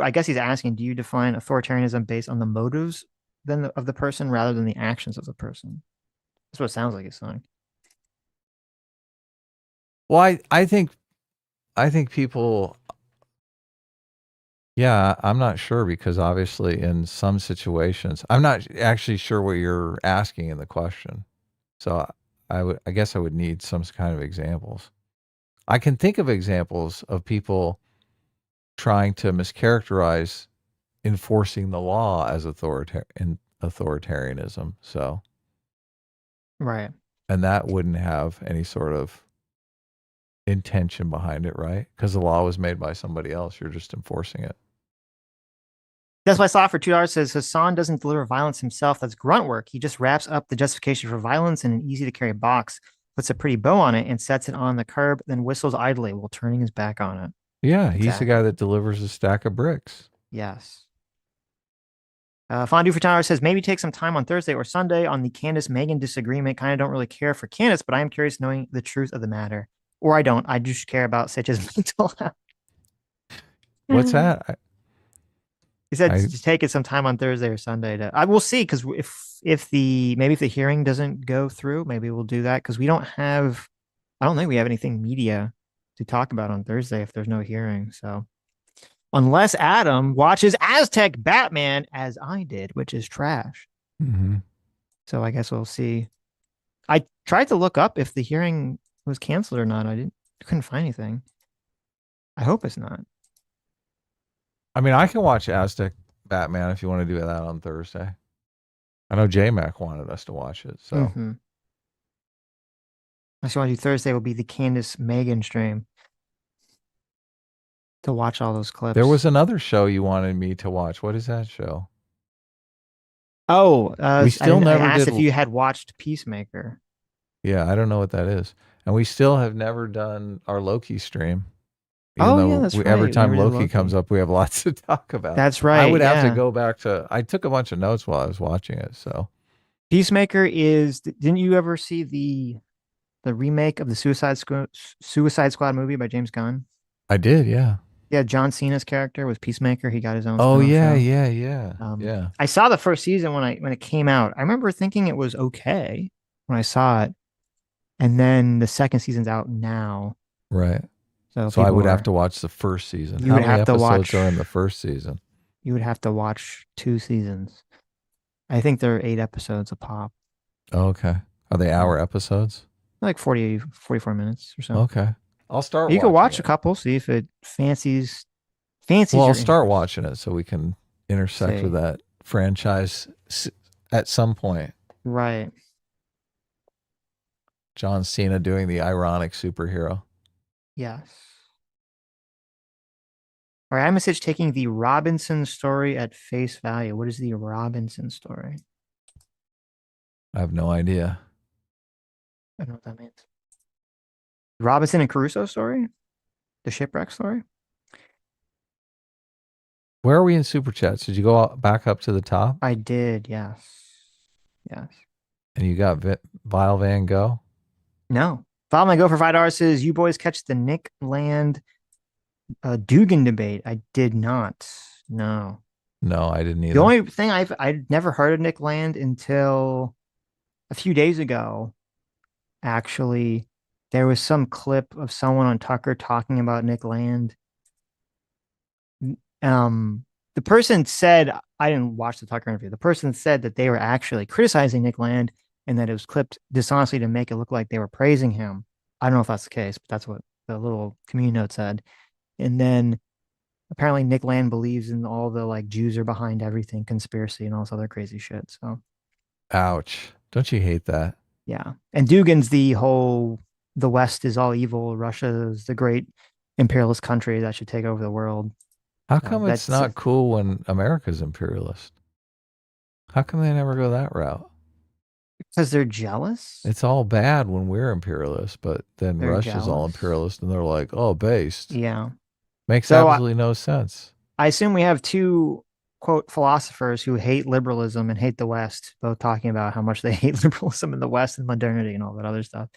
I guess he's asking, do you define authoritarianism based on the motives of the person rather than the actions of the person? That's what it sounds like he's saying. Well, I think people, yeah, I'm not sure because obviously in some situations, I'm not actually sure what you're asking in the question. So I guess I would need some kind of examples. I can think of examples of people trying to mischaracterize enforcing the law as authoritarianism. So, right. And that wouldn't have any sort of intention behind it, right? Because the law was made by somebody else. You're just enforcing it. That's why I saw for $2 says Hasan doesn't deliver violence himself. That's grunt work. He just wraps up the justification for violence in an easy to carry box, puts a pretty bow on it, and sets it on the curb, then whistles idly while turning his back on it. Yeah, he's the guy that delivers a stack of bricks. Yes. Fondue for $10 says, maybe take some time on Thursday or Sunday on the Candace-Megyn disagreement. Kind of don't really care for Candace, but I am curious knowing the truth of the matter. Or I don't. I just care about Sitch's mental health. What's that? He said just take it some time on Thursday or Sunday. I will see, because if the hearing doesn't go through, maybe we'll do that, because I don't think we have anything media to talk about on Thursday if there's no hearing. So unless Adam watches Aztec Batman as I did, which is trash. Mm-hmm. So I guess we'll see. I tried to look up if the hearing was canceled or not. I couldn't find anything. I hope it's not. I mean, I can watch Aztec Batman if you want to do that on Thursday. I know J-Mac wanted us to watch it, so. Mm-hmm. What I want to do Thursday will be the Candace-Megyn stream to watch all those clips. There was another show you wanted me to watch. What is that show? Oh, we still never asked did. If you had watched Peacemaker. Yeah, I don't know what that is, and we still have never done our Loki stream. That's right. Every time Loki comes up, we have lots to talk about. That's right. I would have to go back to. I took a bunch of notes while I was watching it. So, Peacemaker is. Didn't you ever see the remake of the Suicide Squad movie by James Gunn? I did. Yeah. Yeah, John Cena's character was Peacemaker. He got his own Oh spin-off yeah, show. yeah. I saw the first season when it came out. I remember thinking it was okay when I saw it, and then the second season's out now. Right. So So I people would have are to watch the first season. you How would many have to episodes watch are in the first season? you would have to watch 2 seasons. I think they're 8 episodes a pop, Oh, okay. Are they hour episodes? like 44 minutes or so. Okay. I'll start You could watching watch a it. couple, see if it fancies Well, I'll your start interest. watching it so we can intersect with See. that franchise at some point. Right. John Cena doing the ironic superhero. Yes. All right, I'm a Sitch taking the Robinson story at face value. What is the Robinson story? I have no idea. I don't know what that means. Robinson and Crusoe story? The shipwreck story? Where are we in super chats? Did you go back up to the top I did, yes. Yes. and you got Vile Van Gogh? No. Follow my go for $5 says, you boys catch the Nick Land Dugan debate. I did not. No. No, I didn't either. The only thing I'd never heard of Nick Land until a few days ago. Actually, there was some clip of someone on Tucker talking about Nick Land. The person said, I didn't watch the Tucker interview. The person said that they were actually criticizing Nick Land and that it was clipped dishonestly to make it look like they were praising him. I don't know if that's the case, but that's what the little community note said. And then apparently Nick Land believes in all the like Jews are behind everything, conspiracy and all this other crazy shit. So, Ouch. Don't you hate that? yeah. And Dugan's the West is all evil. Russia is the great imperialist country that should take over the world. How come it's not cool when America's imperialist? How come they never go that route? Because they're jealous. It's all bad when we're imperialist, but then They're Russia's all jealous. imperialist and they're like, oh, based. Yeah. Makes So absolutely no sense. I assume we have two, quote, philosophers who hate liberalism and hate the West, both talking about how much they hate liberalism in the West and modernity and all that other stuff.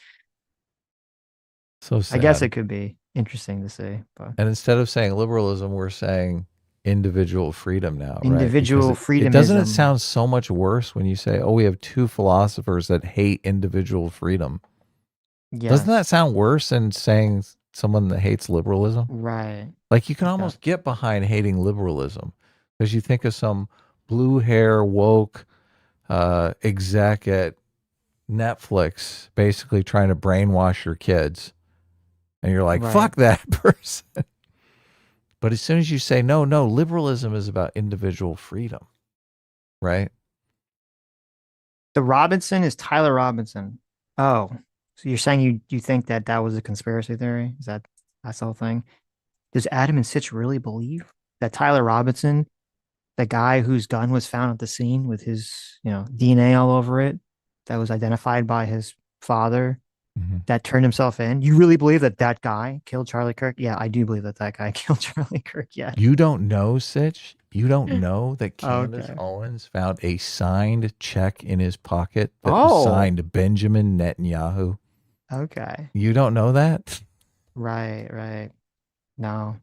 So sad. I guess it could be interesting to see. But And instead of saying liberalism, we're saying individual freedom now, individual right? freedom. Doesn't it sound so much worse when you say, oh, we have two philosophers that hate individual freedom? Yes. Doesn't that sound worse than saying someone that hates liberalism? Right. Like you can almost get behind hating liberalism because you think of some blue hair woke exec at Netflix basically trying to brainwash your kids. And you're like, fuck that person. But as soon as you say, no, liberalism is about individual freedom, right? The Robinson is Tyler Robinson. Oh, so you're saying you think that was a conspiracy theory? That's the whole thing? Does Adam and Sitch really believe that Tyler Robinson, the guy whose gun was found at the scene with his, DNA all over it, that was identified by his father, that turned himself in? You really believe that guy killed Charlie Kirk? Yeah, I do believe that guy killed Charlie Kirk. Yeah. You don't know, Sitch? You don't know that Candace Owens found a signed check in his pocket that was signed Benjamin Netanyahu? Okay. You don't know that? Right. No.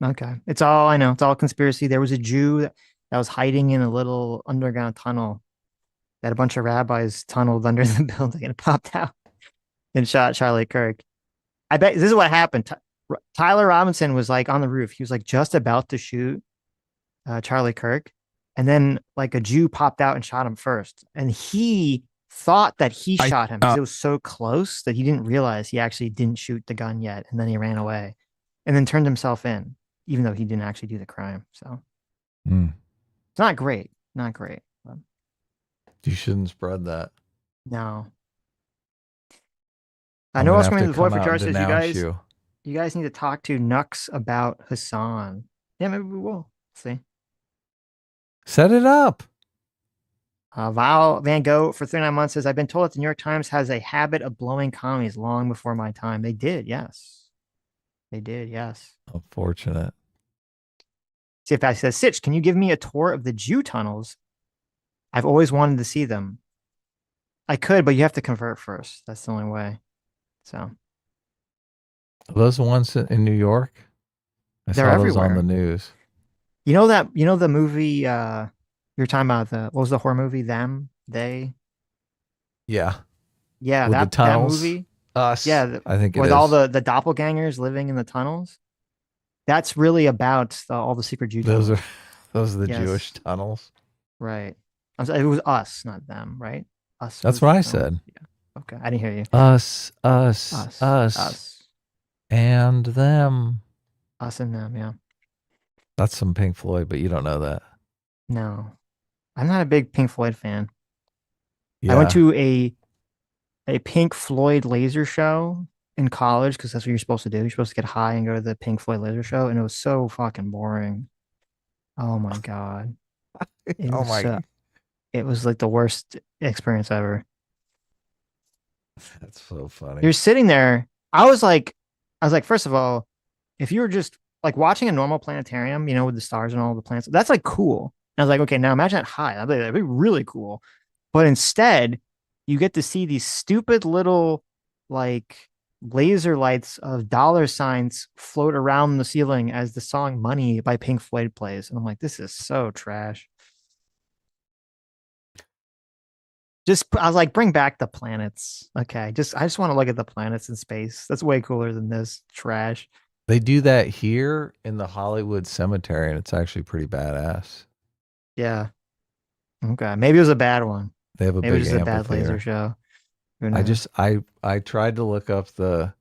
Okay. It's all I know. It's all conspiracy. There was a Jew that was hiding in a little underground tunnel that a bunch of rabbis tunneled under the building and popped out and shot Charlie Kirk. I bet this is what happened. Tyler Robinson was like on the roof. He was like just about to shoot Charlie Kirk. And then like a Jew popped out and shot him first. And he thought that he shot him because it was so close that he didn't realize he actually didn't shoot the gun yet. And then he ran away and then turned himself in, even though he didn't actually do the crime. So it's not great. Not great. But you shouldn't spread that. No. I know what's coming to the point for Charles says you guys need to talk to Nux about Hasan. Yeah, maybe we will. See. Set it up. Val Van Gogh for 39 months says, I've been told that the New York Times has a habit of blowing commies long before my time. They did, yes. They did, yes. Unfortunate. See if that says, Sitch, can you give me a tour of the Jew tunnels? I've always wanted to see them. I could, but you have to convert first. That's the only way. So Are those the ones in New York? I They're saw those on the everywhere. news. You know the movie you're talking about, the what was the horror movie? Them? They? Yeah, Yeah, with the that tunnels. movie. Yeah, Us, I think it with all is. the doppelgangers living in the tunnels. That's really about all the secret Jew Those are tunnels. those are the Jewish Yes, tunnels. right. I'm sorry, it was us, not them, right? Us That's was what the I film. said. Yeah. Okay, I didn't hear you. Us, us, Us, us, us, and them. us, and them. Yeah. That's some Pink Floyd, but you don't know that. No, I'm not a big Pink Floyd fan. I went Yeah. to a Pink Floyd laser show in college because that's what you're supposed to do. You're supposed to get high and go to the Pink Floyd laser show, and it was so fucking boring. Oh my god, it Oh was my, it was like the worst experience ever. that's so funny. You're sitting there. I was like, first of all, if you were just like watching a normal planetarium, you know, with the stars and all the planets, that's like cool. And I was like, okay, now imagine that high. That'd be really cool. But instead, you get to see these stupid little like laser lights of dollar signs float around the ceiling as the song Money by Pink Floyd plays. And I'm like, this is so trash. I was like, bring back the planets. Okay. I just want to look at the planets in space. That's way cooler than this trash. They do that here in the Hollywood Cemetery, and it's actually pretty badass. Yeah. Okay. Maybe it was a bad one. They have a Maybe it big was just a bad laser amphitheater. show. Who I knows? just I tried to look up the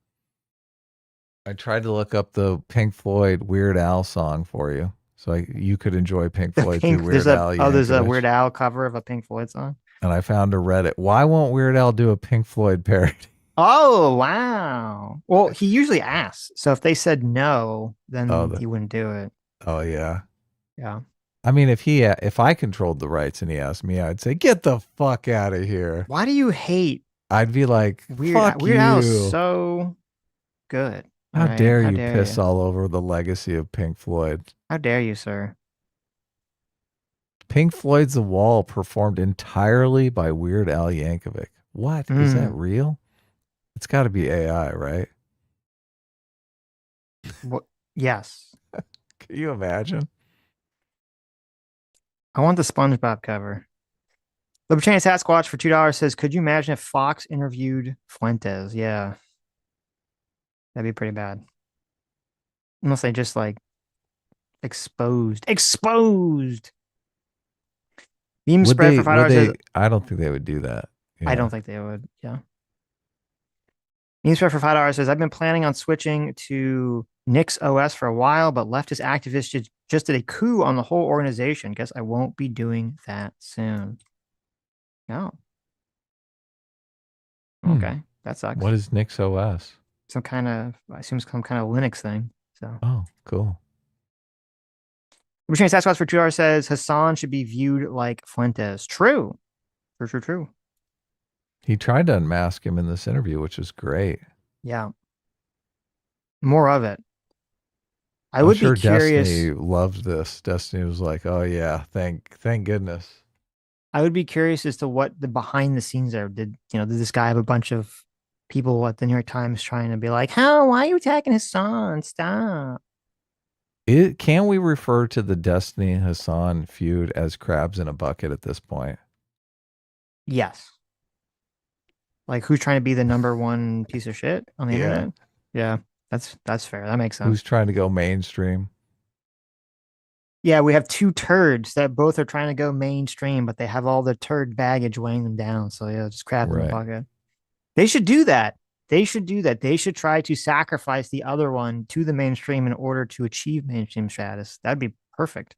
Pink Floyd Weird Al song for you, so you could enjoy Pink The Floyd through pink, Weird Al there's a Yankovic. Weird Al cover of a Pink Floyd song. And I found a Reddit. Why won't Weird Al do a Pink Floyd parody? Oh, wow. Well, he usually asks. So if they said no, Oh, then he wouldn't do it. oh yeah. Yeah. I mean, if I controlled the rights and he asked me, I'd say, "Get the fuck out of here." Why do you hate I'd be like, "Fuck Weird Al is you." so good. All How right. dare How you dare piss you? all over the legacy of Pink Floyd? How dare you, sir? Pink Floyd's The Wall performed entirely by Weird Al Yankovic. What? Is that real? It's got to be AI, right? What? Yes. Can you imagine? I want the SpongeBob cover. Libertarian Sasquatch for $2 says, could you imagine if Fox interviewed Fuentes? Yeah. That'd be pretty bad. Unless they just like exposed. Beam spread for $5 says, I don't think they would do that. I Yeah. don't think they would. Yeah. Beam spread for $5 says, I've been planning on switching to Nix OS for a while, but leftist activists just did a coup on the whole organization. Guess I won't be doing that soon. No. Okay. That sucks. What is Nix OS? I assume some kind of Linux thing. So, Oh, cool. Libertarian Sasquatch for $2 says Hasan should be viewed like Fuentes. True. True. He tried to unmask him in this interview, which was great. Yeah. More of it. I'm would sure be curious. Destiny loved this. Destiny was like, "Oh yeah, thank goodness." I would be curious as to what the behind the scenes are. Did this guy have a bunch of people at the New York Times trying to be like, why are you attacking Hasan? Stop. Can we refer to the Destiny Hasan feud as crabs in a bucket at this point? Yes. Like, who's trying to be the number one piece of shit on the internet? Yeah, that's fair. That makes sense. Who's trying to go mainstream? Yeah, we have two turds that both are trying to go mainstream, but they have all the turd baggage weighing them down. So yeah, just crap in the bucket. They should do that. They should try to sacrifice the other one to the mainstream in order to achieve mainstream status. That'd be perfect.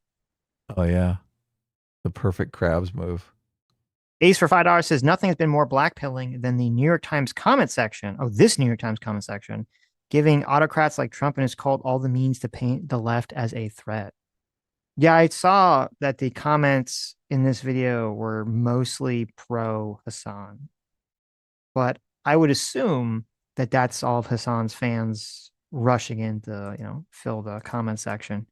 Oh yeah, the perfect crabs move. Ace for $5 says nothing has been more blackpilling than the New York Times comment section. Oh, this New York Times comment section, giving autocrats like Trump and his cult all the means to paint the left as a threat. Yeah, I saw that the comments in this video were mostly pro Hasan, but I would assume that that's all of Hasan's fans rushing in to, fill the comment section.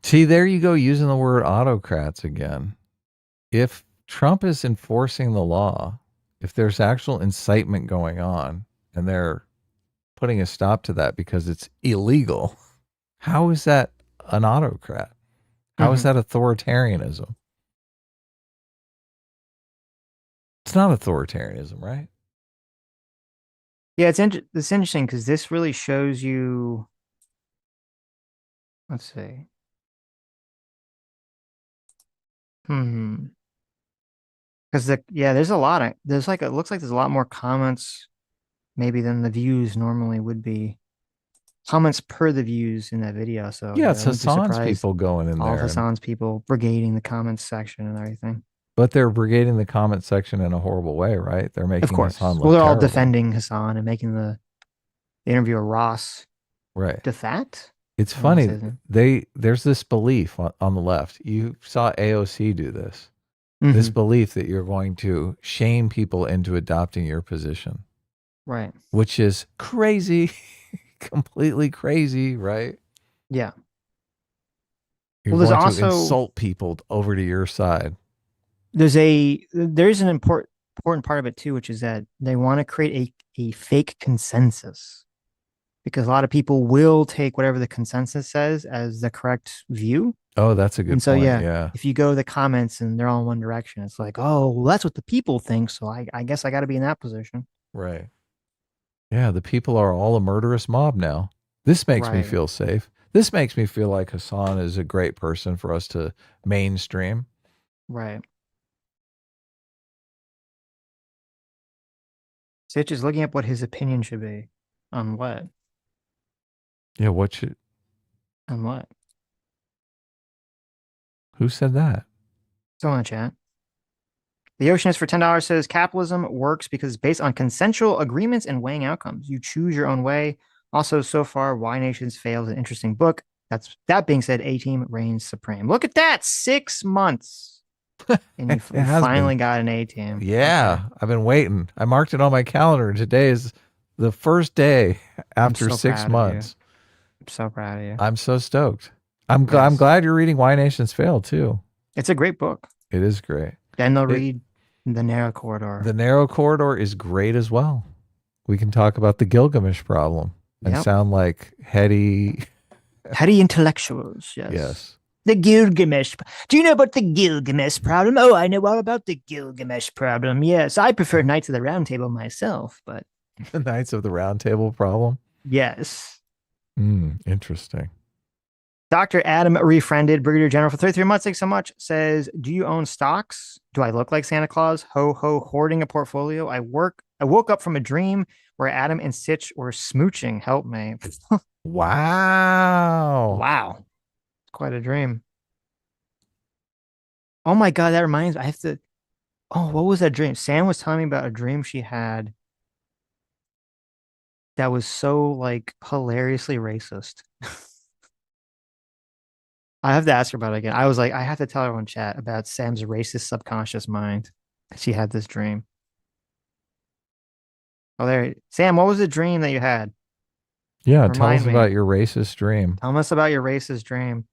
See, there you go, using the word autocrats again. If Trump is enforcing the law, if there's actual incitement going on and they're putting a stop to that because it's illegal. How is that an autocrat? How is that authoritarianism? It's not authoritarianism, right? Yeah, it's interesting because this really shows you. Let's see. Because there's a lot of it looks like there's a lot more comments maybe than the views normally would be. Comments per the views in that video. So Yeah, it's I wouldn't be Hasan's surprised. people going in All there. of Hasan's people brigading the comments section and everything. But they're brigading the comment section in a horrible way, right? They're making Of course. Hasan look Well, they're all terrible. defending Hasan and making the interviewer Ross Right. Defat. It's I don't know funny. his name. There's this belief on the left. You saw AOC do this. This belief that you're going to shame people into adopting your position. Right. Which is crazy. Completely crazy, right? Yeah. You're Well, there's going to also insult people over to your side. there's an important part of it too, which is that they want to create a fake consensus, because a lot of people will take whatever the consensus says as the correct view. Oh, that's a good And so, point. yeah, if you go to the comments and they're all in one direction, it's like, oh, well, that's what the people think. So I guess I got to be in that position. Right. Yeah, the people are all a murderous mob now. This makes me Right. feel safe. This makes me feel like Hasan is a great person for us to mainstream. Right. Sitch is looking up what his opinion should be on what? Yeah, what should... On what? Who said that? Still in the chat. The Oceanist for $10 says capitalism works because it's based on consensual agreements and weighing outcomes. You choose your own way. Also, so far, Why Nations Fail is an interesting book. That being said, A-Team reigns supreme. Look at that, 6 months, and you finally got an A-Team. Yeah, Okay. I've been waiting. I marked it on my calendar. Today is the first day after so 6 proud of months. I'm so proud of you. I'm so stoked. I'm Yes. glad you're reading Why Nations Fail too. It's a great book. It is great. Then they'll read The Narrow Corridor. The Narrow Corridor is great as well. We can talk about the Gilgamesh problem and sound like heady intellectuals. Yes. Yes. The Gilgamesh. Do you know about the Gilgamesh problem? Oh, I know all about the Gilgamesh problem. Yes, I prefer Knights of the Round Table myself, but The Knights of the Round Table problem. yes. Interesting. Dr. Adam Refriended, Brigadier General for 33 months, thanks so much, says, do you own stocks? Do I look like Santa Claus? Ho, ho, hoarding a portfolio. I woke up from a dream where Adam and Sitch were smooching. Help me. Wow. Wow. Quite a dream. Oh my God, that reminds me. What was that dream? Sam was telling me about a dream she had that was so like hilariously racist. I have to ask her about it again. I was like, I have to tell her on chat about Sam's racist subconscious mind. She had this dream. Oh, Sam, what was the dream that you had? Yeah, tell Remind us me. about your racist dream. Tell us about your racist dream.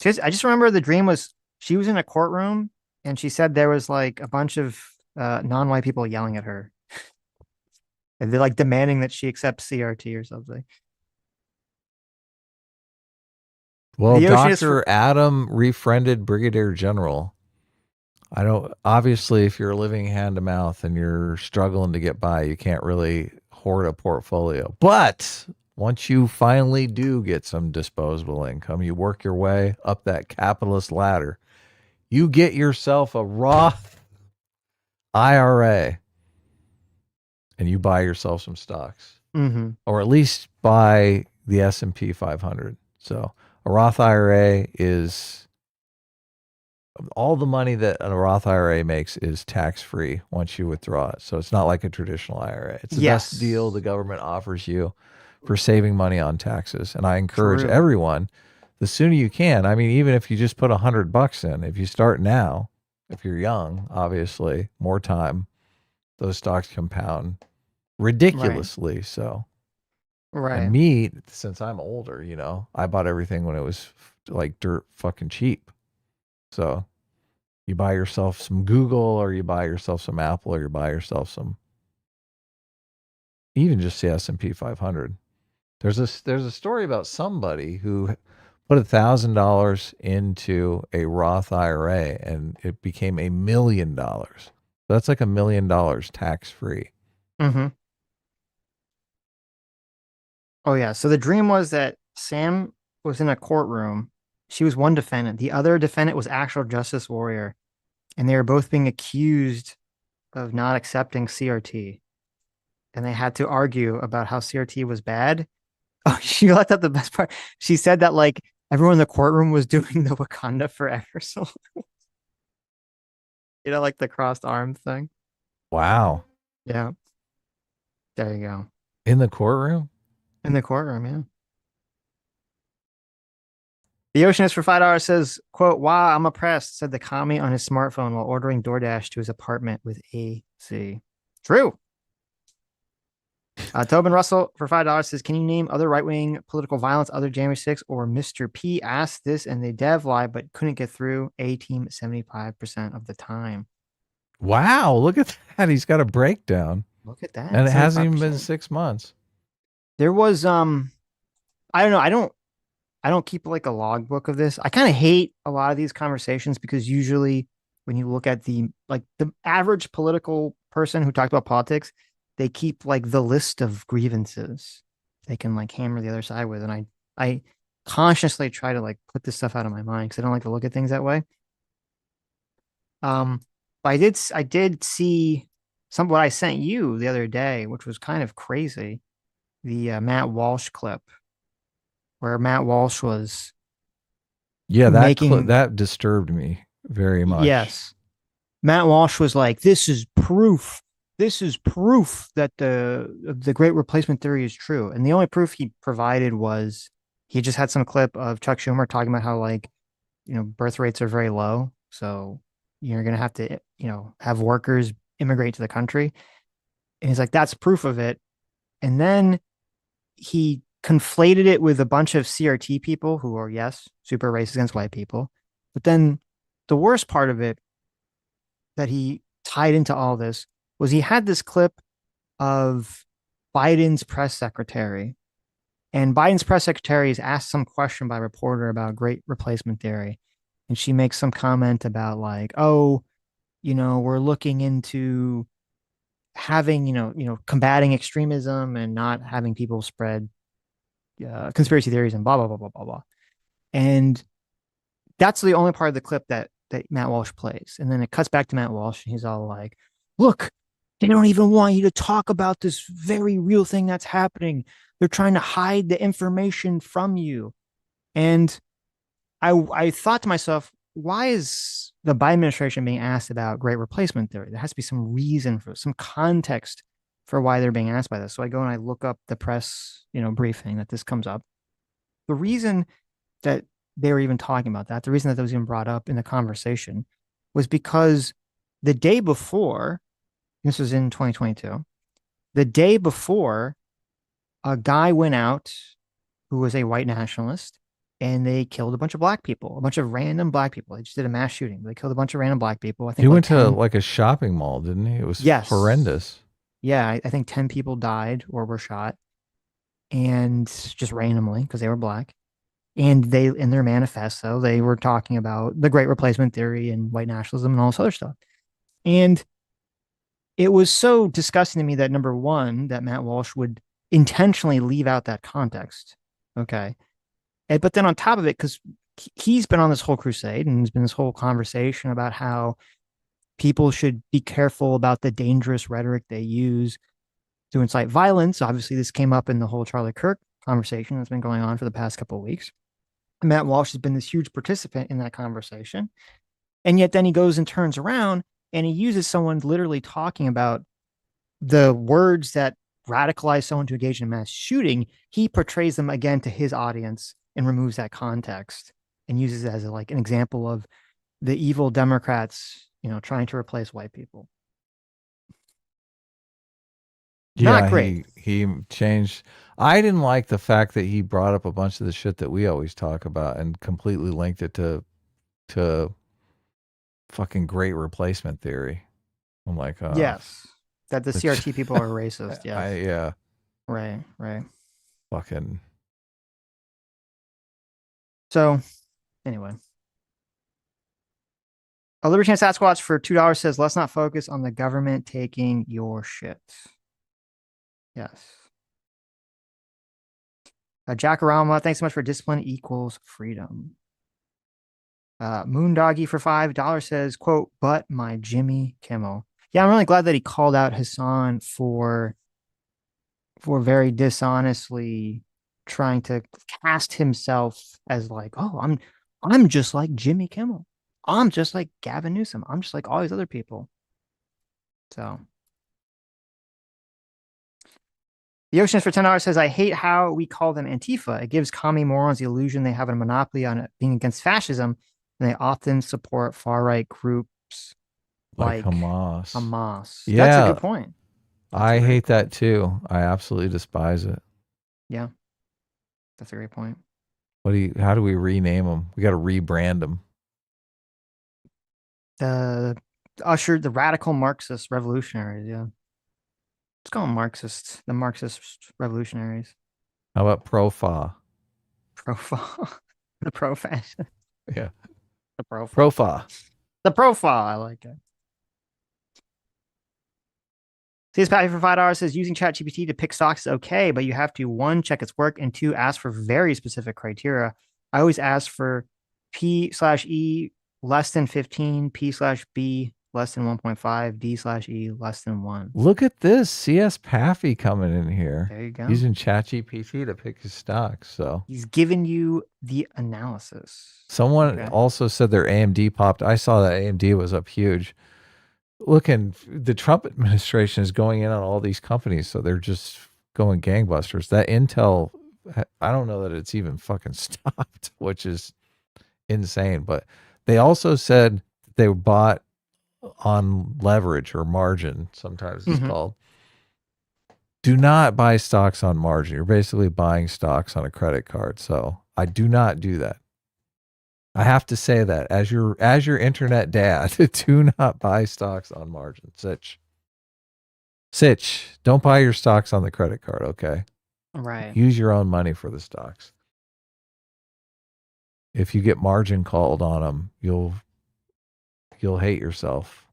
I just remember the dream was she was in a courtroom and she said there was like a bunch of non-white people yelling at her. And they're like demanding that she accept CRT or something. Well, The Dr. Adam Refriended, Brigadier General. Obviously, if you're living hand to mouth and you're struggling to get by, you can't really hoard a portfolio. But once you finally do get some disposable income, you work your way up that capitalist ladder, you get yourself a Roth IRA and you buy yourself some stocks, or at least buy the S&P 500. So a Roth IRA is all the money that a Roth IRA makes is tax-free once you withdraw it. So it's not like a traditional IRA. It's the best deal the government offers you for saving money on taxes. And I encourage everyone, the sooner you can. I mean, even if you just put $100 in, if you start now, if you're young, obviously, more time, those stocks compound ridiculously. So, and me, since I'm older, I bought everything when it was like dirt fucking cheap. So you buy yourself some Google, or you buy yourself some Apple, or you buy yourself some, even just the S&P 500. There's a story about somebody who put $1,000 into a Roth IRA and it became $1 million. That's like $1 million tax free. Mm-hmm. Oh yeah. So the dream was that Sam was in a courtroom. She was one defendant. The other defendant was actual justice warrior, and they were both being accused of not accepting CRT. And they had to argue about how CRT was bad. Oh, she left out the best part. She said that like everyone in the courtroom was doing the Wakanda Forever song. Like the crossed arm thing. Wow. Yeah. There you go. In the courtroom? In the courtroom, yeah. The Oceanist for $5 says, quote, wow, I'm oppressed, said the commie on his smartphone while ordering DoorDash to his apartment with AC. True. Tobin Russell for $5 says, can you name other right-wing political violence other January 6th or Mr. P asked this and the dev live but couldn't get through A team 75% of the time. Wow, look at that. He's got a breakdown. Look at that. And it hasn't even been 75%. 6 months. There was I don't know. I don't keep like a logbook of this. I kind of hate a lot of these conversations because usually when you look at the average political person who talked about politics, they keep like the list of grievances they can like hammer the other side with. And I consciously try to like put this stuff out of my mind because I don't like to look at things that way. But I did see what I sent you the other day, which was kind of crazy. The Matt Walsh clip where Matt Walsh was that disturbed me very much. Yes. Matt Walsh was like, this is proof that the great replacement theory is true. And the only proof he provided was he just had some clip of Chuck Schumer talking about how like, birth rates are very low. So you're going to have to, have workers immigrate to the country. And he's like, that's proof of it. And then he conflated it with a bunch of CRT people who are, yes, super racist against white people. But then the worst part of it that he tied into all this was he had this clip of Biden's press secretary. And Biden's press secretary is asked some question by a reporter about great replacement theory. And she makes some comment about like, oh, we're looking into having, combating extremism and not having people spread conspiracy theories and blah, blah, blah, blah, blah, blah. And that's the only part of the clip that Matt Walsh plays. And then it cuts back to Matt Walsh and he's all like, look, they don't even want you to talk about this very real thing that's happening. They're trying to hide the information from you. And I thought to myself, why is the Biden administration being asked about great replacement theory? There has to be some reason for some context for why they're being asked by this. So I go and I look up the press, briefing that this comes up. The reason that they were even talking about that, the reason that was even brought up in the conversation was because the day before, this was in 2022, the day before, a guy went out who was a white nationalist and they killed a bunch of black people, a bunch of random black people. They just did a mass shooting. They killed a bunch of random black people. I think he went to like a shopping mall, didn't he? It was horrendous. Yeah, I think 10 people died or were shot, and just randomly because they were black. And they, in their manifesto, they were talking about the great replacement theory and white nationalism and all this other stuff. And it was so disgusting to me that number one, that Matt Walsh would intentionally leave out that context. Okay. But then on top of it, because he's been on this whole crusade and there's been this whole conversation about how people should be careful about the dangerous rhetoric they use to incite violence. Obviously, this came up in the whole Charlie Kirk conversation that's been going on for the past couple of weeks. Matt Walsh has been this huge participant in that conversation. And yet then he goes and turns around and he uses someone literally talking about the words that radicalize someone to engage in a mass shooting. He portrays them again to his audience and removes that context and uses it as an example of the evil Democrats, trying to replace white people. Yeah, not great. He changed. I didn't like the fact that he brought up a bunch of the shit that we always talk about and completely linked it to fucking great replacement theory. I'm like, yes, that the CRT people are racist. Yeah, yeah, right. Fucking. So, anyway. A Libertarian Sasquatch for $2 says, let's not focus on the government taking your shit. Yes. Jackarama, thanks so much for discipline equals freedom. Moondoggy for $5 says, quote, but my Jimmy Kimmel. Yeah, I'm really glad that he called out Hasan for very dishonestly trying to cast himself as like, oh, I'm just like Jimmy Kimmel. I'm just like Gavin Newsom. I'm just like all these other people. So the Oceanist for $10 says, I hate how we call them Antifa. It gives commie morons the illusion they have a monopoly on it being against fascism, and they often support far-right groups like Hamas. Hamas. Yeah. That's a good point. I hate that too. I absolutely despise it. Yeah. That's a great point. How do we rename them? We got to rebrand them. The radical Marxist revolutionaries. Yeah. Let's call them Marxists, the Marxist revolutionaries. How about Profa? The pro-fascist. Yeah. The Profa. Profa. The profile. I like it. CS Patty for $5 says using ChatGPT to pick stocks is okay, but you have to 1, check its work, and 2, ask for very specific criteria. I always ask for P/E less than 15, P/B less than 1.5, D/E less than 1. Look at this. CS Paffy coming in here. There you go. Using ChatGPT to pick his stocks. So he's giving you the analysis. Someone also said their AMD popped. I saw that AMD was up huge. Looking, the Trump administration is going in on all these companies, so they're just going gangbusters. That Intel, I don't know that it's even fucking stopped, which is insane. But they also said they were bought on leverage or margin, sometimes it's called. Do not buy stocks on margin. You're basically buying stocks on a credit card. So I do not do that. I have to say that as your internet dad, do not buy stocks on margin. Sitch, don't buy your stocks on the credit card, okay? Right. Use your own money for the stocks. If you get margin called on them, you'll hate yourself.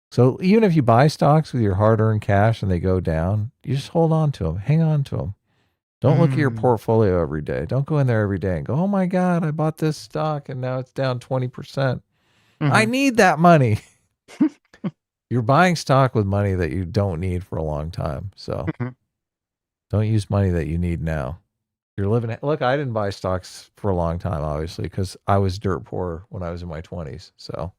So even if you buy stocks with your hard-earned cash and they go down, you just hold on to them. Hang on to them. Don't look at your portfolio every day. Don't go in there every day and go, oh my God, I bought this stock and now it's down 20%. I need that money. You're buying stock with money that you don't need for a long time. So don't use money that you need now. You're living. Look, I didn't buy stocks for a long time, obviously, because I was dirt poor when I was in my 20s. So.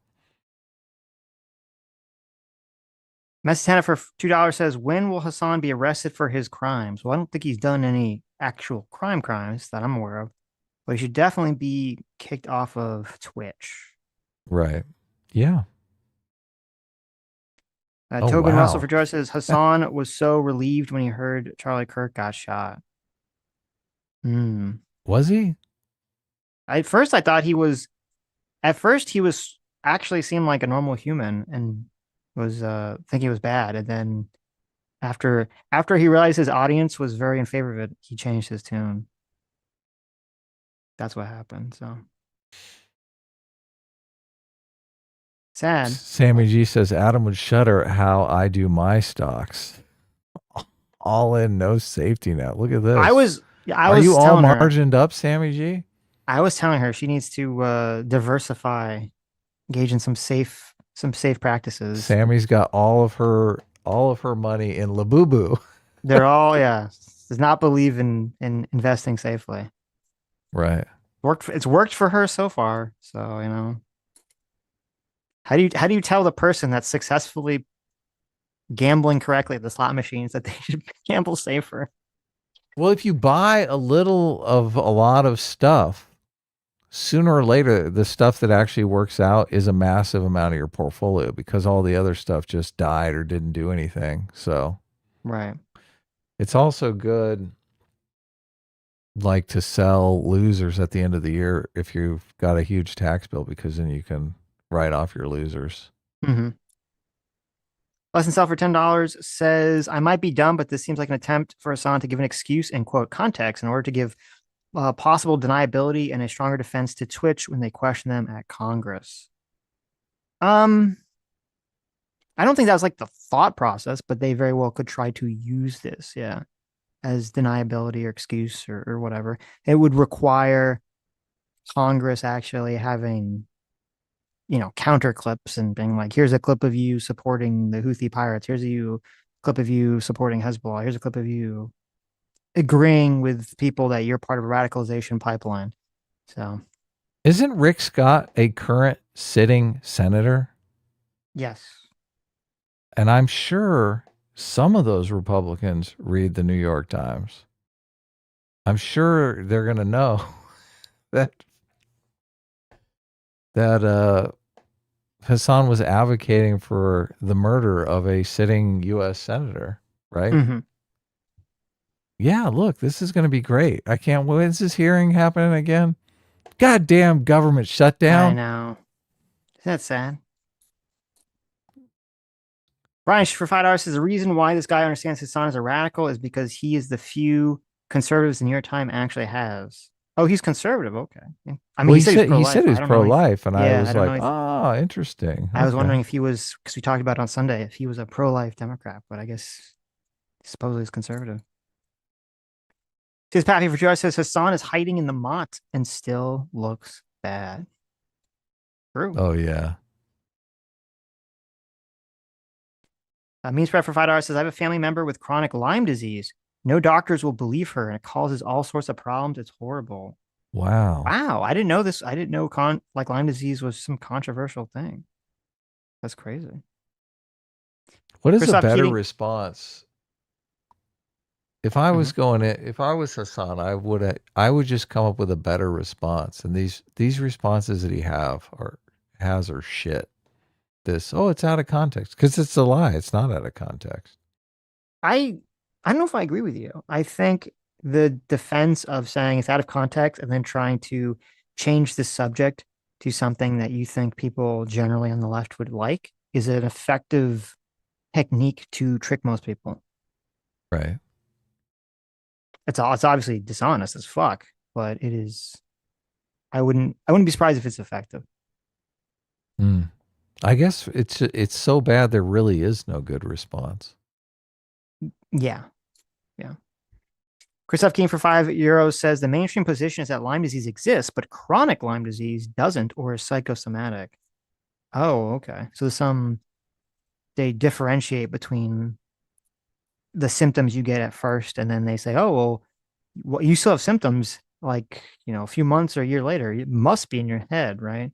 Messana for $2 says, when will Hasan be arrested for his crimes? Well, I don't think he's done any actual crimes that I'm aware of, but he should definitely be kicked off of Twitch. Right. Yeah. Tobin Russell for $2 says, Hasan was so relieved when he heard Charlie Kirk got shot. Was he? At first I thought he was actually seemed like a normal human and was thinking it was bad, and then after he realized his audience was very in favor of it, he changed his tune. That's what happened. So sad. Sammy G says Adam would shudder at how I do my stocks. All in, no safety net. Look at this. Are you all margined up, Sammy G? I was telling her she needs to diversify, engage in some safe practices. Sammy's got all of her money in Labubu. They're all does not believe in investing safely. Right. It's worked for her so far. So, you know. How do you tell the person that's successfully gambling correctly at the slot machines that they should gamble safer? Well, if you buy a little of a lot of stuff, sooner or later, the stuff that actually works out is a massive amount of your portfolio because all the other stuff just died or didn't do anything. So, right. It's also good, like, to sell losers at the end of the year if you've got a huge tax bill, because then you can write off your losers. Less than Sell for $10 says, I might be dumb, but this seems like an attempt for Hasan to give an excuse and quote context in order to give possible deniability and a stronger defense to Twitch when they question them at Congress. I don't think that was like the thought process, but they very well could try to use this, yeah, as deniability or excuse or whatever. It would require Congress actually having, counter clips and being like, here's a clip of you supporting the Houthi pirates. Here's a clip of you supporting Hezbollah. Here's a clip of you agreeing with people that you're part of a radicalization pipeline. So, Isn't Rick Scott a current sitting senator? yes. And I'm sure some of those Republicans read the New York Times. I'm sure they're going to know that Hasan was advocating for the murder of a sitting U.S. senator, right? Mm-hmm. Yeah, look, this is going to be great. I can't wait. Is this hearing happening again? Goddamn government shutdown. I know. Isn't that sad? Brian for $5 says the reason why this guy understands Hasan as a radical is because he is the few conservatives the New York Times actually has. Oh, he's conservative. Okay. I mean, Well, he said he's pro-life. he said he's pro-life, and I was don't like, oh, interesting. I was wondering if he was, because we talked about it on Sunday, if he was a pro-life Democrat, but I guess supposedly he's conservative. Says Pappy for $2 says Hasan is hiding in the Mott and still looks bad. True. Oh, yeah. Mean Spread for $5 says, I have a family member with chronic Lyme disease. No doctors will believe her, and it causes all sorts of problems. It's horrible. Wow. Wow. I didn't know this. I didn't know Lyme disease was some controversial thing. That's crazy. What is a better response? If I was if I was Hasan, I would just come up with a better response. And these responses that he has are shit. It's out of context, because it's a lie. It's not out of context. I don't know if I agree with you. I think the defense of saying it's out of context and then trying to change the subject to something that you think people generally on the left would like is an effective technique to trick most people. Right. It's obviously dishonest as fuck, but it is. I wouldn't be surprised if it's effective. I guess it's so bad there really is no good response. Yeah. Christoph King for €5 says the mainstream position is that Lyme disease exists, but chronic Lyme disease doesn't or is psychosomatic. Oh, okay. So they differentiate between the symptoms you get at first, and then they say, oh, well, you still have symptoms like, a few months or a year later. It must be in your head, right?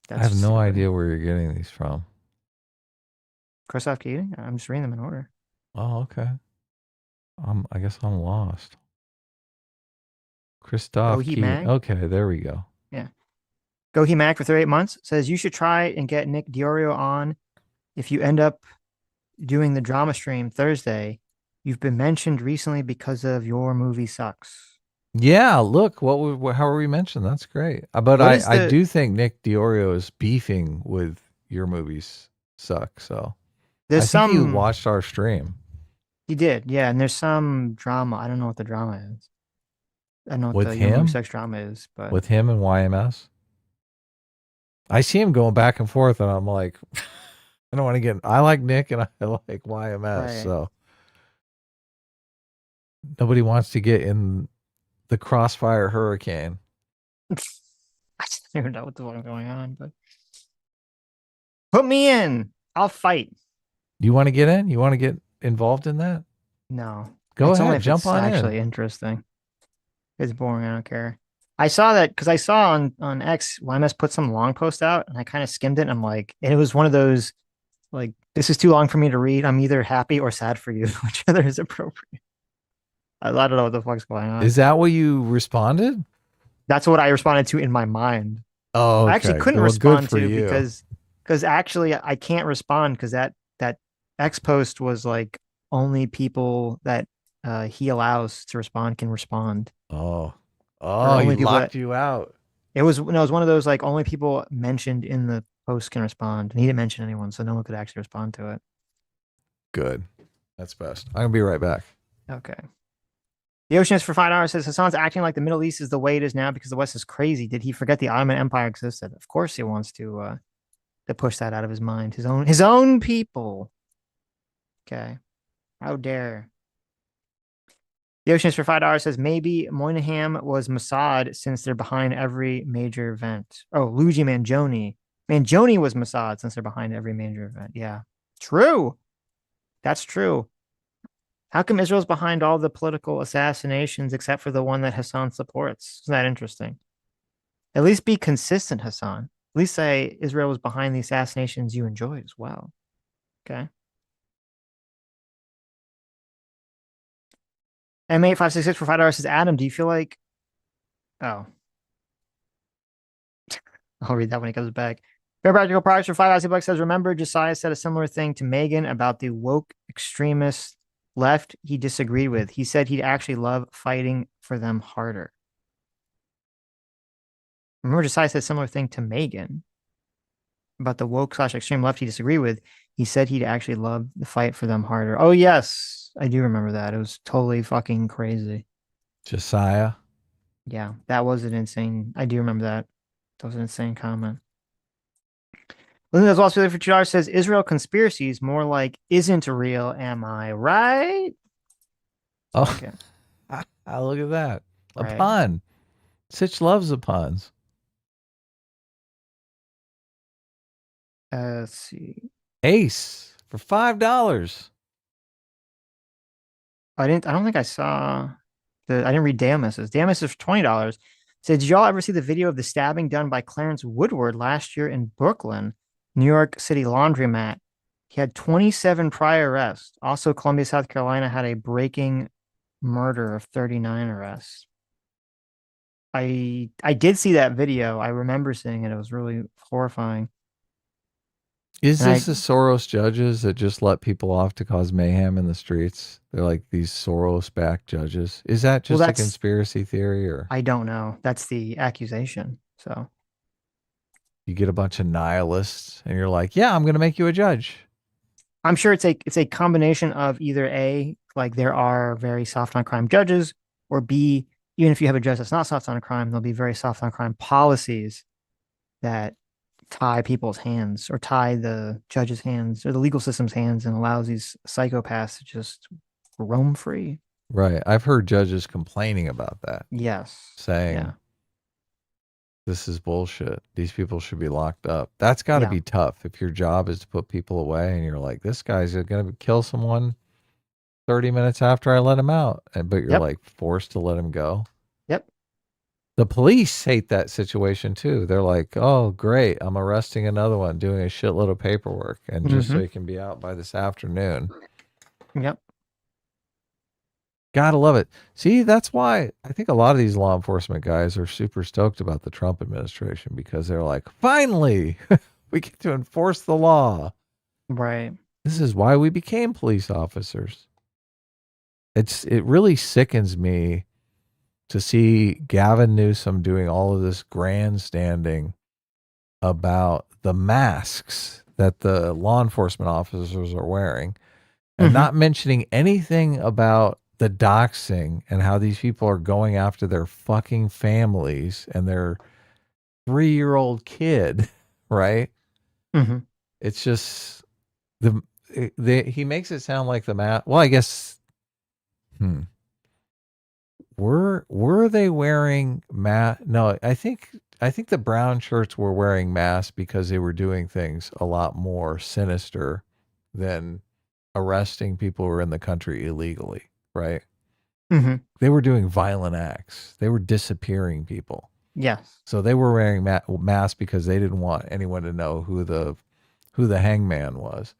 I have no idea where you're getting these from. Christoph Keating? I'm just reading them in order. Oh, okay. I guess I'm lost. Christoph Keating. Okay, there we go. Yeah. Go He Mag for 38 months says you should try and get Nick Diorio on. If you end up doing the drama stream Thursday, you've been mentioned recently because of Your Movie Sucks. Yeah, look, how are we mentioned? That's great. But I do think Nick Diorio is beefing with Your Movies Suck. So I think you watched our stream. He did, yeah. And there's some drama. I don't know what the drama is. I don't know what the Your Movie Sucks drama is, but with him and YMS, I see him going back and forth, and I'm like, I don't want to get. I like Nick and I like YMS, right. So nobody wants to get in the crossfire hurricane. I just don't even know what the fuck is going on, but put me in. I'll fight. You want to get in? You want to get involved in that? No. Go ahead, jump on in. It's actually interesting. It's boring. I don't care. I saw that because I saw on X, YMS put some long post out, and I kind of skimmed it, and I'm like, and it was one of those, like, this is too long for me to read. I'm either happy or sad for you, whichever is appropriate. I don't know what the fuck's going on. Is that what you responded? That's what I responded to in my mind. Oh, okay. I actually couldn't respond to because actually I can't respond because that X post was like only people that he allows to respond can respond. Oh, he locked you out. It was one of those like only people mentioned in the post can respond, and he didn't mention anyone, so no one could actually respond to it. good. That's best. I'm gonna be right back. Okay. The Oceanist for $5 says Hassan's acting like the Middle East is the way it is now because the West is crazy. Did he forget the Ottoman Empire existed? Of course he wants to push that out of his mind. His own people. Okay. How dare. The Oceanist for $5 says maybe Moynihan was Mossad since they're behind every major event. Oh, Luigi Mangione. Mangione was Mossad since they're behind every major event. Yeah. True. That's true. How come Israel's behind all the political assassinations except for the one that Hassan supports? Isn't that interesting? At least be consistent, Hassan. At least say Israel was behind the assassinations you enjoyed as well. Okay. M8566 for $5 says, Adam, do you feel like... Oh. I'll read that when he comes back. Fair Practical Products for $5 says, remember, Josiah said a similar thing to Megan about the woke extremist left he disagreed with. He said he'd actually love fighting for them harder. Remember, Josiah said a similar thing to Megan about the woke / extreme left he disagreed with. He said he'd actually love the fight for them harder. Oh, yes. I do remember that. It was totally fucking crazy. Josiah. Yeah, that was an insane. I do remember that. That was an insane comment. Listen, as well for $2 says Israel conspiracies more like isn't real. Am I right? Oh, Okay. Look at that. A Right. pun. Sitch loves the puns. Let's see. Ace for $5. I don't think I saw I didn't read Damas's. Damas is for $20. Said, did y'all ever see the video of the stabbing done by Clarence Woodward last year in Brooklyn, New York City laundromat? He had 27 prior arrests. Also, Columbia, South Carolina had a breaking murder of 39 arrests. I did see that video. I remember seeing it. It was really horrifying. Is And this the Soros judges that just let people off to cause mayhem in the streets? They're like these Soros-backed judges. Is that just a that's- conspiracy theory, or I don't know. That's the accusation. So you get a bunch of nihilists and you're like, yeah, I'm going to make you a judge? I'm sure it's a combination of either A, like there are very soft on crime judges, or B, even if you have a judge that's not soft on crime, there'll be very soft on crime policies that tie people's hands or tie the judge's hands or the legal system's hands and allows these psychopaths to just roam free. Right. I've heard judges complaining about that, Yes. saying, Yeah. this is bullshit. These people should be locked up. That's got to Yeah. be tough if your job is to put people away and you're like, this guy's going to kill someone 30 minutes after I let him out. But you're Yep. like forced to let him go. Yep. The police hate that situation too. They're like, oh, great. I'm arresting another one, doing a shitload of paperwork. And just so he can be out by this afternoon. Yep. Gotta love it. See, that's why I think a lot of these law enforcement guys are super stoked about the Trump administration, because they're like, finally, we get to enforce the law. Right. This is why we became police officers. It really sickens me to see Gavin Newsom doing all of this grandstanding about the masks that the law enforcement officers are wearing, and not mentioning anything about the doxing and how these people are going after their fucking families and their 3-year-old kid, right? Mm-hmm. It's just he makes it sound like the well, I guess were they wearing no, I think the brown shirts were wearing masks because they were doing things a lot more sinister than arresting people who are in the country illegally, right? Mm-hmm. They were doing violent acts. They were disappearing people. Yes. So they were wearing masks because they didn't want anyone to know who the hangman was.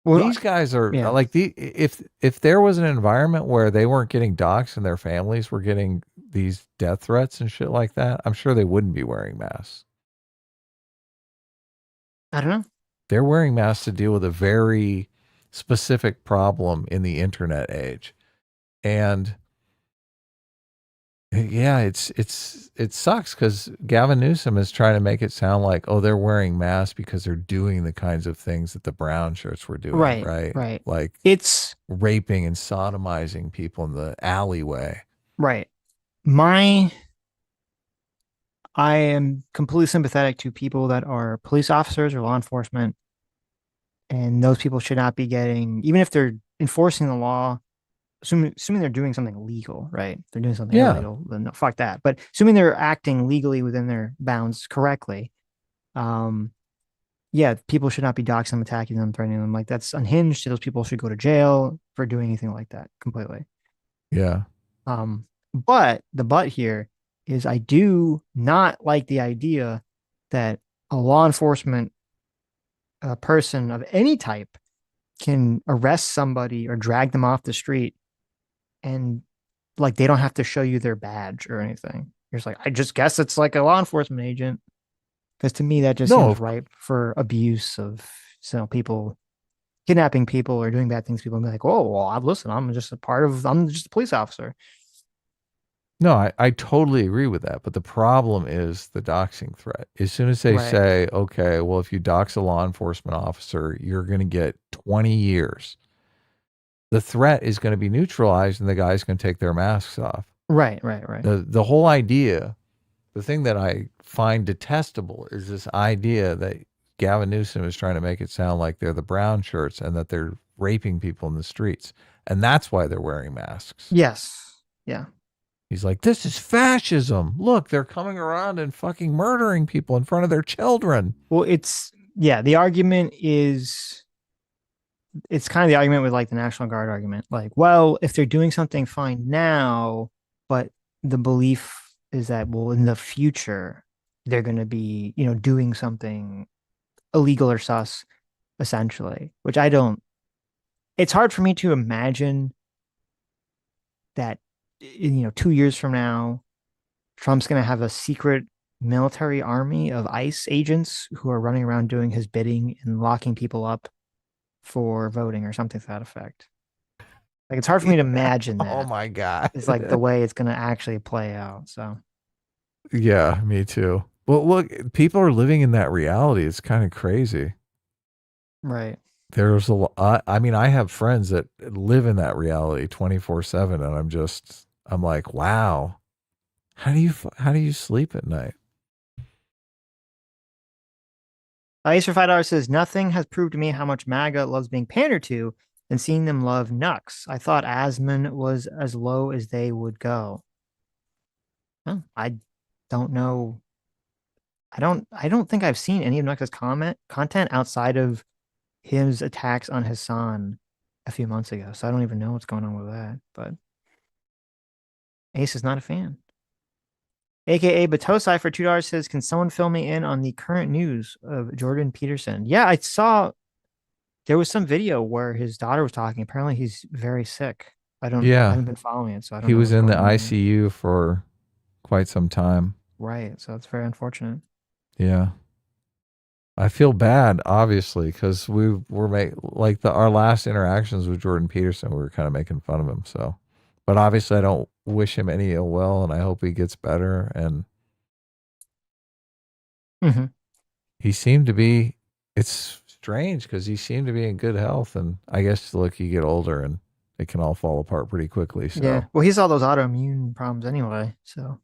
Well, these guys are like if there was an environment where they weren't getting doxxed and their families were getting these death threats and shit like that, I'm sure they wouldn't be wearing masks. I don't know. They're wearing masks to deal with a very specific problem in the internet age. And Yeah, it sucks because Gavin Newsom is trying to make it sound like, oh, they're wearing masks because they're doing the kinds of things that the brown shirts were doing, Right, right? right. Like It's raping and sodomizing people in the alleyway. right. My I am completely sympathetic to people that are police officers or law enforcement, and those people should not be getting, even if they're enforcing the law, assuming they're doing something legal, right? If they're doing something Yeah. illegal, then no, fuck that. But assuming they're acting legally within their bounds correctly, um, yeah, people should not be doxing them, attacking them, threatening them. Like that's unhinged. Those people should go to jail for doing anything like that completely. Yeah. But the but here is I do not like the idea that a law enforcement person of any type can arrest somebody or drag them off the street and like they don't have to show you their badge or anything. You're just like, I just guess it's like a law enforcement agent. Because to me, that just No, seems ripe for abuse of people kidnapping people or doing bad things. People be like, oh, well, listen, I'm just a police officer. no, I totally agree with that. But the problem is the doxing threat. As soon as they Right. say, okay, well, if you dox a law enforcement officer, you're going to get 20 years. The threat is going to be neutralized and the guy's going to take their masks off. Right. The whole idea, the thing that I find detestable is this idea that Gavin Newsom is trying to make it sound like they're the brown shirts and that they're raping people in the streets. And that's why they're wearing masks. Yes. Yeah. He's like, this is fascism. Look, they're coming around and fucking murdering people in front of their children. Well, the argument is, it's kind of the argument with like the National Guard argument. Like, well, if they're doing something fine now, but the belief is that, well, in the future, they're going to be, doing something illegal or sus, essentially, which it's hard for me to imagine that, 2 years from now, Trump's going to have a secret military army of ICE agents who are running around doing his bidding and locking people up for voting or something to that effect. Like, it's hard for me to imagine that. Oh my God. It's like the way it's going to actually play out. So, yeah, me too. Well, look, people are living in that reality. It's kind of crazy. right. There's a lot. I mean, I have friends that live in that reality 24/7, and I'm like, wow, how do you sleep at night? Ace for $5 says, nothing has proved to me how much MAGA loves being pandered to than seeing them love Nux. I thought Asman was as low as they would go. Well, I don't know. I don't think I've seen any of Nux's content outside of his attacks on Hasan a few months ago. So I don't even know what's going on with that. But Ace is not a fan. AKA Batosai for $2 says, can someone fill me in on the current news of Jordan Peterson? Yeah, I saw there was some video where his daughter was talking. Apparently he's very sick. I haven't been following it, so I don't He know was what's in the going on there. ICU for quite some time. Right. So it's very unfortunate. Yeah. I feel bad, obviously, because our last interactions with Jordan Peterson, we were kind of making fun of him. So, but obviously, I don't wish him any ill will, and I hope he gets better. And he seemed to be. It's strange because he seemed to be in good health, and I guess look, you get older, and it can all fall apart pretty quickly. So. Yeah. Well, he's all those autoimmune problems anyway. So.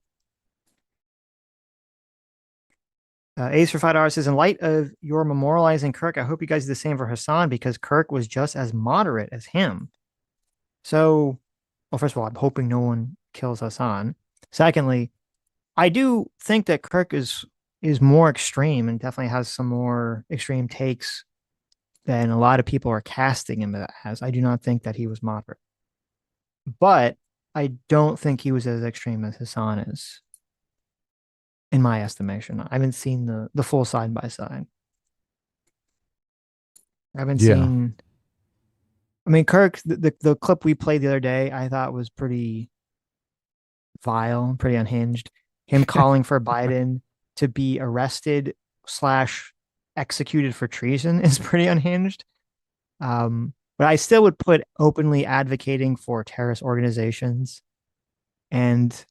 Ace for $5 says, in light of your memorializing Kirk, I hope you guys do the same for Hasan because Kirk was just as moderate as him. So, well, first of all, I'm hoping no one kills Hasan. Secondly, I do think that Kirk is more extreme and definitely has some more extreme takes than a lot of people are casting him as. I do not think that he was moderate. But I don't think he was as extreme as Hasan is, in my estimation. I haven't seen the full side by side. I haven't seen. I mean, Kirk, the clip we played the other day, I thought was pretty vile, pretty unhinged. Him calling for Biden to be arrested / executed for treason is pretty unhinged. But I still would put openly advocating for terrorist organizations and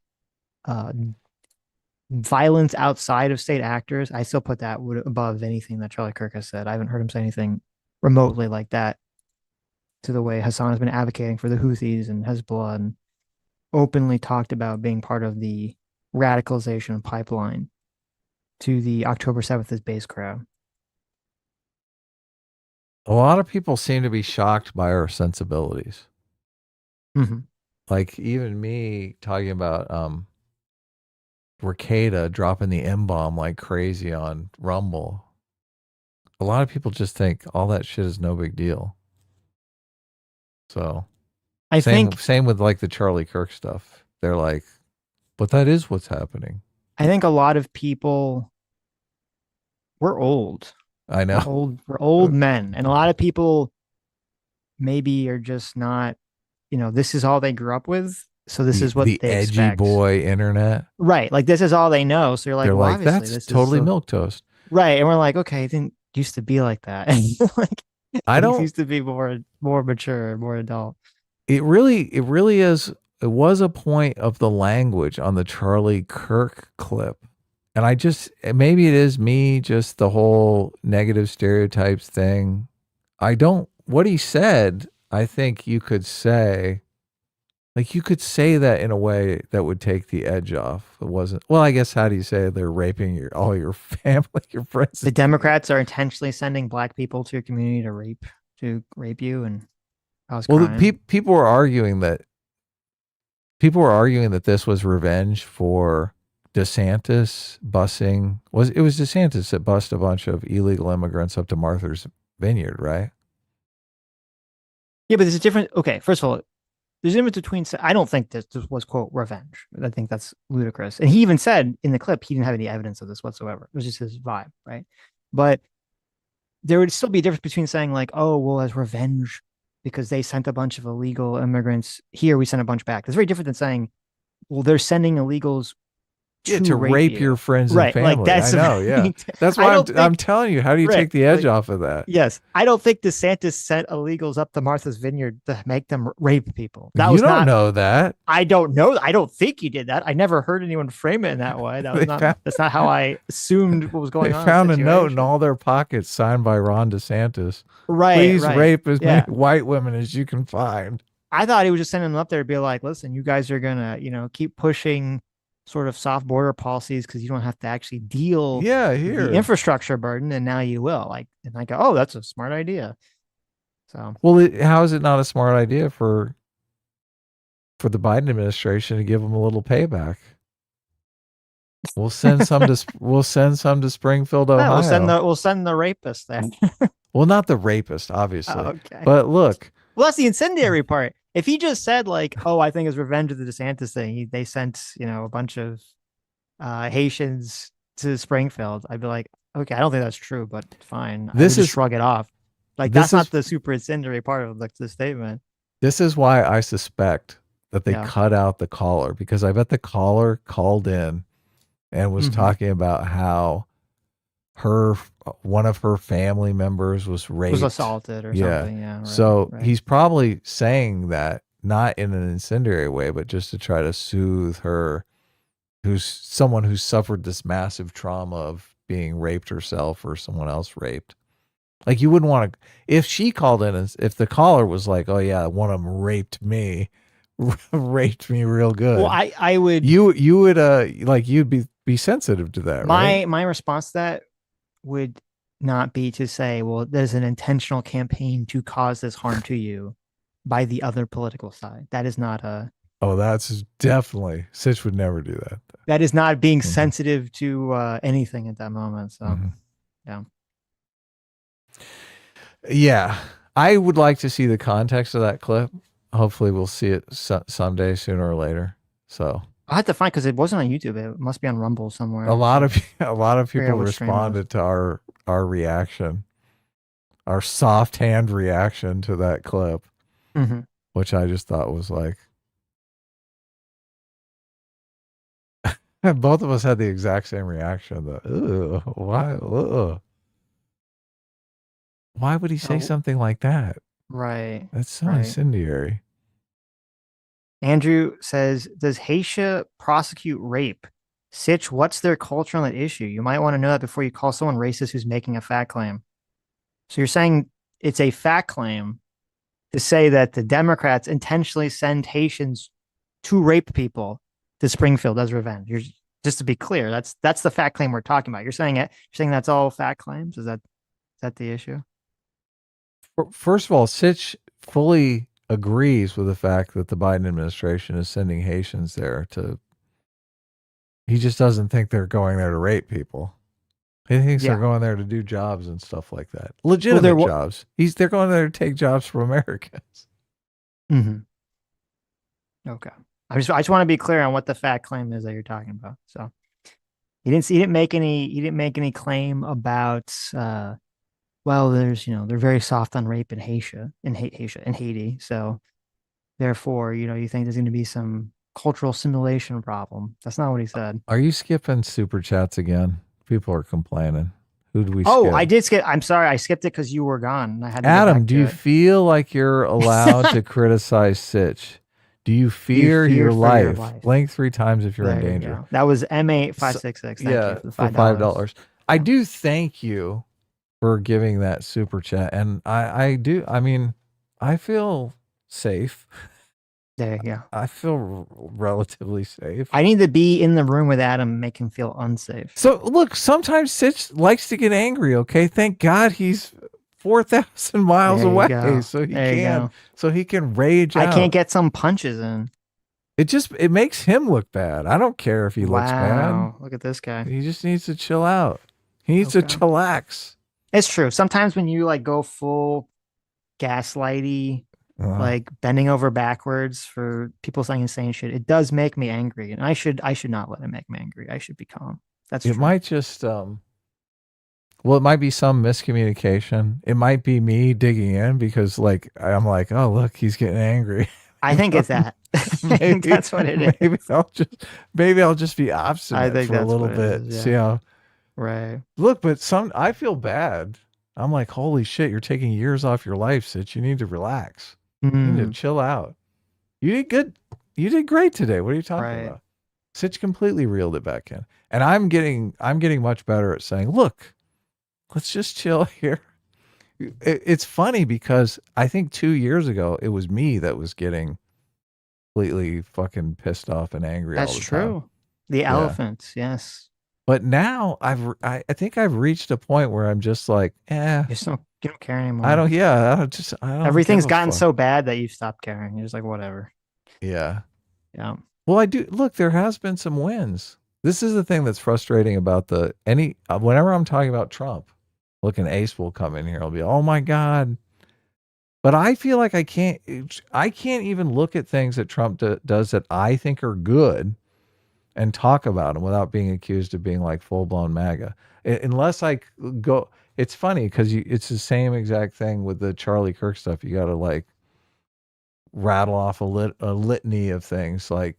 violence outside of state actors, I still put that above anything that Charlie Kirk has said. I haven't heard him say anything remotely like that to the way Hasan has been advocating for the Houthis and Hezbollah and openly talked about being part of the radicalization pipeline to the October 7th is base crowd. A lot of people seem to be shocked by our sensibilities. Mm-hmm. Like even me talking about Ricada dropping the M-bomb like crazy on Rumble. A lot of people just think all that shit is no big deal. So I same think with like the Charlie Kirk stuff. They're like, but that is what's happening. I think a lot of people, we're old. I know. We're old men. And a lot of people maybe are just not, this is all they grew up with. So this is what the they edgy expect. boy internet. Right. Like this is all they know. So you're like, They're well, like, obviously that's this totally is milquetoast. right. And we're like, okay, it didn't used to be like that. And like I things don't used to be more mature, more adult. It really is. It was a point of the language on the Charlie Kirk clip. And maybe it is me, just the whole negative stereotypes thing. What he said, I think you could say that in a way that would take the edge off. It wasn't, well, I guess, how do you say they're raping all your family, your friends? The Democrats are intentionally sending black people to your community to rape you and cause crime. People were arguing that this was revenge for DeSantis busing. It was DeSantis that bused a bunch of illegal immigrants up to Martha's Vineyard, right? Yeah, but there's a difference. Okay, first of all, there's a difference between. I don't think this was quote revenge. I think that's ludicrous. And he even said in the clip he didn't have any evidence of this whatsoever. It was just his vibe, right? But there would still be a difference between saying like, oh, well, as revenge because they sent a bunch of illegal immigrants here, we sent a bunch back. It's very different than saying, well, they're sending illegals to rape your friends right, and family. Like that's, I know, yeah. That's why I'm telling you, how do you take the edge off of that? Yes. I don't think DeSantis sent illegals up to Martha's Vineyard to make them rape people. You don't know that. I don't know. I don't think he did that. I never heard anyone frame it in that way. That's not how I assumed what was going on. They found a note in all their pockets signed by Ron DeSantis. Right. Please rape as many white women as you can find. I thought he was just sending them up there to be like, listen, you guys are gonna, keep pushing sort of soft border policies because you don't have to actually deal with the infrastructure burden, and now you will. And I go, oh, that's a smart idea. So, well, how is it not a smart idea for the Biden administration to give them a little payback? We'll send some to Springfield, Ohio. We'll send the rapist then. Well, not the rapist, obviously. Oh, okay. But look. Well, that's the incendiary part. If he just said like, "Oh, I think it's revenge of the DeSantis thing," they sent a bunch of Haitians to Springfield, I'd be like, okay, I don't think that's true, but fine. This is shrug it off. Like that's not the super incendiary part of the statement. This is why I suspect that they cut out the caller, because I bet the caller called in and was talking about how one of her family members was raped, was assaulted or something. Yeah. Right, so he's probably saying that not in an incendiary way, but just to try to soothe her, who's someone who suffered this massive trauma of being raped herself or someone else raped. Like you wouldn't want to, if she called in and if the caller was like, oh yeah, one of them raped me real good. Well, I would, you would, like you'd be sensitive to that. My response to that would not be to say, well, there's an intentional campaign to cause this harm to you by the other political side. That is not a... Oh, that's definitely... Sitch would never do that. That is not being sensitive to anything at that moment. So, yeah. Yeah. I would like to see the context of that clip. Hopefully we'll see it someday, sooner or later. So... I had to find, because it wasn't on YouTube. It must be on Rumble somewhere. A lot of people responded to our reaction, our soft hand reaction to that clip, which I just thought was like, both of us had the exact same reaction. Why would he say something like that? Right. That's so incendiary. Andrew says, does Haitian prosecute rape? Sitch, what's their cultural issue? You might want to know that before you call someone racist who's making a fact claim. So you're saying it's a fact claim to say that the Democrats intentionally send Haitians to rape people to Springfield as revenge. You're just to be clear, that's the fact claim we're talking about. You're saying it. You're saying that's all fact claims. Is that the issue? First of all, Sitch fully agrees with the fact that the Biden administration is sending Haitians there to. He just doesn't think they're going there to rape people. He thinks they're going there to do jobs and stuff like that. Legitimate jobs. They're going there to take jobs from Americans. Mm-hmm. Okay. I just want to be clear on what the fact claim is that you're talking about. So he didn't make any claim about well, there's they're very soft on rape in Haiti. So therefore, you think there's going to be some cultural simulation problem. That's not what he said. Are you skipping super chats again? People are complaining. Who do we skip? I did skip. I'm sorry. I skipped it because you were gone. I had to Adam, do you feel like you're allowed to criticize Sitch? Do you fear your life? Blink 3 times if you're in danger. That was M8566. Thank you for $5. I do thank you for giving that super chat. And I do. I mean, I feel safe. There you go. I feel relatively safe. I need to be in the room with Adam, make him feel unsafe. So look, sometimes Sitch likes to get angry. Okay, thank God he's 4,000 miles away, so he can rage out. I can't get some punches in. It makes him look bad. I don't care if he looks bad. Look at this guy. He just needs to chill out. He needs to chillax. It's true. Sometimes when you go full gaslighty. Like bending over backwards for people saying insane shit. It does make me angry, and I should not let it make me angry. I should be calm. That's true. It might just it might be some miscommunication. It might be me digging in because I'm like, oh look, he's getting angry. I think it's that. Maybe that's what it is. Maybe I'll just be obstinate for a little bit. Yeah. See how. Right. Look, but I feel bad. I'm like, holy shit, you're taking years off your life, Sitch. You need to relax. You need to chill out. You did good. You did great today. What are you talking about? Sitch completely reeled it back in. And I'm getting much better at saying, look, let's just chill here. It's funny because I think 2 years ago, it was me that was getting completely fucking pissed off and angry all the time. That's true. The elephants, yes. But now I think I've reached a point where I'm just like, you don't care anymore. I don't. Everything's gotten so bad that you've stopped caring. You're just like, whatever. Yeah. Yeah. Well, I do. Look, there has been some wins. This is the thing that's frustrating about whenever I'm talking about Trump, look, an ace will come in here. I'll be, oh my God. But I feel like I can't even look at things that Trump does that I think are good and talk about them without being accused of being like full blown MAGA. Unless I go, it's funny because it's the same exact thing with the Charlie Kirk stuff. You got to rattle off a litany of things like,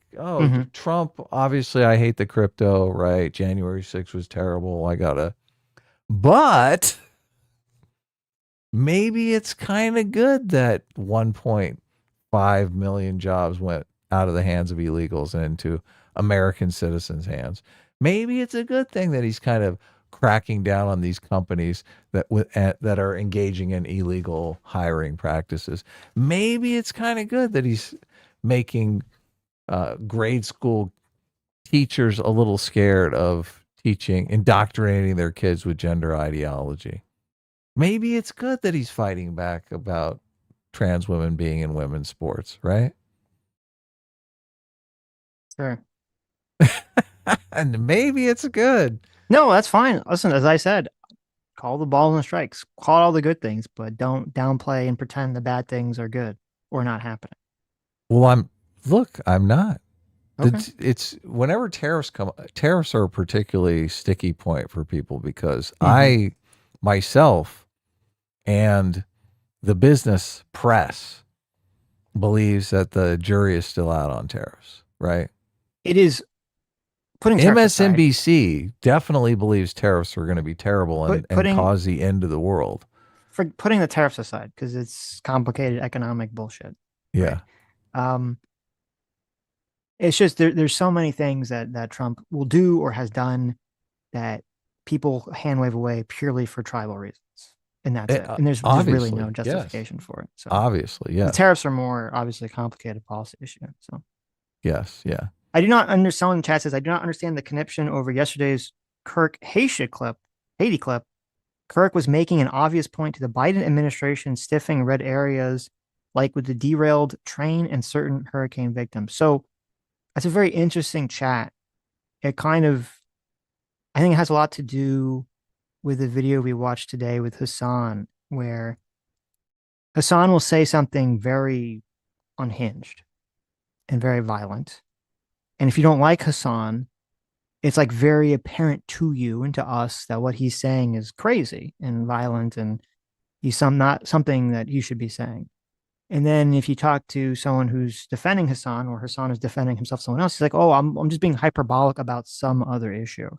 Trump, obviously I hate the crypto, right? January 6th was terrible. But maybe it's kind of good that 1.5 million jobs went out of the hands of illegals and into American citizens' hands. Maybe it's a good thing that he's kind of cracking down on these companies that are engaging in illegal hiring practices. Maybe it's kind of good that he's making grade school teachers a little scared of indoctrinating their kids with gender ideology. Maybe it's good that he's fighting back about trans women being in women's sports, right? Sure. And maybe it's good. No, that's fine. Listen, as I said, call the balls and strikes. Call all the good things, but don't downplay and pretend the bad things are good or not happening. Well, I'm not. Okay. It's whenever tariffs are a particularly sticky point for people because I myself and the business press believes that the jury is still out on tariffs, right? It is. MSNBC definitely believes tariffs are going to be terrible and cause the end of the world. For putting the tariffs aside, because it's complicated economic bullshit. Yeah. Right? It's just there's so many things that Trump will do or has done that people hand wave away purely for tribal reasons. And that's it. And there's really no Obviously, yes. justification for it. So Obviously, the yes. tariffs are more obviously a complicated policy issue. So Yes, yeah. I do not understand. Someone in chat says I do not understand the connection over yesterday's Kirk Haiti clip. Kirk was making an obvious point to the Biden administration stiffing red areas, like with the derailed train and certain hurricane victims. So that's a very interesting chat. It kind of, I think it has a lot to do with the video we watched today with Hasan, where Hasan will say something very unhinged and very violent. And if you don't like Hasan, it's like very apparent to you and to us that what he's saying is crazy and violent and he's not something that he should be saying. And then if you talk to someone who's defending Hasan or Hasan is defending himself, someone else, he's like, oh, I'm just being hyperbolic about some other issue.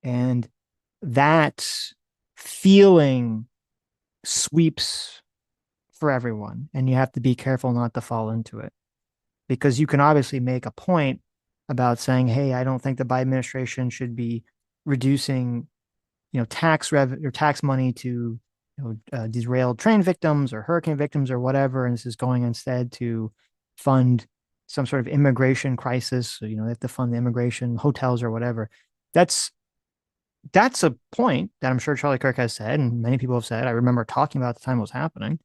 And that feeling sweeps for everyone. And you have to be careful not to fall into it because you can obviously make a point about saying, hey, I don't think the Biden administration should be reducing, tax revenue or tax money to derailed train victims or hurricane victims or whatever, and this is going instead to fund some sort of immigration crisis. So, they have to fund the immigration hotels or whatever. That's a point that I'm sure Charlie Kirk has said, and many people have said. I remember talking about the time it was happening.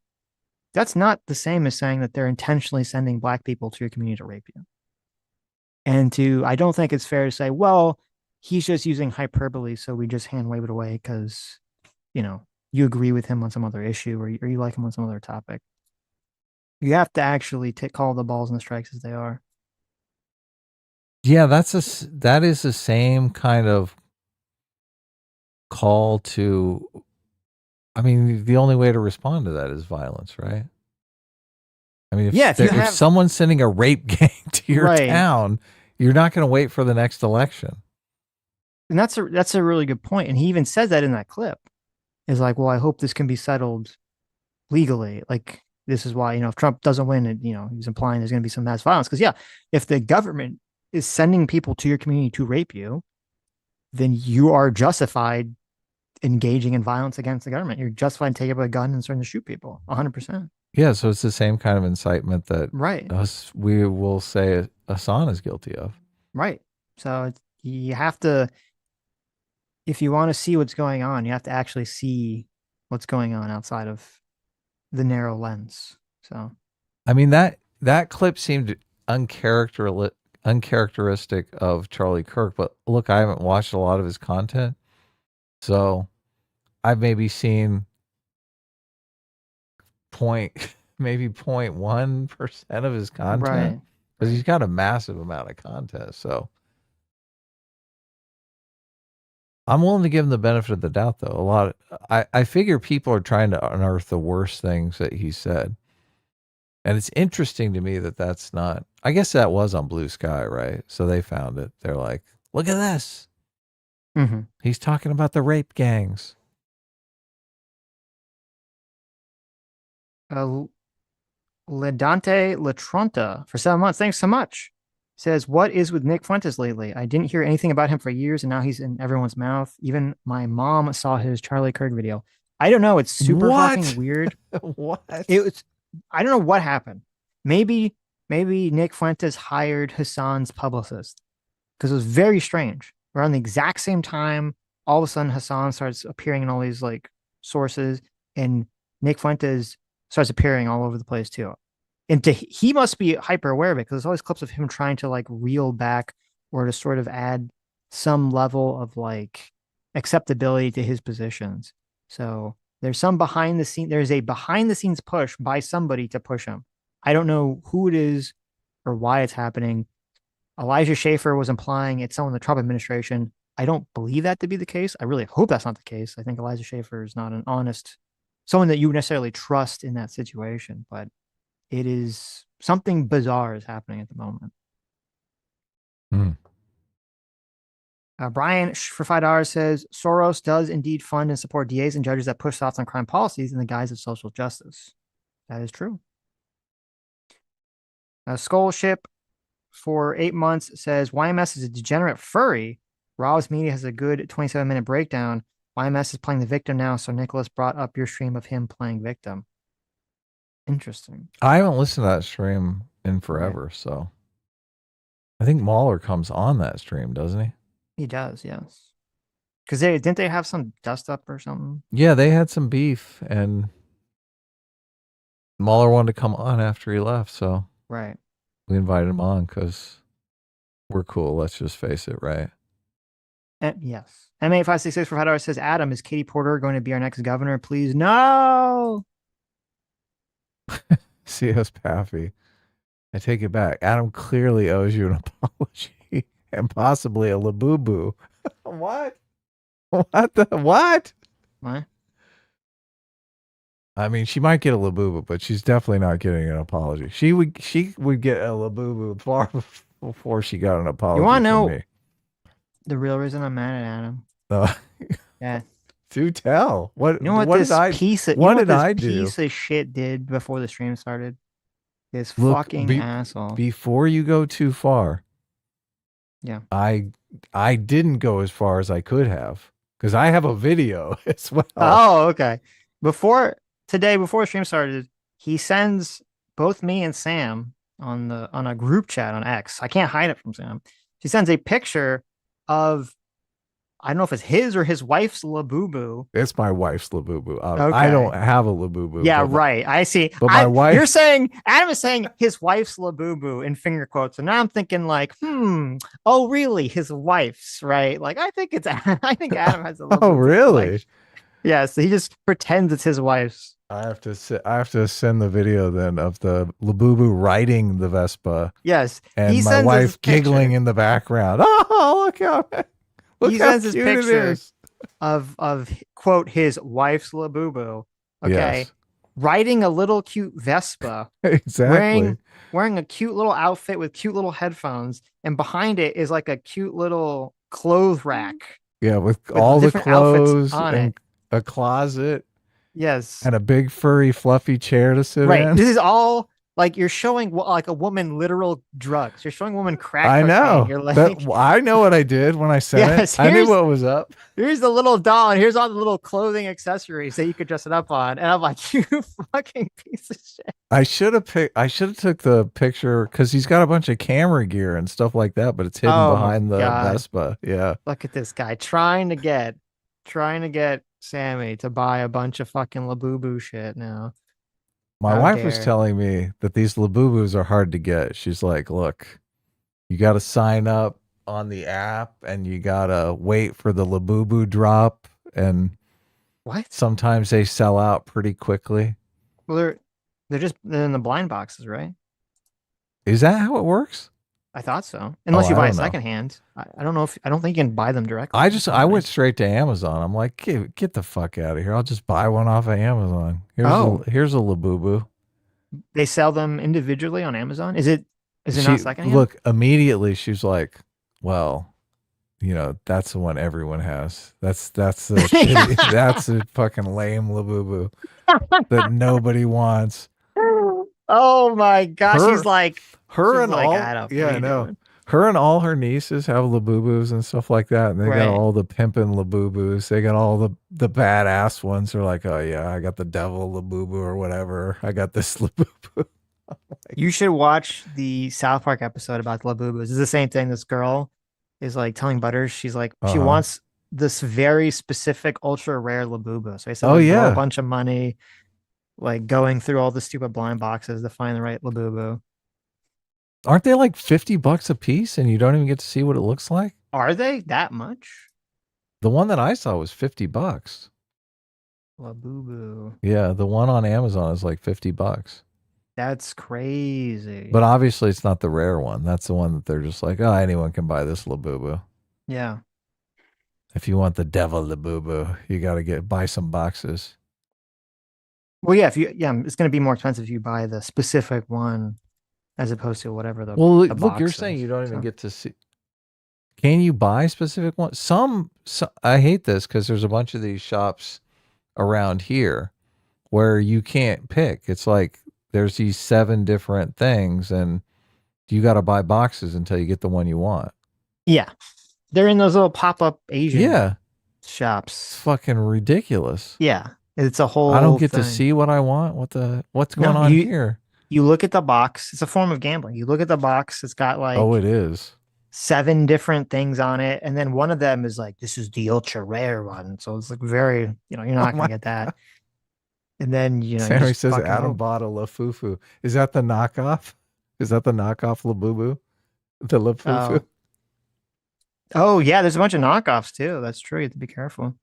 That's not the same as saying that they're intentionally sending black people to your community to rape you. And I don't think it's fair to say, well, he's just using hyperbole, so we just hand wave it away because, you agree with him on some other issue or you like him on some other topic. You have to actually call the balls and the strikes as they are. Yeah, that is the same kind of call to. I mean, the only way to respond to that is violence, right? I mean, if someone's sending a rape gang to your town, you're not going to wait for the next election. And that's a really good point. And he even says that in that clip. Is like, well, I hope this can be settled legally. Like, this is why, if Trump doesn't win, he's implying there's going to be some mass violence. Because, yeah, if the government is sending people to your community to rape you, then you are justified engaging in violence against the government. You're justified in taking up a gun and starting to shoot people 100%. Yeah, so it's the same kind of incitement that we will say Hasan is guilty of. Right. So you have to, if you want to see what's going on, you have to actually see what's going on outside of the narrow lens. So, I mean, that clip seemed uncharacteristic of Charlie Kirk, but look, I haven't watched a lot of his content, so I've maybe seen maybe 0.1% of his content because he's got a massive amount of content. So I'm willing to give him the benefit of the doubt, though. I figure people are trying to unearth the worst things that he said. And it's interesting to me that that's not, I guess that was on Blue Sky, right? So they found it. They're like, look at this. Mm-hmm. He's talking about the rape gangs. Ledante Latronta for 7 months. Thanks so much. Says, what is with Nick Fuentes lately? I didn't hear anything about him for years, and now he's in everyone's mouth. Even my mom saw his Charlie Kirk video. I don't know. It's super fucking weird. What? I don't know what happened. Maybe Nick Fuentes hired Hasan's publicist because it was very strange. Around the exact same time, all of a sudden Hasan starts appearing in all these like sources, and Nick Fuentes starts appearing all over the place too. And he must be hyper aware of it because there's always clips of him trying to like reel back or to sort of add some level of like acceptability to his positions. So there's a behind the scenes push by somebody to push him. I don't know who it is or why it's happening. Elijah Schaffer was implying it's someone in the Trump administration. I don't believe that to be the case. I really hope that's not the case. I think Elijah Schaffer is not an honest, someone that you would necessarily trust in that situation, but it is something bizarre is happening at the moment. Brian for $5 says Soros does indeed fund and support DAs and judges that push thoughts on crime policies in the guise of social justice. That is true. Skull Ship for 8 months says YMS is a degenerate furry. Rob's Media has a good 27-minute breakdown. YMS is playing the victim now, so Nicholas brought up your stream of him playing victim. Interesting. I haven't listened to that stream in forever, so I think Mahler comes on that stream, doesn't he? He does, yes. Because didn't they have some dust up or something? Yeah, they had some beef, and Mahler wanted to come on after he left, so Right. we invited him on because we're cool. Let's just face it, right? Yes. M8566 for $5 says, Adam, is Katie Porter going to be our next governor? Please, no. C.S. Paffy. I take it back. Adam clearly owes you an apology and possibly a labubu. What? What the what? What? I mean, she might get a labubu, but she's definitely not getting an apology. She would get a labubu far before she got an apology. You want to know me. the real reason I'm mad at Adam? Yeah. Do tell. What? You know what, what this did I? piece of, what you know did what this I do? piece of shit did before the stream started? This Look, fucking asshole. Before you go too far, yeah, I didn't go as far as I could have because I have a video as well. Oh, okay. Before the stream started, he sends both me and Sam on a group chat on X. I can't hide it from Sam. He sends a picture of, I don't know if it's his or his wife's labubu. It's my wife's labubu. Okay. I don't have a labubu. Yeah, right. I see. But my wife. You're saying Adam is saying his wife's labubu in finger quotes, and now I'm thinking like, oh really, his wife's, right? Like I think Adam has a labubu. Oh really? Like, yeah. So he just pretends it's his wife's. I have to send the video then of the labubu riding the Vespa. Yes, and my wife giggling in the background. Oh, look how. Look he how sends his cute it picture is. of quote his wife's labubu. Okay, Yes. riding a little cute Vespa, Exactly. wearing a cute little outfit with cute little headphones, and behind it is like a cute little clothes rack. Yeah, with all the different outfits clothes on and it. a closet Yes, and a big furry fluffy chair to sit right. in. This is all like you're showing like a woman literal drugs. You're showing a woman crack. I know. cocaine. You're like, I know what I did when I sent Yes, it. I knew here's- what was up. here's the little doll, and here's all the little clothing accessories that you could dress it up on. And I'm like, you fucking piece of shit. I should have took the picture because he's got a bunch of camera gear and stuff like that, but it's hidden Oh, behind the God. Vespa. Yeah. Look at this guy trying to get Sammy to buy a bunch of fucking labubu shit now. My How wife was dare. telling me that these labubus are hard to get. She's like, look, you got to sign up on the app and you got to wait for the labubu drop. And What? sometimes they sell out pretty quickly. Well, they're in the blind boxes, right? Is that how it works? I thought so. Unless Oh, you I buy a don't know. secondhand. I don't know I don't think you can buy them directly. I went straight to Amazon. I'm like, get the fuck out of here. I'll just buy one off of Amazon. Here's a labubu. They sell them individually on Amazon. Is it not secondhand? Look, immediately she's like, well, that's the one everyone has. That's the shitty, that's a fucking lame labubu that nobody wants. Oh my gosh, Her- she's like, Her she's and like, all, Adam, what yeah, are I you know. doing? Her and all her nieces have labubus and stuff like that, and they Right. got all the pimpin' labubus. They got all the badass ones. They're like, oh yeah, I got the devil labubu or whatever. I got this labubu. You should watch the South Park episode about the labubus. It's the same thing. This girl is like telling Butters, she's like, she Uh-huh. wants this very specific ultra rare labubu. So I said, Oh, blow yeah. a bunch of money, like going through all the stupid blind boxes to find the right labubu. Aren't they like $50 a piece, and you don't even get to see what it looks like? Are they that much? The one that I saw was $50. Labubu. Yeah, the one on Amazon is like $50. That's crazy. But obviously, it's not the rare one. That's the one that they're just like, oh, anyone can buy this labubu. yeah. If you want the devil labubu, you got to buy some boxes. Well, yeah, it's going to be more expensive if you buy the specific one as opposed to whatever the Well, the look, you're box saying is. you don't even So- get to see. Can you buy specific ones? Some I hate this because there's a bunch of these shops around here where you can't pick. It's like there's these 7 different things, and you got to buy boxes until you get the one you want. Yeah. They're in those little pop-up Asian Yeah, it's shops. fucking ridiculous. Yeah. It's a whole I don't get thing. to see what I want. What's going No, on here? You look at the box. It's a form of gambling. You look at the box. It's got like Oh, it is. 7 different things on it, and then one of them is like, this is the ultra rare one. So it's like very, you're not Oh gonna get that. And then you Sammy just says fucking Adam hope. bought a Lafufu. Is that the knockoff? Is that the knockoff Labubu? The Lafufu? Oh yeah, there's a bunch of knockoffs too. That's true. You have to be careful.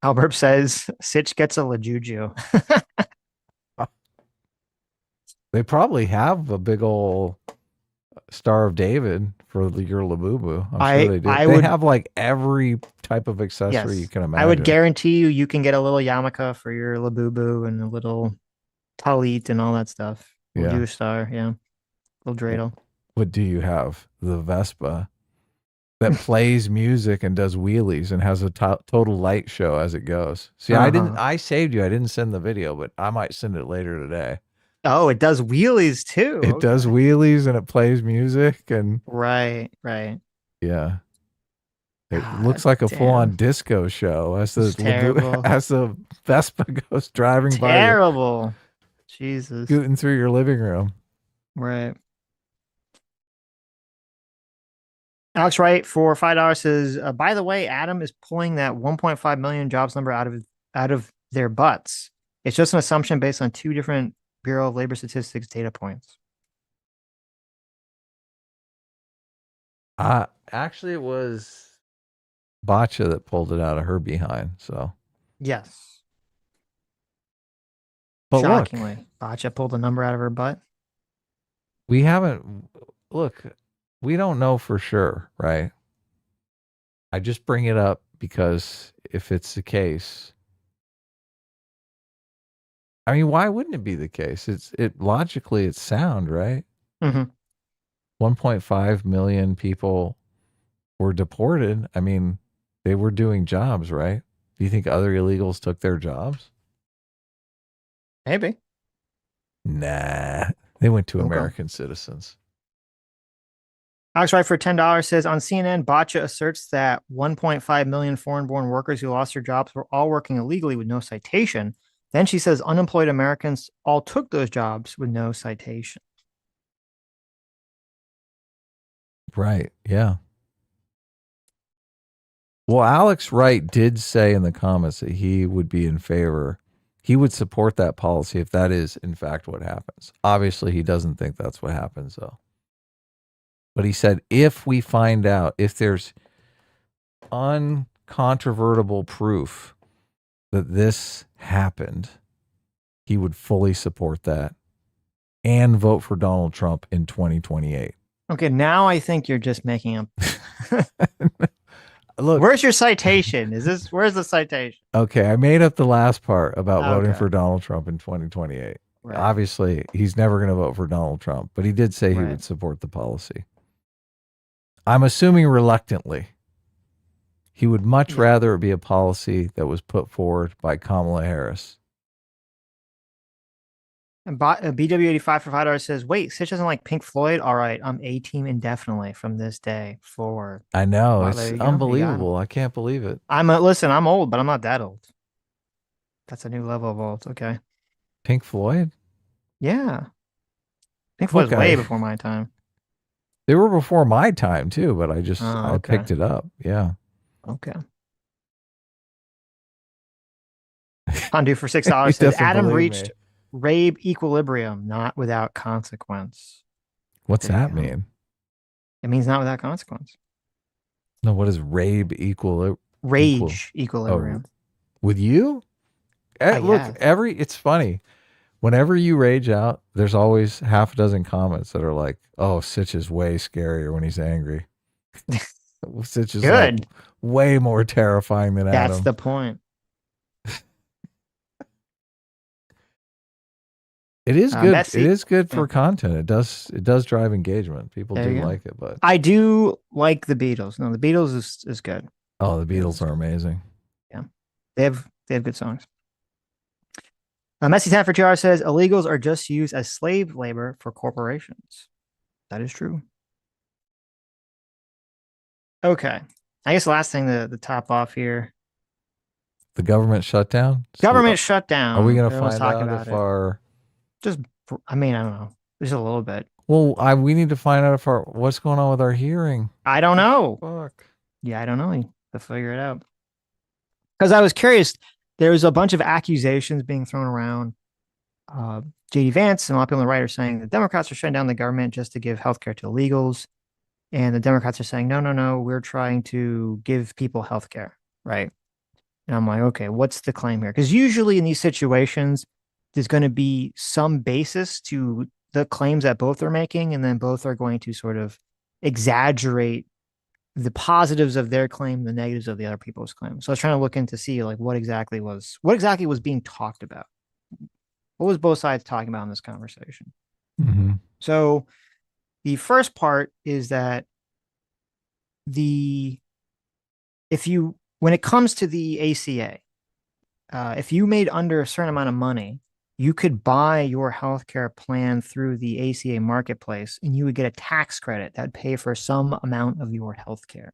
Albert says Sitch gets a LaJuju. They probably have a big old Star of David for your Labubu. I'm sure they do. They have like every type of accessory you can imagine. I would guarantee you can get a little yarmulke for your Labubu and a little talit and all that stuff. We'll do a star, yeah. Little dreidel. What do you have? The Vespa that plays music and does wheelies and has a total light show as it goes. See, I saved you. I didn't send the video, but I might send it later today. Oh, it does wheelies too. It does wheelies and it plays music and right. Yeah. It looks like a full-on disco show as the Vespa goes driving by. Terrible. Jesus. Scooting through your living room. Right. Alex Wright for $5 says, by the way, Adam is pulling that 1.5 million jobs number out of their butts. It's just an assumption based on 2 different Bureau of Labor Statistics data points. Actually, it was Bacha that pulled it out of her behind. So yes, but shockingly, Bacha pulled a number out of her butt. We haven't. Look, we don't know for sure, right? I just bring it up because if it's the case, I mean, why wouldn't it be the case? Logically, it's sound, right? Mm-hmm. 1.5 million people were deported. I mean, they were doing jobs, right? Do you think other illegals took their jobs? Maybe. Nah, they went to American citizens. Alex Wright for $10 says, on CNN, Bacha asserts that 1.5 million foreign-born workers who lost their jobs were all working illegally with no citation. Then she says unemployed Americans all took those jobs with no citation. Right. Yeah. Well, Alex Wright did say in the comments that he would be in favor. He would support that policy if that is, in fact, what happens. Obviously, he doesn't think that's what happens, though. But he said if we find out, if there's uncontrovertible proof that this happened, he would fully support that and vote for Donald Trump in 2028. Okay, now I think you're just making up. Look, where's your citation? Where's the citation? Okay, I made up the last part about voting for Donald Trump in 2028. Right. Obviously, he's never going to vote for Donald Trump, but he did say he would support the policy. I'm assuming reluctantly. He would much rather it be a policy that was put forward by Kamala Harris. And BW85 for $5 says, wait, Sitch doesn't like Pink Floyd? All right, I'm A-team indefinitely from this day forward. I know. It's unbelievable. I can't believe it. Listen, I'm old, but I'm not that old. That's a new level of old. Okay. Pink Floyd? Yeah. Pink Floyd's way before my time. They were before my time too, but I picked it up. Yeah. Okay. Undo for $6 says Adam reached Rabe equilibrium, not without consequence. What's that mean? It means not without consequence. No, what is Rabe Rage equilibrium. Oh, with you? Look, it's funny. Whenever you rage out, there's always half a dozen comments that are like, oh, Sitch is way scarier when he's angry. Sitch is like way more terrifying than Adam. That's the point. It is good. It is good for content. It does drive engagement. People do like it, but I do like the Beatles. No, the Beatles is good. Oh, the Beatles are amazing. Yeah. They have good songs. Messi 10 for 2 hours says illegals are just used as slave labor for corporations. That is true. Okay. I guess the last thing to top off here. The government shutdown. Government shutdown. Are we going to Everyone's find talking out about if it. our? I mean, I don't know. Just a little bit. Well, we need to find out if our what's going on with our hearing. I don't know. Fuck. Yeah, I don't know. To figure it out. Because I was curious. There was a bunch of accusations being thrown around. JD Vance and a lot of people on the right are saying the Democrats are shutting down the government just to give healthcare to illegals. And the Democrats are saying, no, we're trying to give people healthcare, right? And I'm like, okay, what's the claim here? Because usually in these situations, there's going to be some basis to the claims that both are making, and then both are going to sort of exaggerate the positives of their claim, the negatives of the other people's claim. So I was trying to look into see like what exactly was being talked about. What was both sides talking about in this conversation? Mm-hmm. So the first part is that when it comes to the ACA, if you made under a certain amount of money, you could buy your healthcare plan through the ACA marketplace, and you would get a tax credit that would pay for some amount of your healthcare.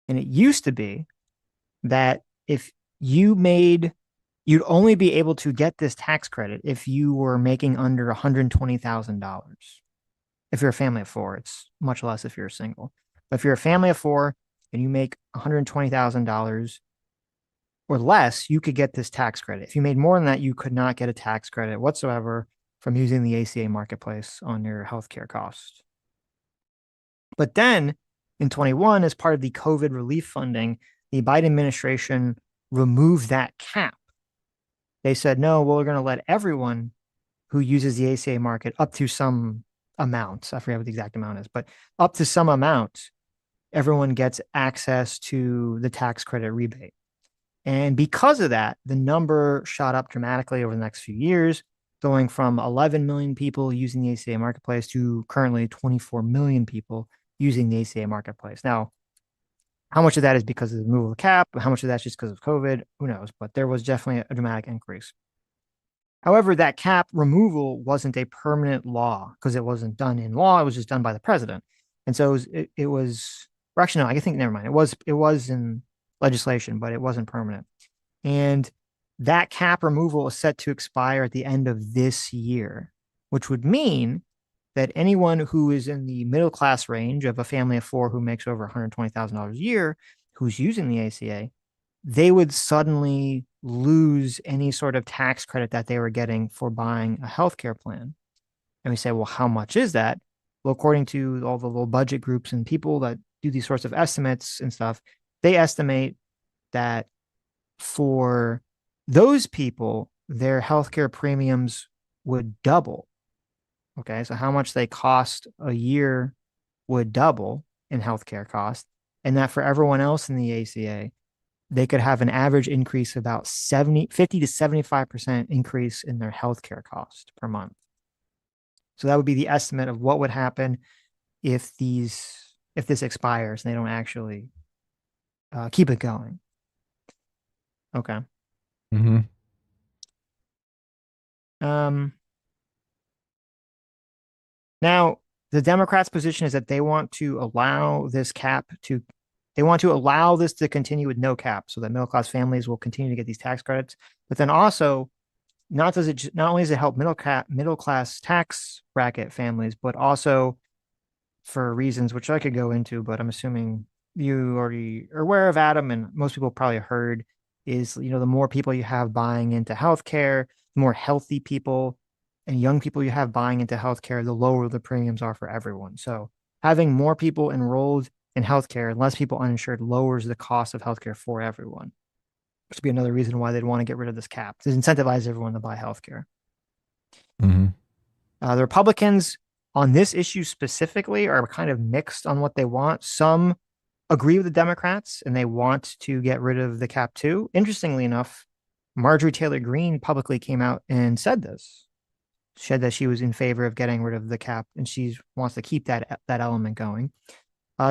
And it used to be that if you'd only be able to get this tax credit if you were making under $120,000. If you're a family of four, it's much less if you're single. But if you're a family of four and you make $120,000 or less, you could get this tax credit. If you made more than that, you could not get a tax credit whatsoever from using the ACA marketplace on your healthcare costs. But then in 21, as part of the COVID relief funding, the Biden administration removed that cap. They said, no, well, we're going to let everyone who uses the ACA market up to some amount. I forget what the exact amount is, but up to some amount, everyone gets access to the tax credit rebate. And because of that, the number shot up dramatically over the next few years, going from 11 million people using the ACA marketplace to currently 24 million people using the ACA marketplace. Now, how much of that is because of the removal of the cap? How much of that's just because of COVID? Who knows? But there was definitely a dramatic increase. However, that cap removal wasn't a permanent law because it wasn't done in law. It was just done by the president. And so it was or actually, no, I think, never mind. It was in legislation, but it wasn't permanent. And that cap removal is set to expire at the end of this year, which would mean that anyone who is in the middle class range of a family of four who makes over $120,000 a year, who's using the ACA, they would suddenly lose any sort of tax credit that they were getting for buying a healthcare plan. And we say, well, how much is that? Well, according to all the little budget groups and people that do these sorts of estimates and stuff, they estimate that for those people, their healthcare premiums would double. Okay, so how much they cost a year would double in healthcare cost, and that for everyone else in the ACA, they could have an average increase of about 50 to 75% increase in their healthcare cost per month. So that would be the estimate of what would happen if this expires and they don't actually keep it going. Okay. Mm-hmm. Now, the Democrats' position is that they want to allow this to continue with no cap so that middle class families will continue to get these tax credits. But then also, not only does it help middle class tax bracket families, but also for reasons which I could go into, but I'm assuming you already are aware of, Adam, and most people probably heard, is the more people you have buying into healthcare, the more healthy people and young people you have buying into healthcare, the lower the premiums are for everyone. So having more people enrolled in healthcare and less people uninsured lowers the cost of healthcare for everyone. Which would be another reason why they'd want to get rid of this cap, to incentivize everyone to buy healthcare. Mm-hmm. The Republicans on this issue specifically are kind of mixed on what they want. Some agree with the Democrats and they want to get rid of the cap too. Interestingly enough, Marjorie Taylor Greene publicly came out and said this. Said that she was in favor of getting rid of the cap and she wants to keep that element going.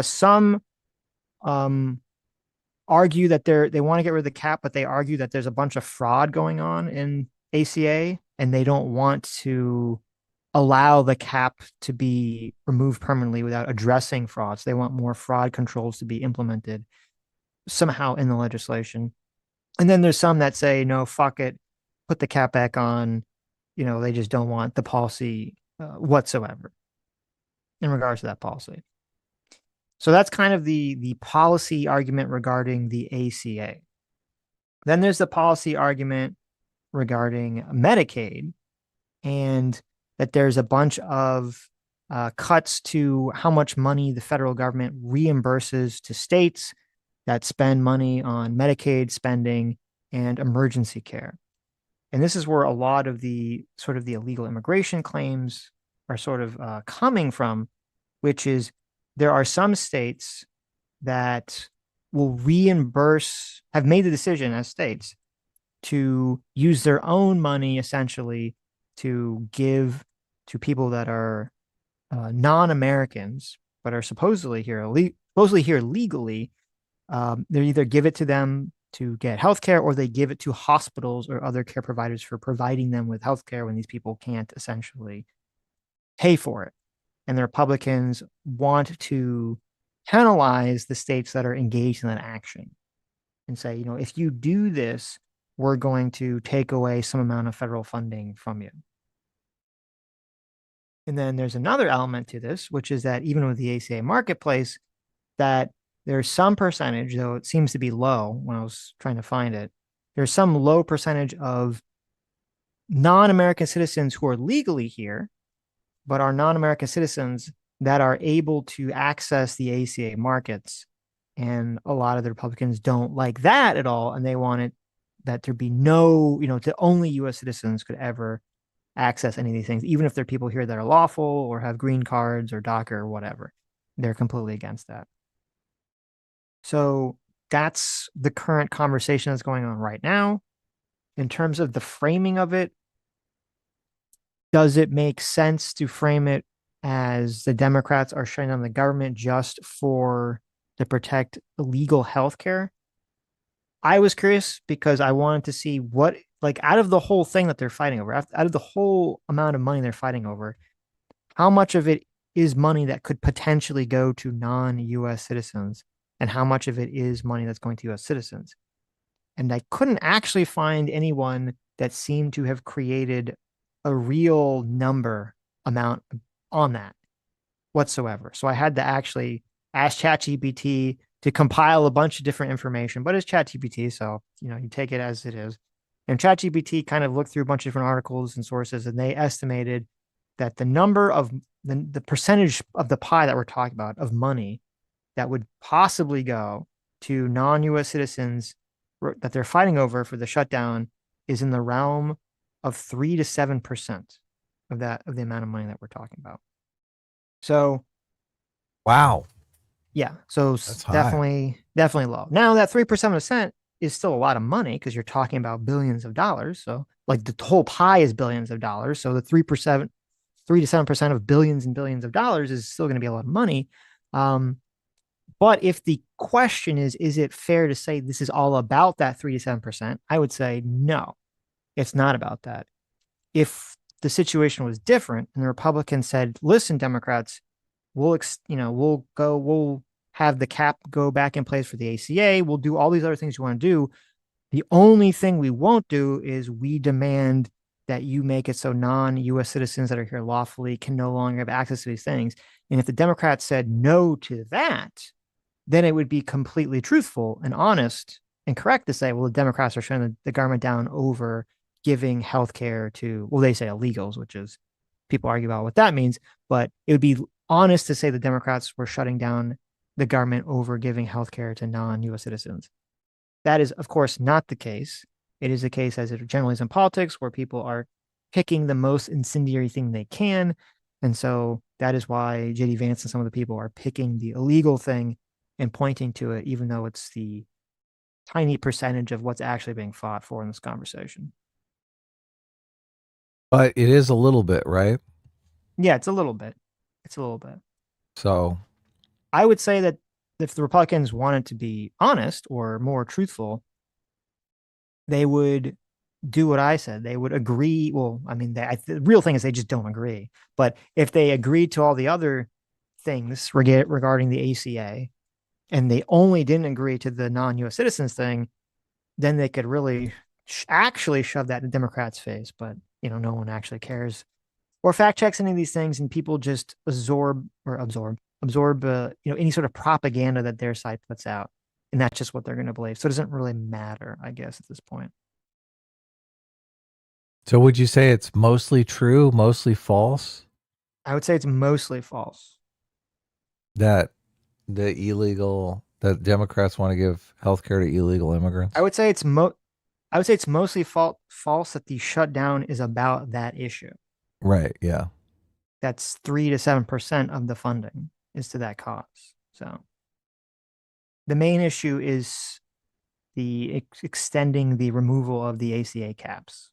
Some argue that they want to get rid of the cap, but they argue that there's a bunch of fraud going on in ACA, and they don't want to allow the cap to be removed permanently without addressing frauds. They want more fraud controls to be implemented somehow in the legislation. And then there's some that say, no, fuck it, put the cap back on. They just don't want the policy whatsoever in regards to that policy. So that's kind of the policy argument regarding the ACA. Then there's the policy argument regarding Medicaid, and that there's a bunch of cuts to how much money the federal government reimburses to states that spend money on Medicaid spending and emergency care. And this is where a lot of the sort of the illegal immigration claims are sort of coming from, which is there are some states that will reimburse, have made the decision as states to use their own money essentially to give to people that are non-Americans but are supposedly here legally. They either give it to them to get healthcare, or they give it to hospitals or other care providers for providing them with healthcare when these people can't essentially pay for it. And the Republicans want to penalize the states that are engaged in that action and say, if you do this, we're going to take away some amount of federal funding from you. And then there's another element to this, which is that even with the ACA marketplace, that there's some percentage, though it seems to be low when I was trying to find it, there's some low percentage of non-American citizens who are legally here, but are non-American citizens that are able to access the ACA markets. And a lot of the Republicans don't like that at all. And they want it that there be no, that only US citizens could ever access any of these things, even if they're people here that are lawful or have green cards or DACA or whatever. They're completely against that. So that's the current conversation that's going on right now. In terms of the framing of it, does it make sense to frame it as the Democrats are shutting down the government just to protect illegal health care? I was curious because I wanted to see what, out of the whole thing that they're fighting over, out of the whole amount of money they're fighting over, how much of it is money that could potentially go to non-US citizens, and how much of it is money that's going to US citizens. And I couldn't actually find anyone that seemed to have created a real number amount on that whatsoever. So I had to actually ask ChatGPT to compile a bunch of different information, but it's ChatGPT, so you take it as it is. And ChatGPT kind of looked through a bunch of different articles and sources, and they estimated that the number of the percentage of the pie that we're talking about of money that would possibly go to non-US citizens that they're fighting over for the shutdown is in the realm of 3 to 7% of the amount of money that we're talking about. So, wow. Yeah, so That's definitely low. Now that 3% is still a lot of money because you're talking about billions of dollars. So the whole pie is billions of dollars. So the 3 to 7% of billions and billions of dollars is still going to be a lot of money. But if the question is it fair to say this is all about that 3 to 7%? I would say no, it's not about that. If the situation was different and the Republicans said, listen, Democrats, we'll have the cap go back in place for the ACA. We'll do all these other things you want to do. The only thing we won't do is we demand that you make it so non-US citizens that are here lawfully can no longer have access to these things. And if the Democrats said no to that, then it would be completely truthful and honest and correct to say, well, the Democrats are shutting the government down over giving healthcare to, well, they say illegals, which is, people argue about what that means, but it would be honest to say the Democrats were shutting down the government over giving healthcare to non-US citizens. That is, of course, not the case. It is the case, as it generally is in politics, where people are picking the most incendiary thing they can. And so that is why J.D. Vance and some of the people are picking the illegal thing and pointing to it, even though it's the tiny percentage of what's actually being fought for in this conversation. But it is a little bit, right? Yeah, it's a little bit. So I would say that if the Republicans wanted to be honest or more truthful, they would do what I said, they would agree. Well, I mean, the real thing is they just don't agree. But if they agreed to all the other things regarding the ACA, and they only didn't agree to the non-U.S. citizens thing, then they could really actually shove that in Democrats' face. But no one actually cares or fact checks any of these things, and people just absorb any sort of propaganda that their side puts out, and that's just what they're going to believe. So it doesn't really matter, I guess, at this point. So would you say it's mostly true, mostly false? I would say it's mostly false. That that Democrats want to give health care to illegal immigrants? I would say it's mostly false that the shutdown is about that issue. Right, yeah. That's 3 to 7% of the funding is to that cause. So the main issue is the extending the removal of the ACA caps.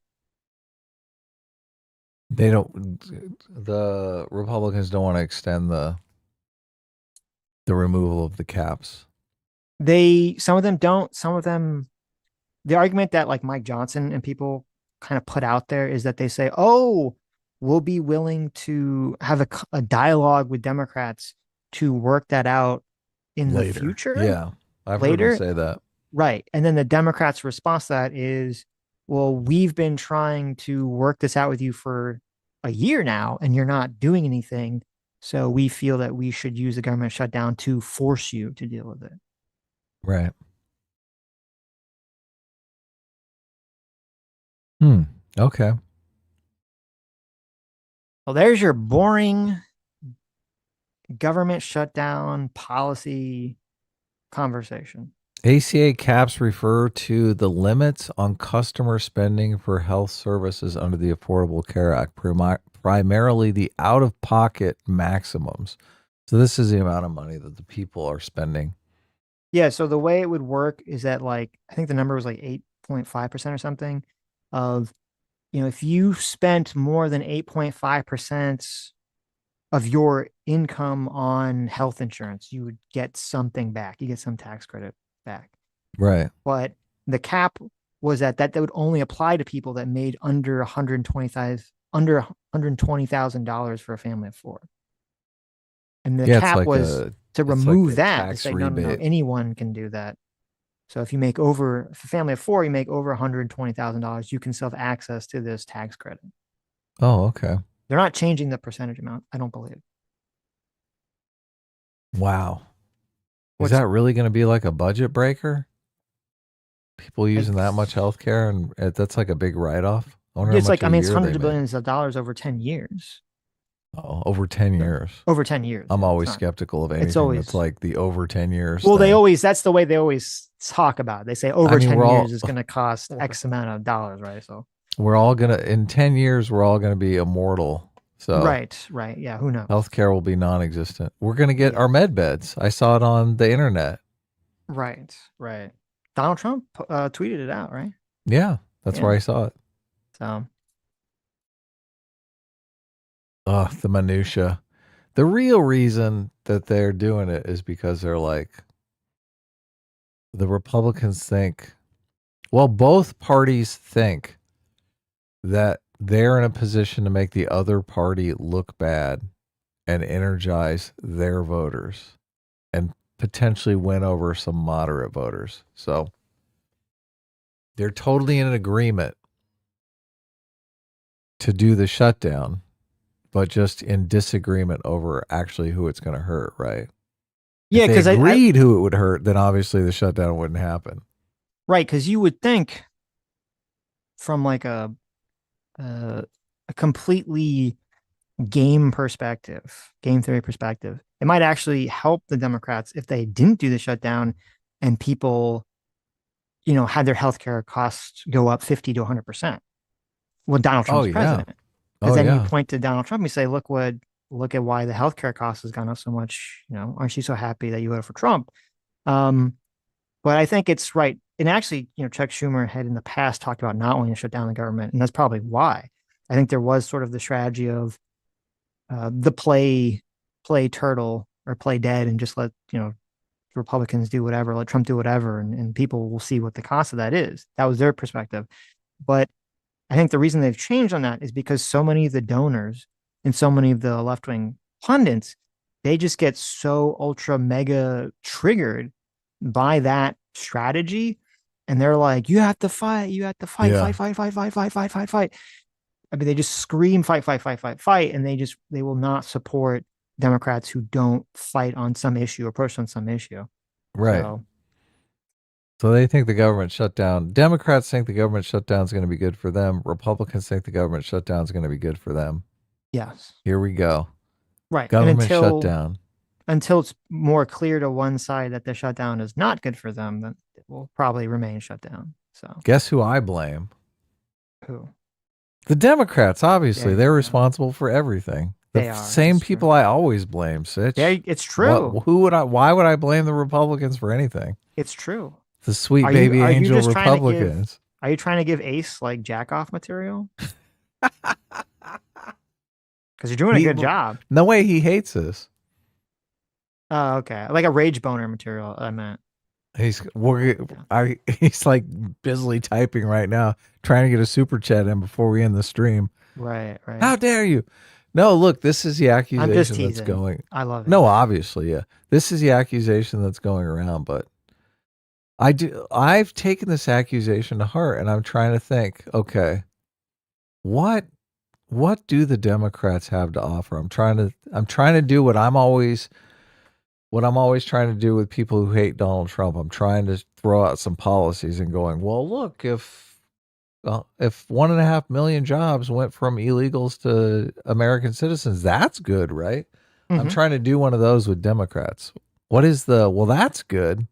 The Republicans don't want to extend the removal of the caps. Some of them don't. Some of them, the argument that like Mike Johnson and people kind of put out there is that they say, oh, we'll be willing to have a dialogue with Democrats to work that out in the future. Yeah, I've heard them say that. Right. And then the Democrats' response to that is, well, we've been trying to work this out with you for a year now, and you're not doing anything. So we feel that we should use the government shutdown to force you to deal with it. Right. Okay. Well, there's your boring government shutdown policy conversation. ACA caps refer to the limits on customer spending for health services under the Affordable Care Act, primarily the out-of-pocket maximums. So this is the amount of money that the people are spending. Yeah, so the way it would work is that I think the number was 8.5% or something of, if you spent more than 8.5% of your income on health insurance, you would get something back. You get some tax credit back. Right. But the cap was that would only apply to people that made under $120,000 for a family of four. And the cap was to remove that and say, no, anyone can do that. So if a family of four, you make over $120,000, you can still have access to this tax credit. Oh, okay. They're not changing the percentage amount, I don't believe. Wow. Is that really going to be like a budget breaker? People using that much healthcare, and that's like a big write-off? It's it's hundreds of billions of dollars over 10 years. Oh, over 10 years. Over 10 years. I'm always skeptical of anything that's like the over 10 years. Well, that's the way they always talk about it. They say over 10 years is going to cost X amount of dollars, right? So we're all in 10 years, we're all going to be immortal. So right. Yeah, who knows? Healthcare will be non-existent. We're going to get our med beds. I saw it on the internet. Right. Donald Trump tweeted it out, right? Yeah, that's where I saw it. So the minutia. The real reason that they're doing it is because they're like, the Republicans think, well, both parties think that they're in a position to make the other party look bad and energize their voters and potentially win over some moderate voters. So they're totally in agreement to do the shutdown, but just in disagreement over actually who it's going to hurt, right? Yeah, because I agreed who it would hurt, then obviously the shutdown wouldn't happen. Right, because you would think from a completely game theory perspective, it might actually help the Democrats if they didn't do the shutdown and people, had their healthcare costs go up 50 to 100%. Well, Donald Trump's president. Because then you point to Donald Trump and you say, look at why the healthcare cost has gone up so much. Aren't you so happy that you voted for Trump? But I think it's right. And actually, Chuck Schumer had in the past talked about not wanting to shut down the government. And that's probably why. I think there was sort of the strategy of the play turtle or play dead and just let, Republicans do whatever, let Trump do whatever. And people will see what the cost of that is. That was their perspective. But I think the reason they've changed on that is because so many of the donors and so many of the left-wing pundits, they just get so ultra mega triggered by that strategy. And they're like, you have to fight, Yeah. fight. I mean, they just scream, fight. And they will not support Democrats who don't fight on some issue or push on some issue. Right. So they think the government shutdown. Democrats think the government shutdown is going to be good for them. Republicans think the government shutdown is going to be good for them. Yes. Here we go. Right. Government shutdown. Until it's more clear to one side that the shutdown is not good for them, then it will probably remain shut down. So guess who I blame? Who? The Democrats, obviously. Yeah, They're yeah. responsible for everything. They The are, same that's people true. I always blame, Sitch. Yeah, it's true. Why would I blame the Republicans for anything? It's true. The sweet Are you- baby are you angel just trying to give- Republicans. Are you trying to give Ace like jack off material? Because you're doing a good job. No way, he hates us. Oh, okay. Like a rage boner material, I meant. He's like busily typing right now, trying to get a super chat in before we end the stream. Right. How dare you? No, look, this is the I'm just accusation teasing. that's going. I love it. No, obviously, yeah. This is the accusation that's going around, but I've taken this accusation to heart, and I'm trying to think, okay, what do the Democrats have to offer? I'm trying to do what I'm always trying to do with people who hate Donald Trump. I'm trying to throw out some policies and going, well, look, if 1.5 million jobs went from illegals to American citizens, that's good, right? I'm trying to do one of those with Democrats. What is well, that's good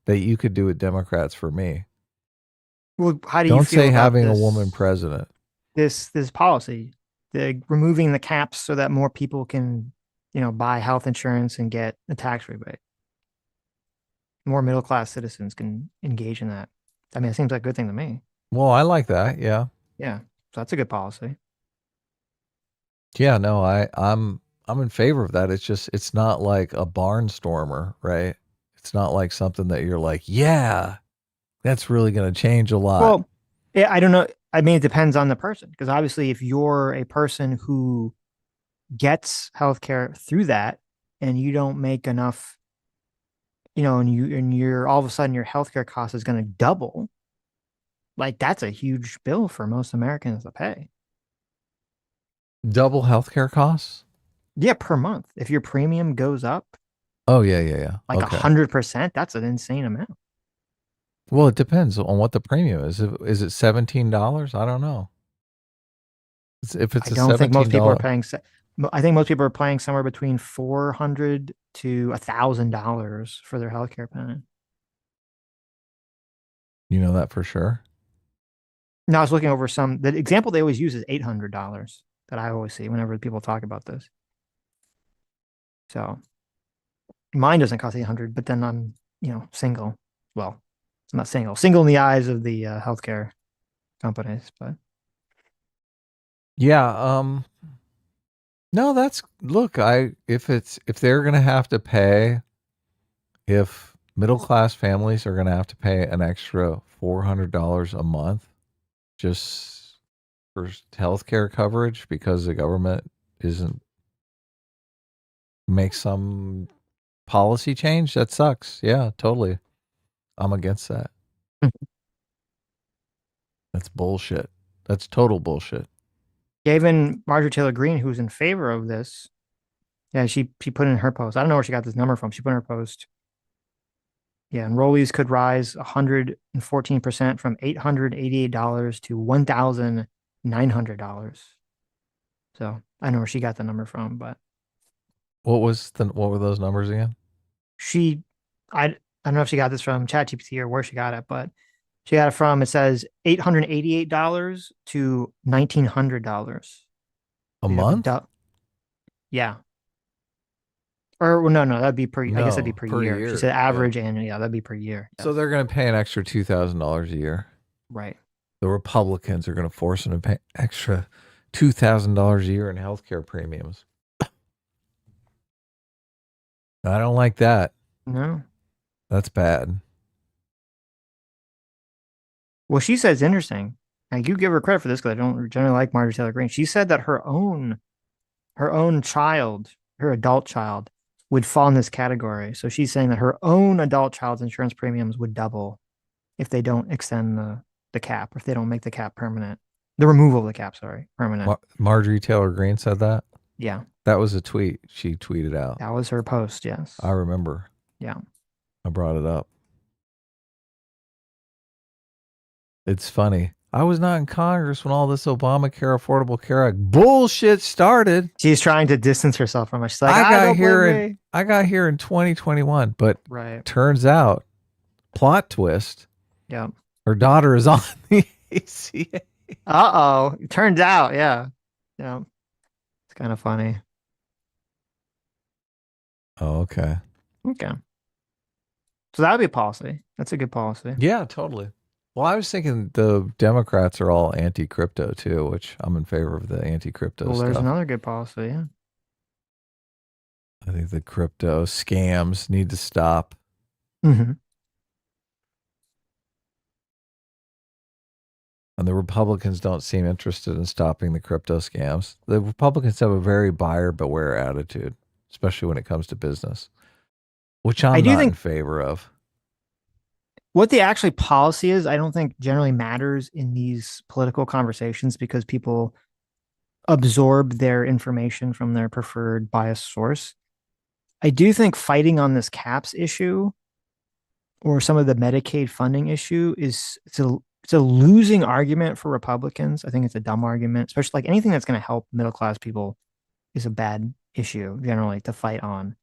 that you could do with Democrats for me. Well, how do you Don't feel say about having this, a woman president. This policy, removing the caps so that more people can, buy health insurance and get a tax rebate. More middle class citizens can engage in that. I mean, it seems like a good thing to me. Well, I like that. Yeah. Yeah, so that's a good policy. Yeah. No, I'm in favor of that. It's not like a barnstormer, right? It's not like something that you're like, yeah, that's really going to change a lot. Well, yeah, I don't know. I mean, it depends on the person, because obviously, if you're a person who gets healthcare through that and you don't make enough, and you're all of a sudden your healthcare cost is going to double, like that's a huge bill for most Americans to pay. Double healthcare costs? Yeah, per month. If your premium goes up, oh yeah, like okay. 100%, that's an insane amount. Well, it depends on what the premium is. Is it $17? I don't know. If it's I don't think most people are $17 paying. I think most people are paying somewhere between $400 to $1,000 for their healthcare plan. You know that for sure? No, I was looking over the example they always use is $800 that I always see whenever people talk about this. So mine doesn't cost $800, but then I'm, single. Well, I'm not single in the eyes of the healthcare companies, but yeah. No, if they're gonna have to pay, if middle class families are gonna have to pay an extra $400 a month just for healthcare coverage because the government isn't make some policy change, that sucks. Yeah, totally. I'm against that. That's bullshit. That's total bullshit. yeah, even Marjorie Taylor Greene, who's in favor of this, yeah, she put in her post. I don't know where she got this number from. She put in her post. Yeah, enrollees could rise 114% from $888 to $1,900. So I don't know where she got the number from, but What were those numbers again? I don't know if she got this from ChatGPT or where she got it, but she got it from, it says $888 to $1,900 A month? Yeah. Or well, no, that'd be I guess that'd be No, per per year. year, She said yeah. average annual. Yeah, that'd be per year. So they're going to pay an extra $2,000 a year. Right. The Republicans are going to force them to pay extra $2,000 a year in healthcare premiums. I don't like that. No. That's bad. Well, she says interesting. I do give her credit for this because I don't generally like Marjorie Taylor Greene. She said that her own child, her adult child, would fall in this category. So she's saying that her own adult child's insurance premiums would double if they don't extend the cap, if they don't make the cap permanent. The removal of the cap, sorry, permanent. Marjorie Taylor Greene said that? Yeah. That was a tweet she tweeted out. That was her post, yes. I remember. Yeah. I brought it up. It's funny. I was not in Congress when all this Obamacare, Affordable Care Act bullshit started. She's trying to distance herself from it. She's like, I got here in 2021, but right. Turns out, plot twist. Yeah. Her daughter is on the ACA. It turns out, yeah. Yeah. It's kind of funny. Oh, okay. Okay. So that would be a policy. That's a good policy. Yeah, totally. Well, I was thinking the Democrats are all anti-crypto too, which I'm in favor of the anti-crypto stuff. Well, there's another good policy, yeah. I think the crypto scams need to stop. Mm-hmm. And the Republicans don't seem interested in stopping the crypto scams. The Republicans have a very buyer beware attitude, especially when it comes to business, which I'm not in favor of. What the actual policy is, I don't think generally matters in these political conversations because people absorb their information from their preferred bias source. I do think fighting on this caps issue or some of the Medicaid funding issue it's a losing argument for Republicans. I think it's a dumb argument, especially like anything that's going to help middle class people is a bad issue generally to fight on.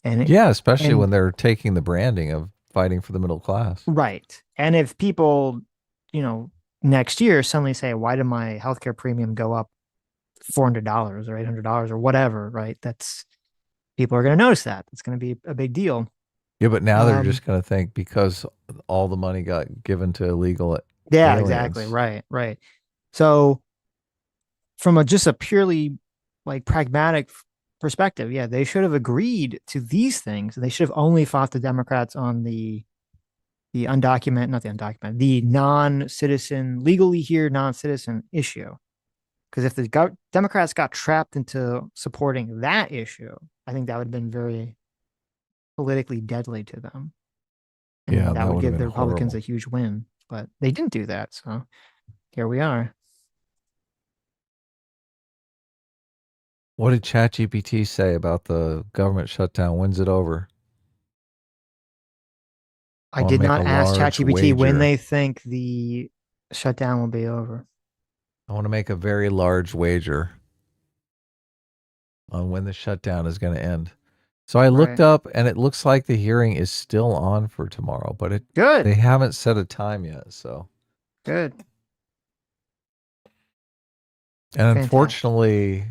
And especially when they're taking the branding of fighting for the middle class. Right. And if people, next year suddenly say, why did my healthcare premium go up $400 or $800 or whatever, right? People are going to notice that. It's going to be a big deal. Yeah, but now they're just going to think because all the money got given to illegal Yeah, aliens. exactly. Right. So from just a purely like pragmatic perspective, yeah, they should have agreed to these things. They should have only fought the Democrats on the non-citizen, legally here non-citizen issue. Because if the Democrats got trapped into supporting that issue, I think that would have been very politically deadly to them. And that would give the Republicans a huge win. But they didn't do that. So here we are. What did ChatGPT say about the government shutdown? When's it over? I did not ask ChatGPT when they think the shutdown will be over. I want to make a very large wager on when the shutdown is going to end. So I looked up, and it looks like the hearing is still on for tomorrow, but they haven't set a time yet. So good. And unfortunately,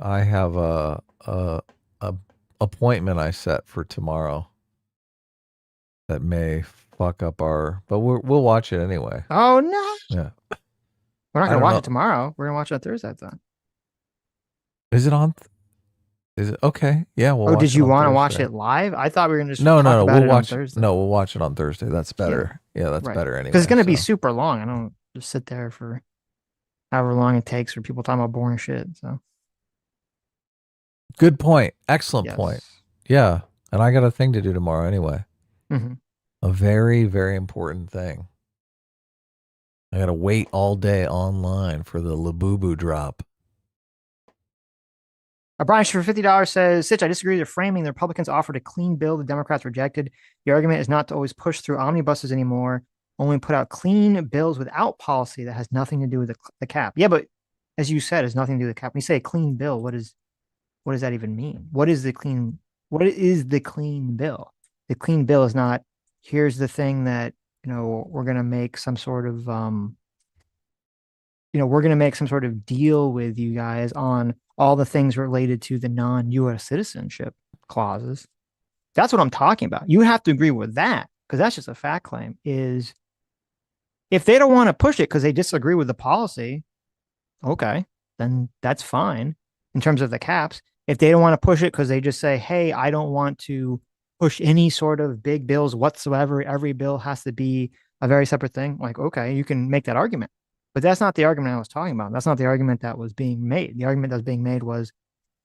I have a appointment I set for tomorrow that may fuck up but we'll watch it anyway. Oh no! Yeah, we're not gonna watch it tomorrorow. We're gonna watch it on Thursday. Then is it on? Is it okay? Yeah. We'll did you want to watch it live? I thought we were gonna just no. We'll watch Thursday. No, we'll watch it on Thursday. That's better. Yeah, that's better anyway. Because it's gonna be super long. I don't just sit there for however long it takes for people talking about boring shit. So. Good point. Excellent point. Yeah. And I got a thing to do tomorrow anyway. Mm-hmm. A very, very important thing. I got to wait all day online for the Labubu drop. Brian for $50 says, Sitch, I disagree with your framing. The Republicans offered a clean bill. The Democrats rejected. The argument is not to always push through omnibuses anymore. Only put out clean bills without policy that has nothing to do with the cap. Yeah, but as you said, it has nothing to do with the cap. When you say a clean bill, what does that even mean? What is the clean bill? The clean bill is not, here's the thing that, we're going to make some sort of, deal with you guys on all the things related to the non-U.S. citizenship clauses. That's what I'm talking about. You have to agree with that because that's just a fact claim is if they don't want to push it because they disagree with the policy, okay, then that's fine in terms of the caps. If they don't want to push it because they just say, hey, I don't want to push any sort of big bills whatsoever. Every bill has to be a very separate thing. Like, okay, you can make that argument, but that's not the argument I was talking about. That's not the argument that was being made. The argument that was being made was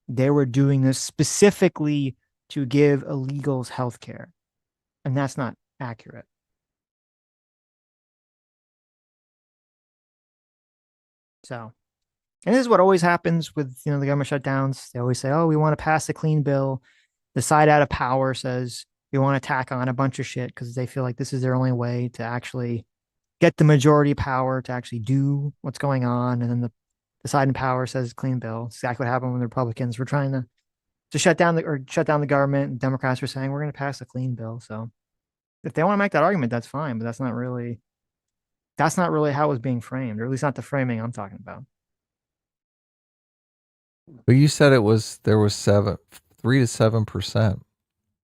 they were doing this specifically to give illegals health care, and that's not accurate. So, and this is what always happens with the government shutdowns. They always say, "Oh, we want to pass a clean bill." The side out of power says we want to tack on a bunch of shit because they feel like this is their only way to actually get the majority power to actually do what's going on. And then the side in power says clean bill. It's exactly what happened when the Republicans were trying to shut down the government. And Democrats were saying we're going to pass a clean bill. So if they want to make that argument, that's fine, but that's not really how it was being framed, or at least not the framing I'm talking about. But you said there was 3 to 7%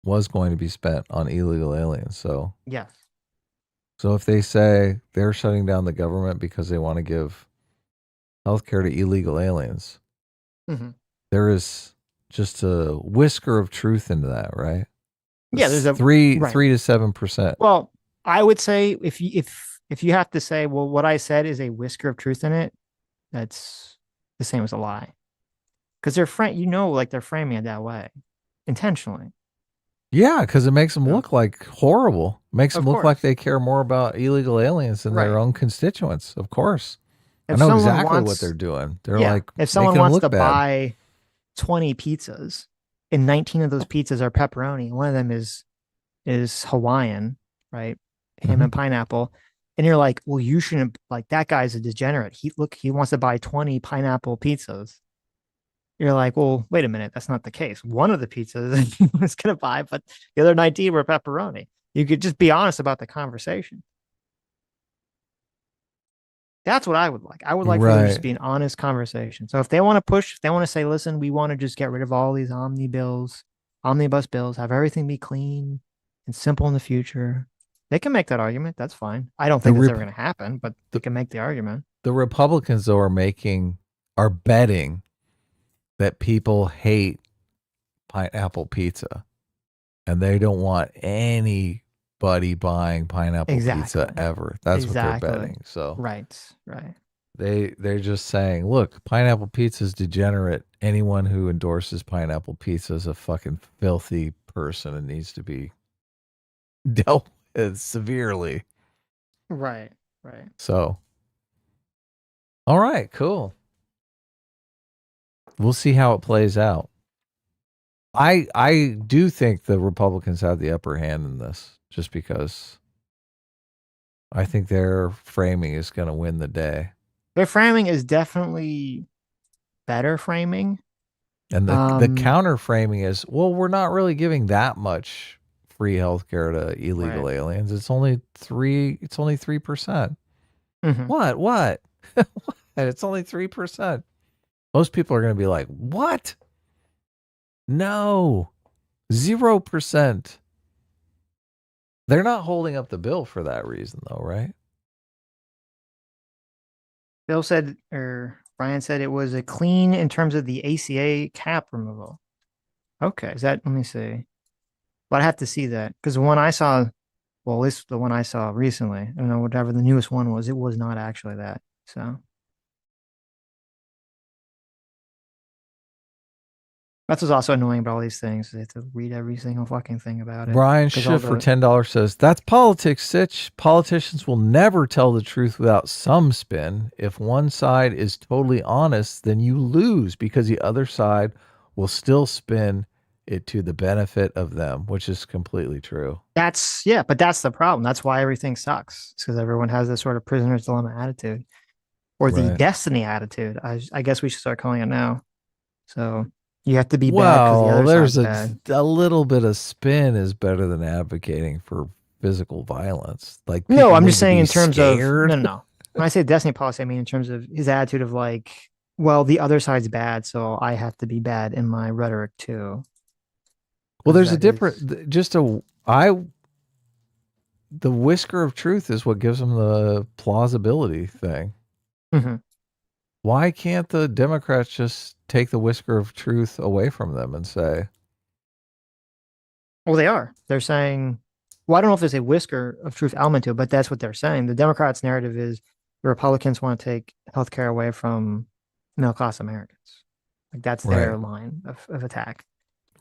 was going to be spent on illegal aliens. So Yes. So if they say they're shutting down the government because they want to give healthcare to illegal aliens, Mm-hmm. there is just a whisker of truth into that, right? Yeah, there's a 3 right. 3 to 7%. Well, I would say if you have to say, well, what I said is a whisker of truth in it, that's the same as a lie. Because they're they're framing it that way intentionally. Yeah, because it makes them look like horrible. Makes Of them look course. like they care more about illegal aliens than their Right. own constituents. Of course, If I know someone exactly what wants- they're doing. They're yeah, like if someone making them wants look to bad. buy 20 pizzas and 19 of those pizzas are pepperoni, one of them is Hawaiian, right? Ham and pineapple. And you're like, well, you shouldn't, like, that guy's a degenerate. He wants to buy 20 pineapple pizzas. You're like, well, wait a minute, that's not the case. One of the pizzas he was going to buy, but the other 19 were pepperoni. You could just be honest about the conversation. That's what I would like. I would like for there to just be an honest conversation. So if they want to push, if they want to say, listen, we want to just get rid of all these omnibus bills, have everything be clean and simple in the future, they can make that argument. That's fine. I don't think that's ever going to happen, but they can make the argument. The Republicans, though, are betting that people hate pineapple pizza, and they don't want anybody buying pineapple pizza ever. That's what they're betting. So right. They're just saying, look, pineapple pizza is degenerate. Anyone who endorses pineapple pizza is a fucking filthy person and needs to be dealt with severely. Right. So, all right, cool. We'll see how it plays out. I do think the Republicans have the upper hand in this, just because I think their framing is going to win the day. Their framing is definitely better framing. And the counter framing is, well, we're not really giving that much free healthcare to illegal aliens. It's only 3%. Mm-hmm. What? It's only 3%. Most people are going to be like, what? No, 0%. They're not holding up the bill for that reason, though, right? Brian said it was a clean in terms of the ACA cap removal. Okay, let me see. But I have to see that because the one I saw, well, at least the one I saw recently, I don't know, whatever the newest one was, it was not actually that. So that's what's also annoying about all these things. They have to read every single fucking thing about it. Brian Schiff for $10 says, that's politics, Sitch. Politicians will never tell the truth without some spin. If one side is totally honest, then you lose because the other side will still spin it to the benefit of them, which is completely true. But that's the problem. That's why everything sucks. It's because everyone has this sort of prisoner's dilemma attitude, or the destiny attitude. I guess we should start calling it now. So you have to be bad because the other side's bad. A little bit of spin is better than advocating for physical violence. Like, no, I'm just saying in terms of scared. No. When I say destiny policy, I mean in terms of his attitude of like, well, the other side's bad, so I have to be bad in my rhetoric too. Well, there's a different, the whisker of truth is what gives them the plausibility thing. Mm-hmm. Why can't the Democrats just take the whisker of truth away from them and say, well, they are. They're saying Well, I don't know if there's a whisker of truth element to it, but that's what they're saying. The Democrats' narrative is the Republicans want to take healthcare away from middle class Americans. Like that's their Right. line of attack,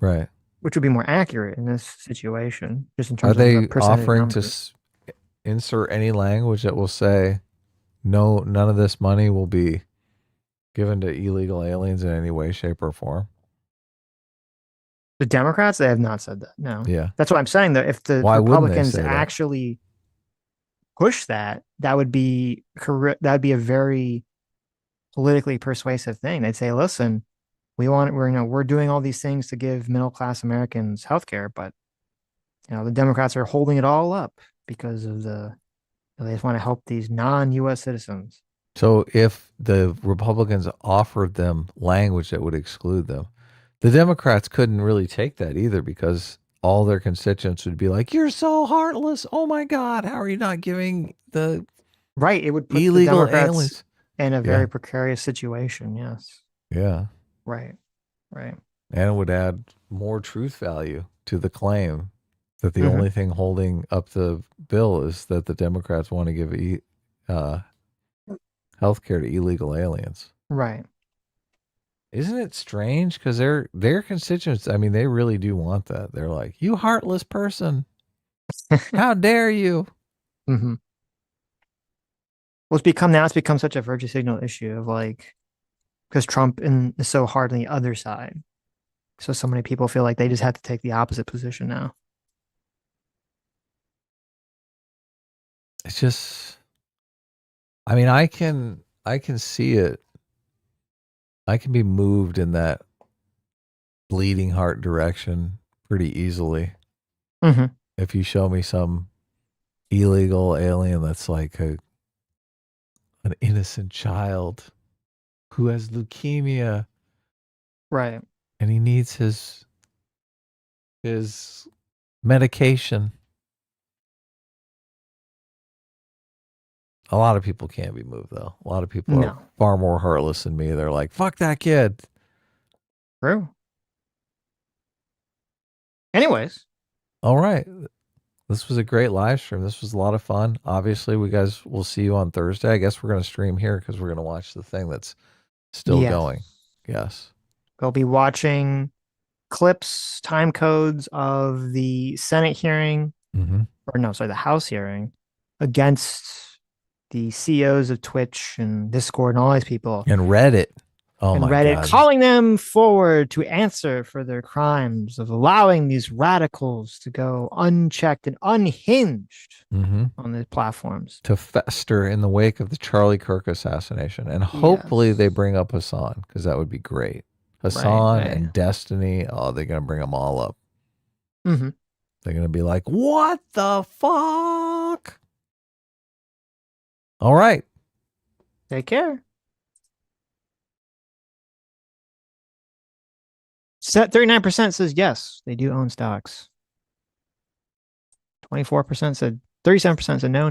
Right. which would be more accurate in this situation, just in Are terms of the they percentage offering to numbers. insert any language that will say, no, none of this money will be given to illegal aliens in any way, shape, or form? The Democrats, they have not said that. No. Yeah. That's what I'm saying, though. If the Why wouldn't they Republicans say that? actually push that, that would be correct. That would be a very politically persuasive thing. They'd say, listen, we're doing all these things to give middle class Americans health care, but the Democrats are holding it all up because of they just want to help these non-US citizens. So if the Republicans offered them language that would exclude them, the Democrats couldn't really take that either, because all their constituents would be like, "You're so heartless. Oh my God, how are you not giving the Right. It would put the illegal Democrats aliens?" in a Yeah. very precarious situation. Yes. Yeah. Right. Right. And it would add more truth value to the claim that the Mhm. only thing holding up the bill is that the Democrats want to give health care to illegal aliens. Right. Isn't it strange? Because their constituents, I mean, they really do want that. They're like, "You heartless person. How dare you?" Mm-hmm. Well, it's become such a virtue signal issue of because Trump is so hard on the other side. So many people feel like they just have to take the opposite position now. It's just, I mean, I can see it. I can be moved in that bleeding heart direction pretty easily. Mm-hmm. If you show me some illegal alien that's like an innocent child who has leukemia Right. and he needs his medication. A lot of people can't be moved, though. A lot of people No. are far more heartless than me. They're like, "Fuck that kid." True. Anyways. All right. This was a great live stream. This was a lot of fun. Obviously, we guys will see you on Thursday. I guess we're going to stream here because we're going to watch the thing that's still Yes. going. Yes. We'll be watching clips, time codes of the Senate hearing, Mm-hmm. or no, sorry, the House hearing against the CEOs of Twitch and Discord and all these people. And Reddit. Oh and my Reddit God. calling them forward to answer for their crimes of allowing these radicals to go unchecked and unhinged on the platforms. To fester in the wake of the Charlie Kirk assassination. And hopefully Yes. they bring up Hasan, because that would be great. Hasan Right. and Destiny. Oh, they're going to bring them all up. Mm-hmm. They're going to be like, "What the fuck?" All right. Take care. 39% says yes, they do own stocks. 24% said, 37% said no.